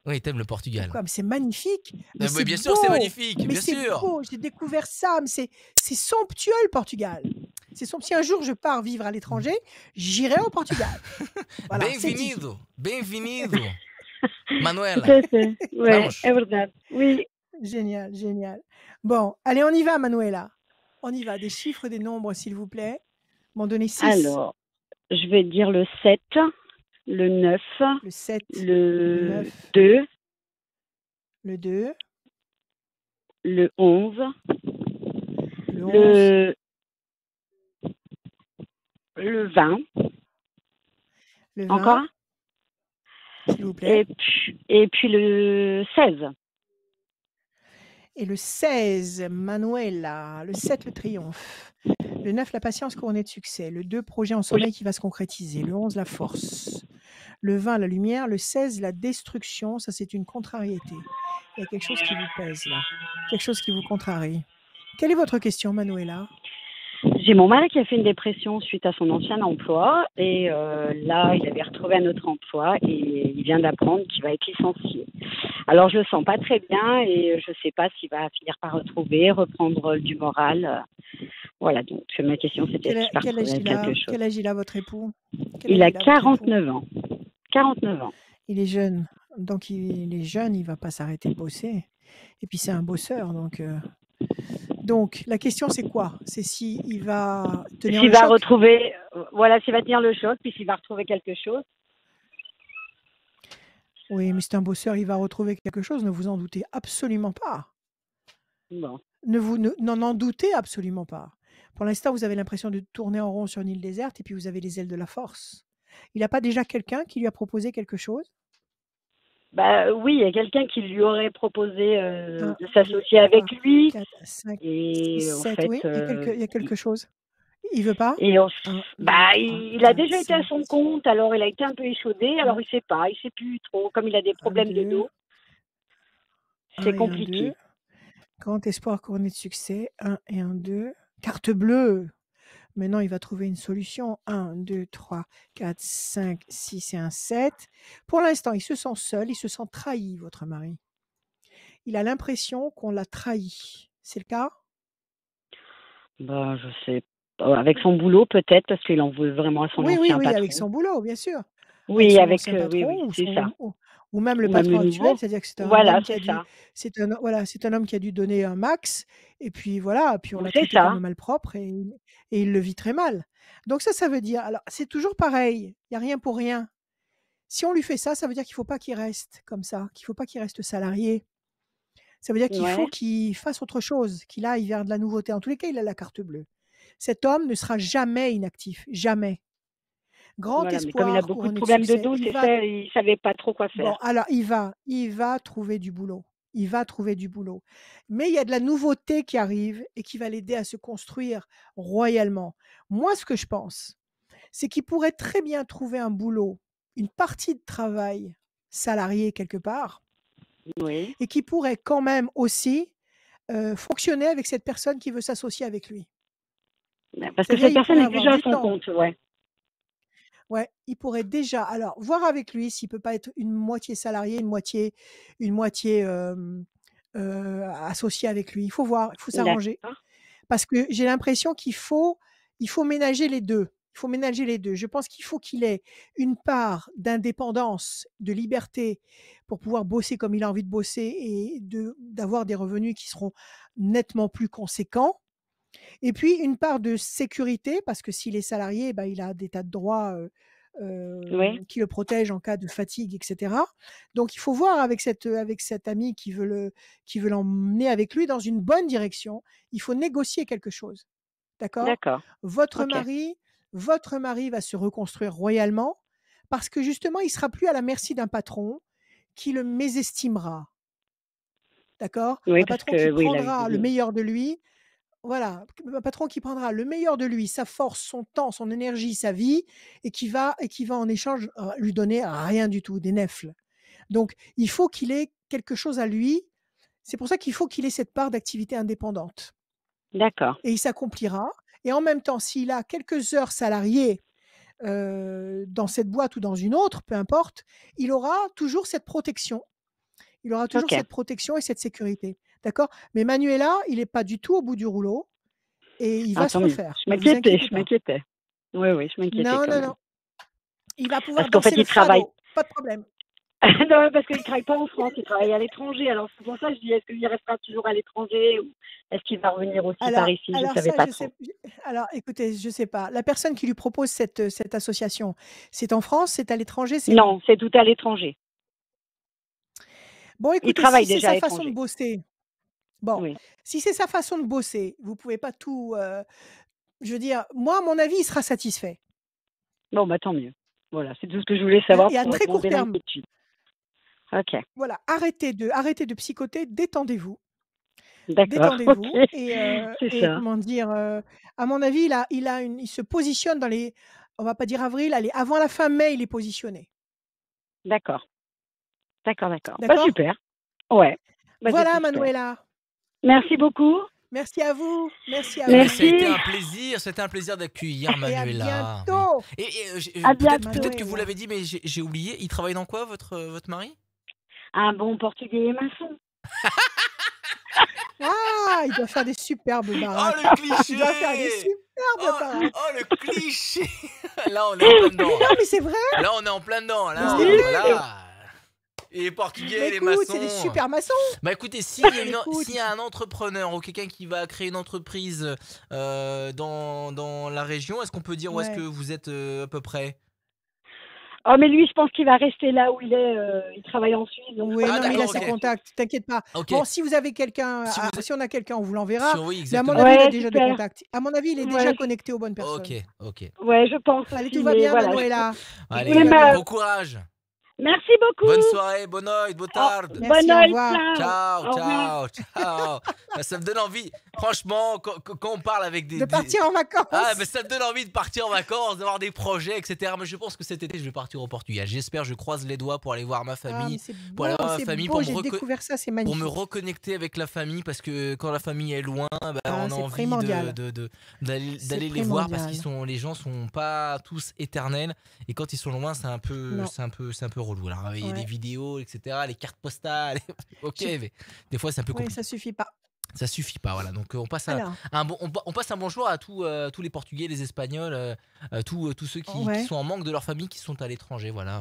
Oui, t'aimes le Portugal. Pourquoi? Mais c'est magnifique. Mais Mais c'est bien sûr, c'est beau. magnifique, Mais bien c'est sûr. beau. J'ai découvert ça. Mais c'est somptueux le Portugal. C'est somptueux. Si un jour je pars vivre à l'étranger, j'irai au Portugal. Voilà, c'est dit. Bem-vindo, bem-vindo. Manuela, Tout à fait. Ouais, vamos. é verdade. Oui. Génial, génial. Bon, allez, on y va, Manuela. On y va. Des chiffres, des nombres, s'il vous plaît. M'en donnez 6. Alors, je vais dire le 7, le 9, Le 7, le 9, 2, le 2, le 11, le 11, le 20. le 20, Encore un? s'il vous plaît. Et puis le 16. Et le 16, Manuela. Le 7, le triomphe. Le 9, la patience couronnée de succès. Le 2, projet en sommeil qui va se concrétiser. Le 11, la force. Le 20, la lumière. Le 16, la destruction. Ça, c'est une contrariété. Il y a quelque chose qui vous pèse là. Quelque chose qui vous contrarie. Quelle est votre question, Manuela? J'ai mon mari qui a fait une dépression suite à son ancien emploi et là, il avait retrouvé un autre emploi et il vient d'apprendre qu'il va être licencié. Alors, je le sens pas très bien et je sais pas s'il va finir par reprendre du moral. Voilà, donc ma question c'était Quel, si je quel âge retrouver il a? quelque chose. Quel âge il a, votre époux? Quel Il âge a votre époux? 49 ans. 49 ans. Il est jeune. Donc, il est jeune, il va pas s'arrêter de bosser. Et puis, c'est un bosseur. Donc, la question, c'est quoi? C'est s'il va tenir S'il le va choc? retrouver, voilà, s'il va tenir le choc, puis s'il va retrouver quelque chose. Oui, mais c'est un bosseur, il va retrouver quelque chose, ne vous en doutez absolument pas. Bon. N'en doutez absolument pas. Pour l'instant, vous avez l'impression de tourner en rond sur une île déserte et puis vous avez les ailes de la force. Il n'a pas déjà quelqu'un qui lui a proposé quelque chose? Bah oui, il y a quelqu'un qui lui aurait proposé 1, de 2, s'associer 3, avec lui 4, 5, 6, et en 7. fait, Oui, il y a quelque chose. Il veut pas? et 1, 2, bah 3, il a 4, déjà été à 5, son 6. compte, alors il a été un peu échaudé, alors il sait pas, il sait plus trop, comme il a des 1, problèmes de 2, dos, 1 c'est et 1, 2. compliqué. Grand espoir couronné de succès. 1 et 1, 2. Carte bleue. Maintenant, il va trouver une solution. 1, 2, 3, 4, 5, 6 et 1, 7. Pour l'instant, il se sent seul, il se sent trahi, votre mari. Il a l'impression qu'on l'a trahi. C'est le cas? Bah je sais avec son boulot peut-être, parce qu'il en veut vraiment à son Oui, oui, ancien oui, avec patron. son boulot, bien sûr. Avec Oui, son avec ancien oui, patron oui, c'est ça. ou même le Ou même le patron actuel, nouveau. c'est-à-dire que c'est un Voilà, homme qui c'est a dû, ça. c'est un homme qui a dû donner un max, et puis voilà, puis on Oui, l'a c'est traité comme ça. un malpropre et il le vit très mal. Donc ça veut dire, alors c'est toujours pareil, il n'y a rien pour rien. Si on lui fait ça, ça veut dire qu'il ne faut pas qu'il reste comme ça, qu'il ne faut pas qu'il reste salarié. Ça veut dire qu'il faut Ouais. qu'il fasse autre chose, qu'il aille vers de la nouveauté. En tous les cas, il a la carte bleue. Cet homme ne sera jamais inactif, jamais. Grand Voilà, mais comme il a espoir beaucoup de couronné de problèmes de succès. dos, Il c'est va, ça, il savait pas trop quoi bon, faire. alors il va trouver du boulot. Il va trouver du boulot. Mais il y a de la nouveauté qui arrive et qui va l'aider à se construire royalement. Moi, ce que je pense, c'est qu'il pourrait très bien trouver un boulot, une partie de travail salarié quelque part, Oui. et qui pourrait quand même aussi fonctionner avec cette personne qui veut s'associer avec lui. Parce que C'est-à-dire, cette il personne pourrait est avoir déjà à du son temps. compte, ouais. Ouais, il pourrait déjà, alors, voir avec lui s'il peut pas être une moitié salarié, une moitié associé avec lui. Il faut voir, il faut s'arranger. D'accord. Parce que j'ai l'impression il faut ménager les deux. Il faut ménager les deux. Je pense qu'il faut qu'il ait une part d'indépendance, de liberté pour pouvoir bosser comme il a envie de bosser et d'avoir des revenus qui seront nettement plus conséquents. Et puis une part de sécurité, parce que s'il est salarié, bah, il a des tas de droits Oui. qui le protègent en cas de fatigue, etc. Donc il faut voir avec cet ami qui veut l'emmener avec lui dans une bonne direction. Il faut négocier quelque chose. D'accord. D'accord. votre Ok. mari, votre mari va se reconstruire royalement parce que justement, il sera plus à la merci d'un patron qui le mésestimera. D'accord. Oui, Un parce patron qui que oui, il a eu prendra le meilleur de lui. Voilà, un patron qui prendra le meilleur de lui, sa force, son temps, son énergie, sa vie, et qui va en échange lui donner rien du tout, des nèfles. Donc, il faut qu'il ait quelque chose à lui. C'est pour ça qu'il faut qu'il ait cette part d'activité indépendante. D'accord. Et il s'accomplira. Et en même temps, s'il a quelques heures salariées dans cette boîte ou dans une autre, peu importe, il aura toujours cette protection. Il aura toujours Ok. cette protection et cette sécurité. D'accord. Mais Manuela, il n'est pas du tout au bout du rouleau. Et il Ah, va se tant mieux. refaire. Je Ne vous m'inquiétais, inquiétez je pas. m'inquiétais. Oui, oui, je m'inquiétais Non, quand non, même. non. Il va pouvoir Parce qu'en fait, danser le il travaille. fado. Pas de problème. Non, parce qu'il ne travaille pas en France, il travaille à l'étranger. Alors c'est pour ça que je dis, est-ce qu'il restera toujours à l'étranger ou est-ce qu'il va revenir aussi par ici? Je ne savais Ça, pas je trop. sais. Alors, écoutez, je sais pas. La personne qui lui propose cette association, c'est en France, c'est à l'étranger, c'est où? Non, c'est tout à l'étranger. Bon, Il écoutez, travaille si c'est déjà à sa façon de l'étranger. bosser, bon, Oui. si c'est sa façon de bosser, vous pouvez pas tout. Je veux dire, moi, à mon avis, il sera satisfait. Bon, bah tant mieux. Voilà, c'est tout ce que je voulais savoir Et à pour très court demander terme, l'inquiétude. Ok, voilà, arrêtez de psychoter, détendez-vous. d'accord, Détendez-vous ok, c'est et ça. comment dire, à mon avis, il se positionne dans les, on va pas dire avril, allez, avant la fin mai, il est positionné. D'accord, d'accord, d'accord. Bah D'accord? super. Ouais, bah c'est Voilà, super. Manuela. Merci beaucoup. Merci à vous. Merci à Eh ben, vous. ça a été Merci. un plaisir, c'était un plaisir d'accueillir Et à Manuela. Oui. bientôt. À Peut-être bientôt. que vous Manuela. l'avez dit, mais j'ai oublié. Il travaille dans quoi, votre mari? Un bon portugais et maçon. Ah, il doit faire des superbes Oh, baraques. le cliché! Il doit faire des superbes baraques. Oh, le cliché! Là, on est en plein dedans. Mais non, mais c'est vrai. Là, on est en plein dedans. Mais Là, c'est vrai. voilà. Et les Portugais, Mais les écoute, c'est des maçons. super maçons. Bah écoutez, s'il y a Écoute. s'il y a un entrepreneur ou quelqu'un qui va créer une entreprise dans la région, est-ce qu'on peut dire où est-ce que Ouais. vous êtes à peu près? Oh, mais lui, je pense qu'il va rester là où il est. Il travaille en Suisse, donc je Oui, pense Ah non, qu'il mais il va a d'accord, ses ok. rester en Suisse. contacts, t'inquiète pas. Ok. Bon, si vous avez quelqu'un, Si vous... si on a quelqu'un, on vous l'enverra. Oui, Mais à mon exactement. avis, il a Ouais, déjà des super. contacts. À mon avis, il est déjà Ouais, connecté aux bonnes personnes. Ok. ouais, je pense Allez, aussi, tout va mais bien, voilà. Manuela. Allez, Tout va bien. bon courage. Merci beaucoup. Bonne soirée, bonne nuit, bonne tarde. Bonne Merci, au nuit, revoir. Ciao, Au revoir. ciao. Bah, ça me donne envie, franchement, quand on parle avec De partir en vacances. Ah, mais ça me donne envie de partir en vacances, d'avoir des projets, etc. Mais je pense que cet été, je vais partir au Portugal. J'espère, je croise les doigts pour aller voir ma Ah, famille. mais c'est Pour aller beau, voir ma c'est famille, beau. pour J'ai découvert ça, c'est pour magnifique. me reconnecter avec la famille, parce que quand la famille est loin, bah, Ah, on a c'est envie primordial. d'aller C'est les voir, parce primordial. les gens sont pas tous éternels, et quand ils sont loin, c'est un peu relou. Alors, il y a des Ouais. vidéos, etc., les cartes postales, ok, J'ai- mais des fois c'est un peu Oui, compliqué. ça suffit pas. Ça suffit pas, voilà. Donc on passe Alors, on passe un bonjour à tous les Portugais, les Espagnols, tous ceux qui ouais, sont en manque de leur famille, qui sont à l'étranger. Voilà,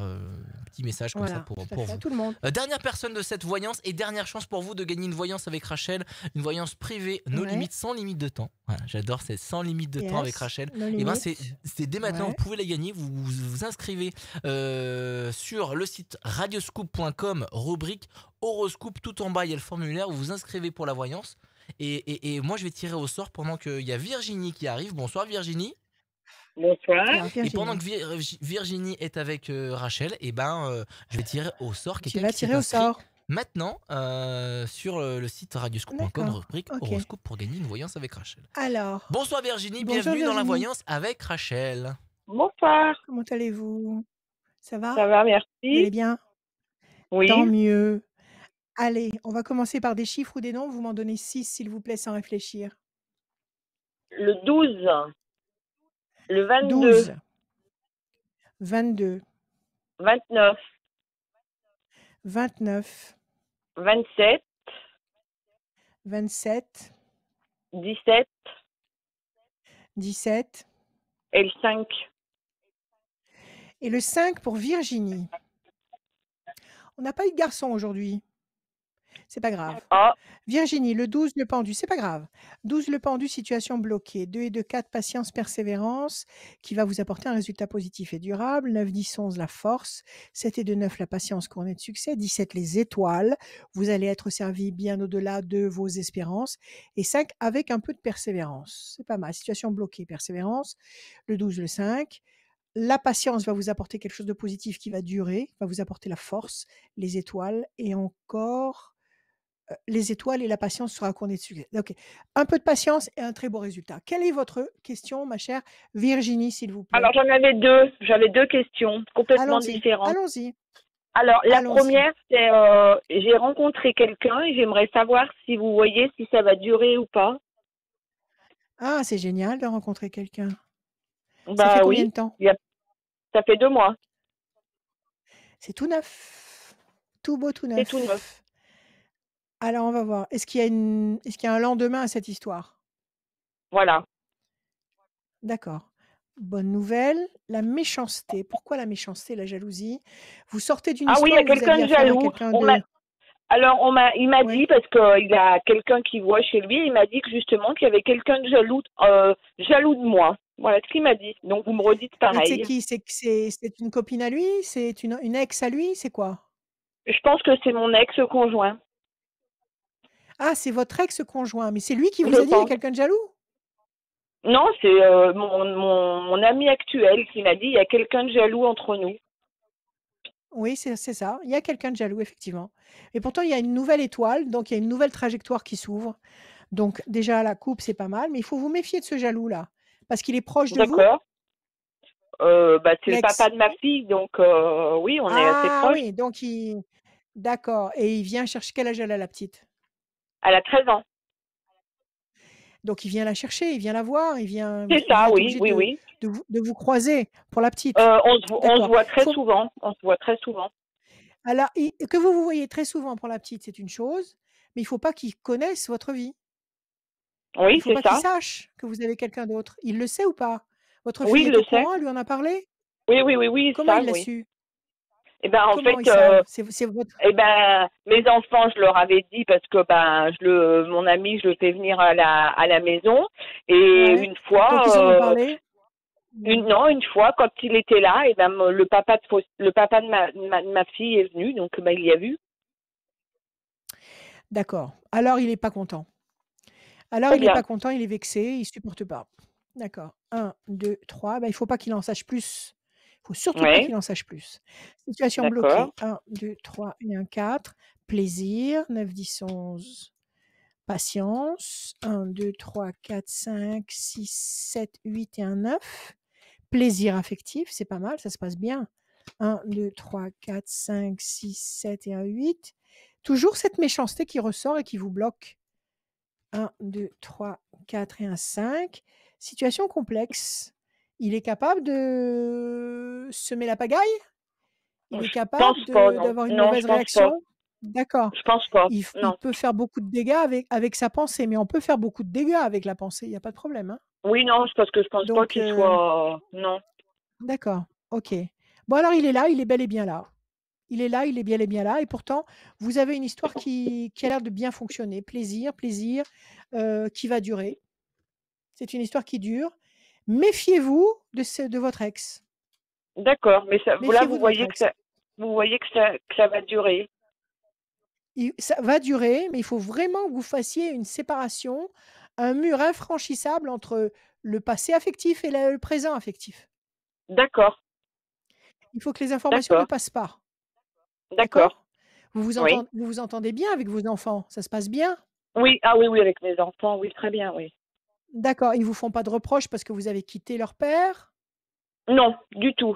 petit message comme ça voilà, tout à pour fait, à vous. tout le monde. Dernière personne de cette voyance et dernière chance pour vous de gagner une voyance avec Rachel, une voyance privée, no Ouais, limite, sans limite de temps. Voilà, j'adore, c'est sans limite de temps avec yes, Rachel. no Et ben limit. c'est dès maintenant, vous Ouais, pouvez les gagner. Vous inscrivez sur le site radioscoop.com, rubrique horoscope, tout en bas il y a le formulaire, vous vous inscrivez pour la voyance. Et moi, je vais tirer au sort pendant qu'il y a Virginie qui arrive. Bonsoir Virginie. Bonsoir. alors Et pendant que Virginie, Virginie est avec Rachel, je vais tirer au sort tu quelqu'un vas qui s'est tirer au inscrit sort. maintenant sur le site radioscoop.com, D'accord, rubrique ok. horoscope pour gagner une voyance avec Rachel. Alors, Bonsoir Virginie, bonjour bienvenue dans la Virginie, voyance avec Rachel. Bonsoir. comment allez-vous? Ça va? Ça va, Vous allez merci. bien? Tant Oui. mieux. Allez, on va commencer par des chiffres ou des nombres. Vous m'en donnez 6, s'il vous plaît, sans réfléchir. Le 12, le 22, 12, 22, 29, 29, 27, 27, 17 17 et le 5. et le 5 pour Virginie. On n'a pas eu de garçon aujourd'hui. C'est pas grave. Ah, Virginie, le 12, le pendu, c'est pas grave. 12, le pendu, situation bloquée. 2 et 2, 4, patience, persévérance, qui va vous apporter un résultat positif et durable. 9, 10, 11, la force. 7 et 2, 9, la patience, couronnée de succès. 17, les étoiles. Vous allez être servi bien au-delà de vos espérances. Et 5, avec un peu de persévérance. C'est pas mal. Situation bloquée, persévérance. Le 12, le 5. La patience va vous apporter quelque chose de positif qui va durer, va vous apporter la force, les étoiles et encore les étoiles et la patience sera couronnée de succès. OK. Un peu de patience et un très beau résultat. Quelle est votre question, ma chère Virginie, s'il vous alors plaît? j'en avais deux. J'avais deux questions complètement Allons-y, différentes. allons-y, Alors, la allons-y. première, c'est j'ai rencontré quelqu'un et j'aimerais savoir si vous voyez si ça va durer ou pas. Ah, c'est génial de rencontrer quelqu'un. Ça fait Bah combien de oui, temps? ça fait 2 mois. C'est tout neuf. Tout beau, tout C'est tout neuf. neuf. Alors, on va voir. Est-ce qu'il y a un lendemain à cette histoire? Voilà. D'accord. Bonne nouvelle. La méchanceté. Pourquoi la méchanceté, la jalousie? Vous sortez d'une Ah oui, il y histoire a où vous quelqu'un aviez de affaire à jaloux. quelqu'un de... Alors, il m'a Oui. dit, parce qu'il a quelqu'un qui voit chez lui, il m'a dit que justement qu'il y avait quelqu'un de jaloux de moi. Voilà ce qu'il m'a dit. Donc, vous me redites Et c'est pareil. qui? C'est une copine à lui? C'est une ex à lui? C'est quoi? Je pense que c'est mon ex-conjoint. Ah, c'est votre ex-conjoint. Mais c'est lui qui Je vous a dit, il y a pense. quelqu'un de jaloux? Non, c'est mon ami actuel qui m'a dit, il y a quelqu'un de jaloux entre nous. Oui, c'est ça. Il y a quelqu'un de jaloux, effectivement. Et pourtant, il y a une nouvelle étoile, donc il y a une nouvelle trajectoire qui s'ouvre. Donc déjà, la coupe, c'est pas mal, mais il faut vous méfier de ce jaloux-là, parce qu'il est proche de vous, D'accord. C'est le l'ex. papa de ma fille, donc oui, on est assez Ah proches. oui, donc il... D'accord. Et il vient chercher... Quel âge elle a, la petite? Elle a 13 ans. Donc il vient la chercher, il vient la voir, C'est vous ça, êtes oui, obligé oui, oui. de vous croiser pour la petite. On se D'accord. voit très Faut... souvent. On se voit très souvent. Alors, que vous voyez très souvent pour la petite, c'est une chose, mais il ne faut pas qu'il connaisse votre vie. Il Oui, ne faut c'est pas qu'il ça. sache que vous avez quelqu'un d'autre. Il le sait ou pas? Votre Oui, fille il est le au sait. courant, elle lui en a parlé? Oui, oui, oui, oui, ils Comment il savent, l'a oui. su? Eh ben, en Comment fait, ils savent? C'est votre... mes enfants, je leur avais dit parce que mon ami, je le fais venir à la maison. Et Ouais. une fois, Donc ils en ont parlé? une fois, quand il était là, et ben, le papa de ma fille est venu, donc il y a vu. D'accord. Alors il n'est pas content. Alors Très il n'est bien. pas content, il est vexé, il ne supporte pas. D'accord. 1, 2, 3. Il ne faut pas qu'il en sache plus. Il ne faut surtout pas Oui, qu'il en sache plus. Situation d'accord. bloquée. 1, 2, 3 et un 4. Plaisir. 9, 10, 11. Patience. 1, 2, 3, 4, 5, 6, 7, 8 et un 9. Plaisir affectif, c'est pas mal, ça se passe bien. 1, 2, 3, 4, 5, 6, 7 et un 8. Toujours cette méchanceté qui ressort et qui vous bloque. 1, 2, 3, 4 et un 5. Situation complexe. Il est capable de semer la pagaille? Il est Je capable pense pas, non. d'avoir une Non, je mauvaise pense pas. réaction? D'accord. Je pense pas. Il Non. peut faire beaucoup de dégâts avec sa pensée, mais on peut faire beaucoup de dégâts avec la pensée, il n'y a pas de problème, hein. Oui, non, c'est parce que je pense pas Donc, qu'il soit. Non. d'accord, ok. Bon, alors il est là, il est bel et bien là. Il est là, il est bien et bien là, et pourtant, vous avez une histoire qui a l'air de bien fonctionner. Plaisir, plaisir, qui va durer. C'est une histoire qui dure. Méfiez-vous de votre ex. D'accord, mais ça, là, Méfiez-vous vous de votre voyez que ex. ça, que ça va durer. Ça va durer, mais il faut vraiment que vous fassiez une séparation, un mur infranchissable entre le passé affectif et le présent affectif. D'accord, Il faut que les informations ne d'accord, passent pas. d'accord. D'accord? Vous Oui. vous entendez bien avec vos enfants? Ça se passe bien? Oui, ah oui, oui, avec mes enfants, oui, très bien, oui. D'accord, ils vous font pas de reproches parce que vous avez quitté leur père? Non, du tout.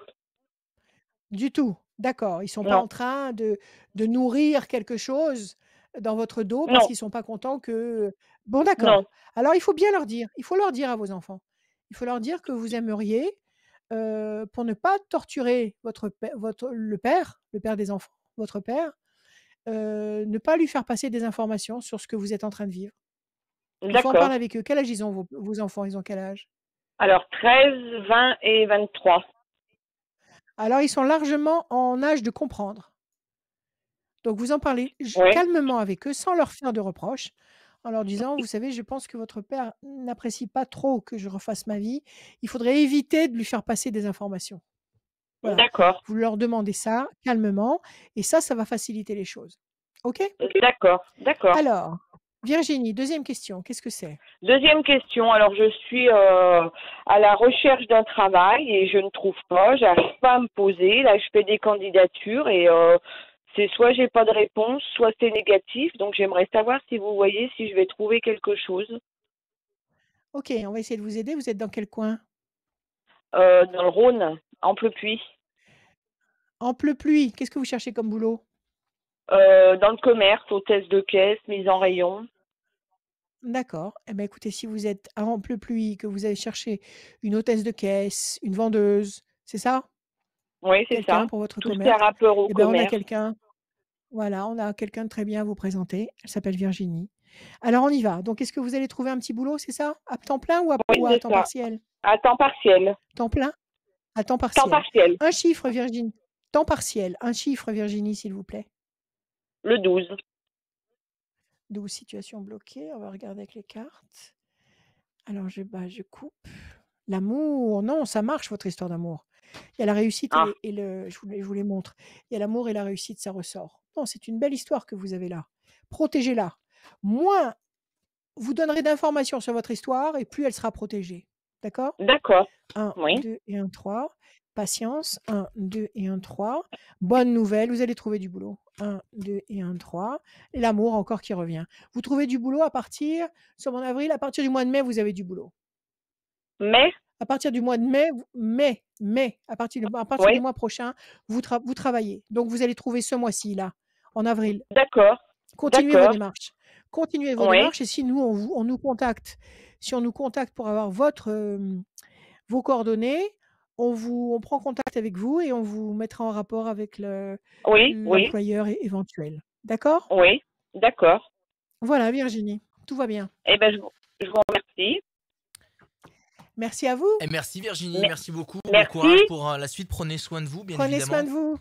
Du tout? D'accord, ils sont pas Non, en train de nourrir quelque chose dans votre dos parce non, qu'ils sont pas contents que bon non. d'accord. Alors il faut bien leur dire, il faut leur dire à vos enfants. Il faut leur dire que vous aimeriez, pour ne pas torturer le père des enfants, votre père, ne pas lui faire passer des informations sur ce que vous êtes en train de vivre. Il faut en D'accord. parler avec eux. Quel âge ils ont vos enfants? Ils ont quel âge? Alors, 13, 20 et 23. Alors ils sont largement en âge de comprendre. Donc vous en parlez Oui, calmement avec eux, sans leur faire de reproches, en leur disant: «Vous savez, je pense que votre père n'apprécie pas trop que je refasse ma vie. Il faudrait éviter de lui faire passer des informations». Voilà. d'accord, Vous leur demandez ça calmement et ça va faciliter les choses. OK? d'accord, d'accord. Alors, Virginie, deuxième question, qu'est-ce que c'est? Deuxième question. Alors, je suis à la recherche d'un travail et je ne trouve pas. J'arrive pas à me poser. Là, je fais des candidatures et c'est soit j'ai pas de réponse, soit c'est négatif. Donc, j'aimerais savoir si vous voyez si je vais trouver quelque chose OK, on va essayer de vous aider. Vous êtes dans quel coin? dans le Rhône, Amplepuis, Amplepuis, qu'est-ce que vous cherchez comme boulot? dans le commerce, hôtesse de caisse, mise en rayon. D'accord. Eh ben, écoutez, si vous êtes à Amplepuis, que vous allez chercher une hôtesse de caisse, une vendeuse, c'est ça? Oui, c'est ça. Quelqu'un pour votre Tout ce qui commerce? a rapport au Eh ben, on a commerce. quelqu'un, voilà, on a quelqu'un de très bien à vous présenter. Elle s'appelle Virginie. Alors on y va. Donc est-ce que vous allez trouver un petit boulot, c'est ça? À temps plein Oui, ou à c'est temps ça. partiel? À temps partiel. Temps plein? À temps Temps partiel. partiel. Un chiffre, Virginie. Temps partiel. Un chiffre, Virginie, s'il vous plaît. Le 12. 12 situations bloquées. On va regarder avec les cartes. Alors je coupe. L'amour, non, ça marche votre histoire d'amour. Il y a la réussite Ah, et le je vous les montre. Il y a l'amour et la réussite, ça ressort. Non, c'est une belle histoire que vous avez là. Protégez-la. Moins vous donnerez d'informations sur votre histoire et plus elle sera protégée. D'accord? d'accord. 1, Oui. 2 et 1, 3. Patience. 1, 2 et 1, 3. Bonne nouvelle, vous allez trouver du boulot. 1, 2 et 1, 3. Et l'amour encore qui revient. Vous trouvez du boulot à partir, sommes en avril, à partir du mois de mai, vous avez du boulot. Mais, À partir du mois de mai, à partir du oui, mois prochain, vous travaillez. Donc vous allez trouver ce mois-ci, là, en avril. d'accord. Continuez vos D'accord. démarches. Continuez vos Oui. démarches et si nous, on nous contacte, si on nous contacte pour avoir vos coordonnées, on prend contact avec vous et on vous mettra en rapport avec Oui, oui, l'employeur éventuel. D'accord? oui. D'accord. Voilà, Virginie, tout va bien. Eh ben, je vous remercie. Merci à vous. Et merci Virginie, Me- merci beaucoup. Bon Merci. courage pour la suite. Prenez soin de vous, bien Prenez évidemment. soin de vous.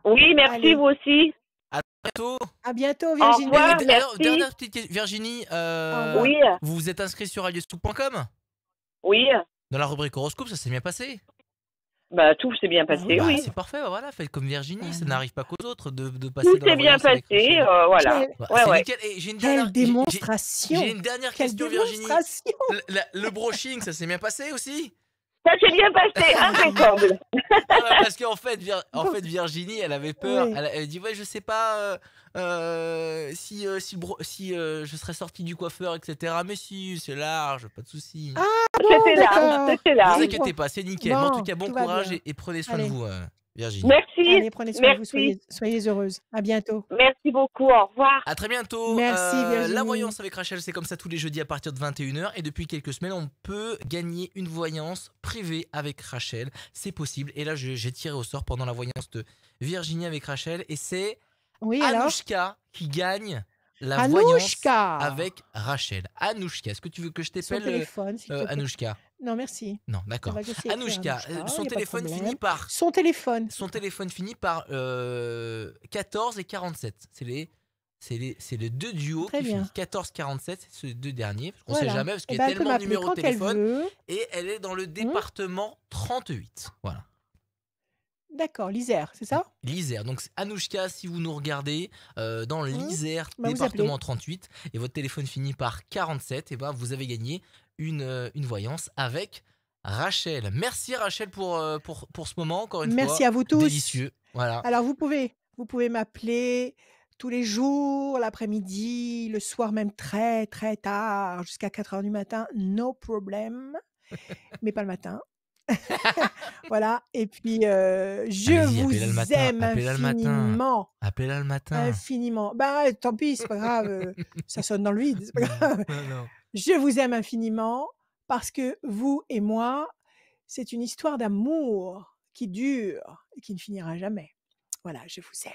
Oui, merci Allez. vous aussi. À bientôt. À bientôt, Au Virginie. revoir, Et d'ailleurs, merci. dernière petite question. Virginie, revoir. Oui, vous vous êtes inscrit sur radioscoop.com oui. dans la rubrique horoscope, ça s'est bien passé. Bah, tout s'est bien Bah passé, oui. Bah, oui. c'est parfait, bah voilà, faites comme Virginie, ça non. n'arrive pas qu'aux autres de passer Tout dans la s'est bien voyance avec passé, Rachel. voilà. Quelle, Bah, Ouais, c'est ouais. nickel. Et j'ai une quelle dernière, démonstration. j'ai une dernière Quelle question, Virginie. démonstration. Le brushing, ça s'est bien passé aussi? Ça s'est bien passé, impeccable. Voilà, parce qu'en fait, Virginie, elle avait peur. Oui. Elle dit ouais, je sais pas si je serais sortie du coiffeur, etc. Mais si, c'est large, pas de souci. Ah bon, C'était large, d'accord. c'était Vous large. inquiétez pas, c'est nickel. Mais en Bon, tout cas, bon tout va courage bien. et prenez soin de Allez. vous, Virginie. Merci, Allez, prenez soin de vous. merci. Soyez heureuse. À bientôt. Merci beaucoup, au revoir. À très bientôt. Merci, Virginie. La voyance avec Rachel, c'est comme ça tous les jeudis à partir de 21h. Et depuis quelques semaines, on peut gagner une voyance privée avec Rachel. C'est possible. Et là, j'ai tiré au sort pendant la voyance de Virginie avec Rachel. Et c'est Oui, alors? Anouchka qui gagne la voyance Anouchka! avec Rachel. Anouchka, est-ce que tu veux que je Son t'appelle téléphone, s'il te plaît. Anouchka? Non, merci. Non, Ça d'accord. va, je sais écrire Anouchka, Anouchka, son y a pas de téléphone finit problème. par Son téléphone. 14 et 47. C'est les deux duos Très qui bien. finissent 14-47, c'est les deux derniers. Parce qu'on ne sait Voilà. jamais, parce Eh qu'il y ben, a elle peut tellement de m'appeler numéros de quand elle téléphone. veut. Et elle est dans le département 38. Voilà. D'accord, l'Isère, c'est ça? L'Isère. Donc Anouchka, si vous nous regardez, dans l'Isère, Bah, vous département appelez. 38, et votre téléphone finit par 47, et ben vous avez gagné une voyance avec Rachel. Merci Rachel pour ce moment, encore une fois. Merci à vous tous. Délicieux. Voilà. Alors, vous pouvez m'appeler tous les jours, l'après-midi, le soir même très, très tard, jusqu'à 4 heures du matin, no problem, mais pas le matin. Voilà, et puis, je Allez-y, vous appelez-la le matin. aime Appelez-la le matin. infiniment, Appelez-la le matin. infiniment. Bah, tant pis, c'est pas grave, ça sonne dans le vide, c'est pas grave. Non. Je vous aime infiniment parce que vous et moi, c'est une histoire d'amour qui dure et qui ne finira jamais. Voilà, je vous aime.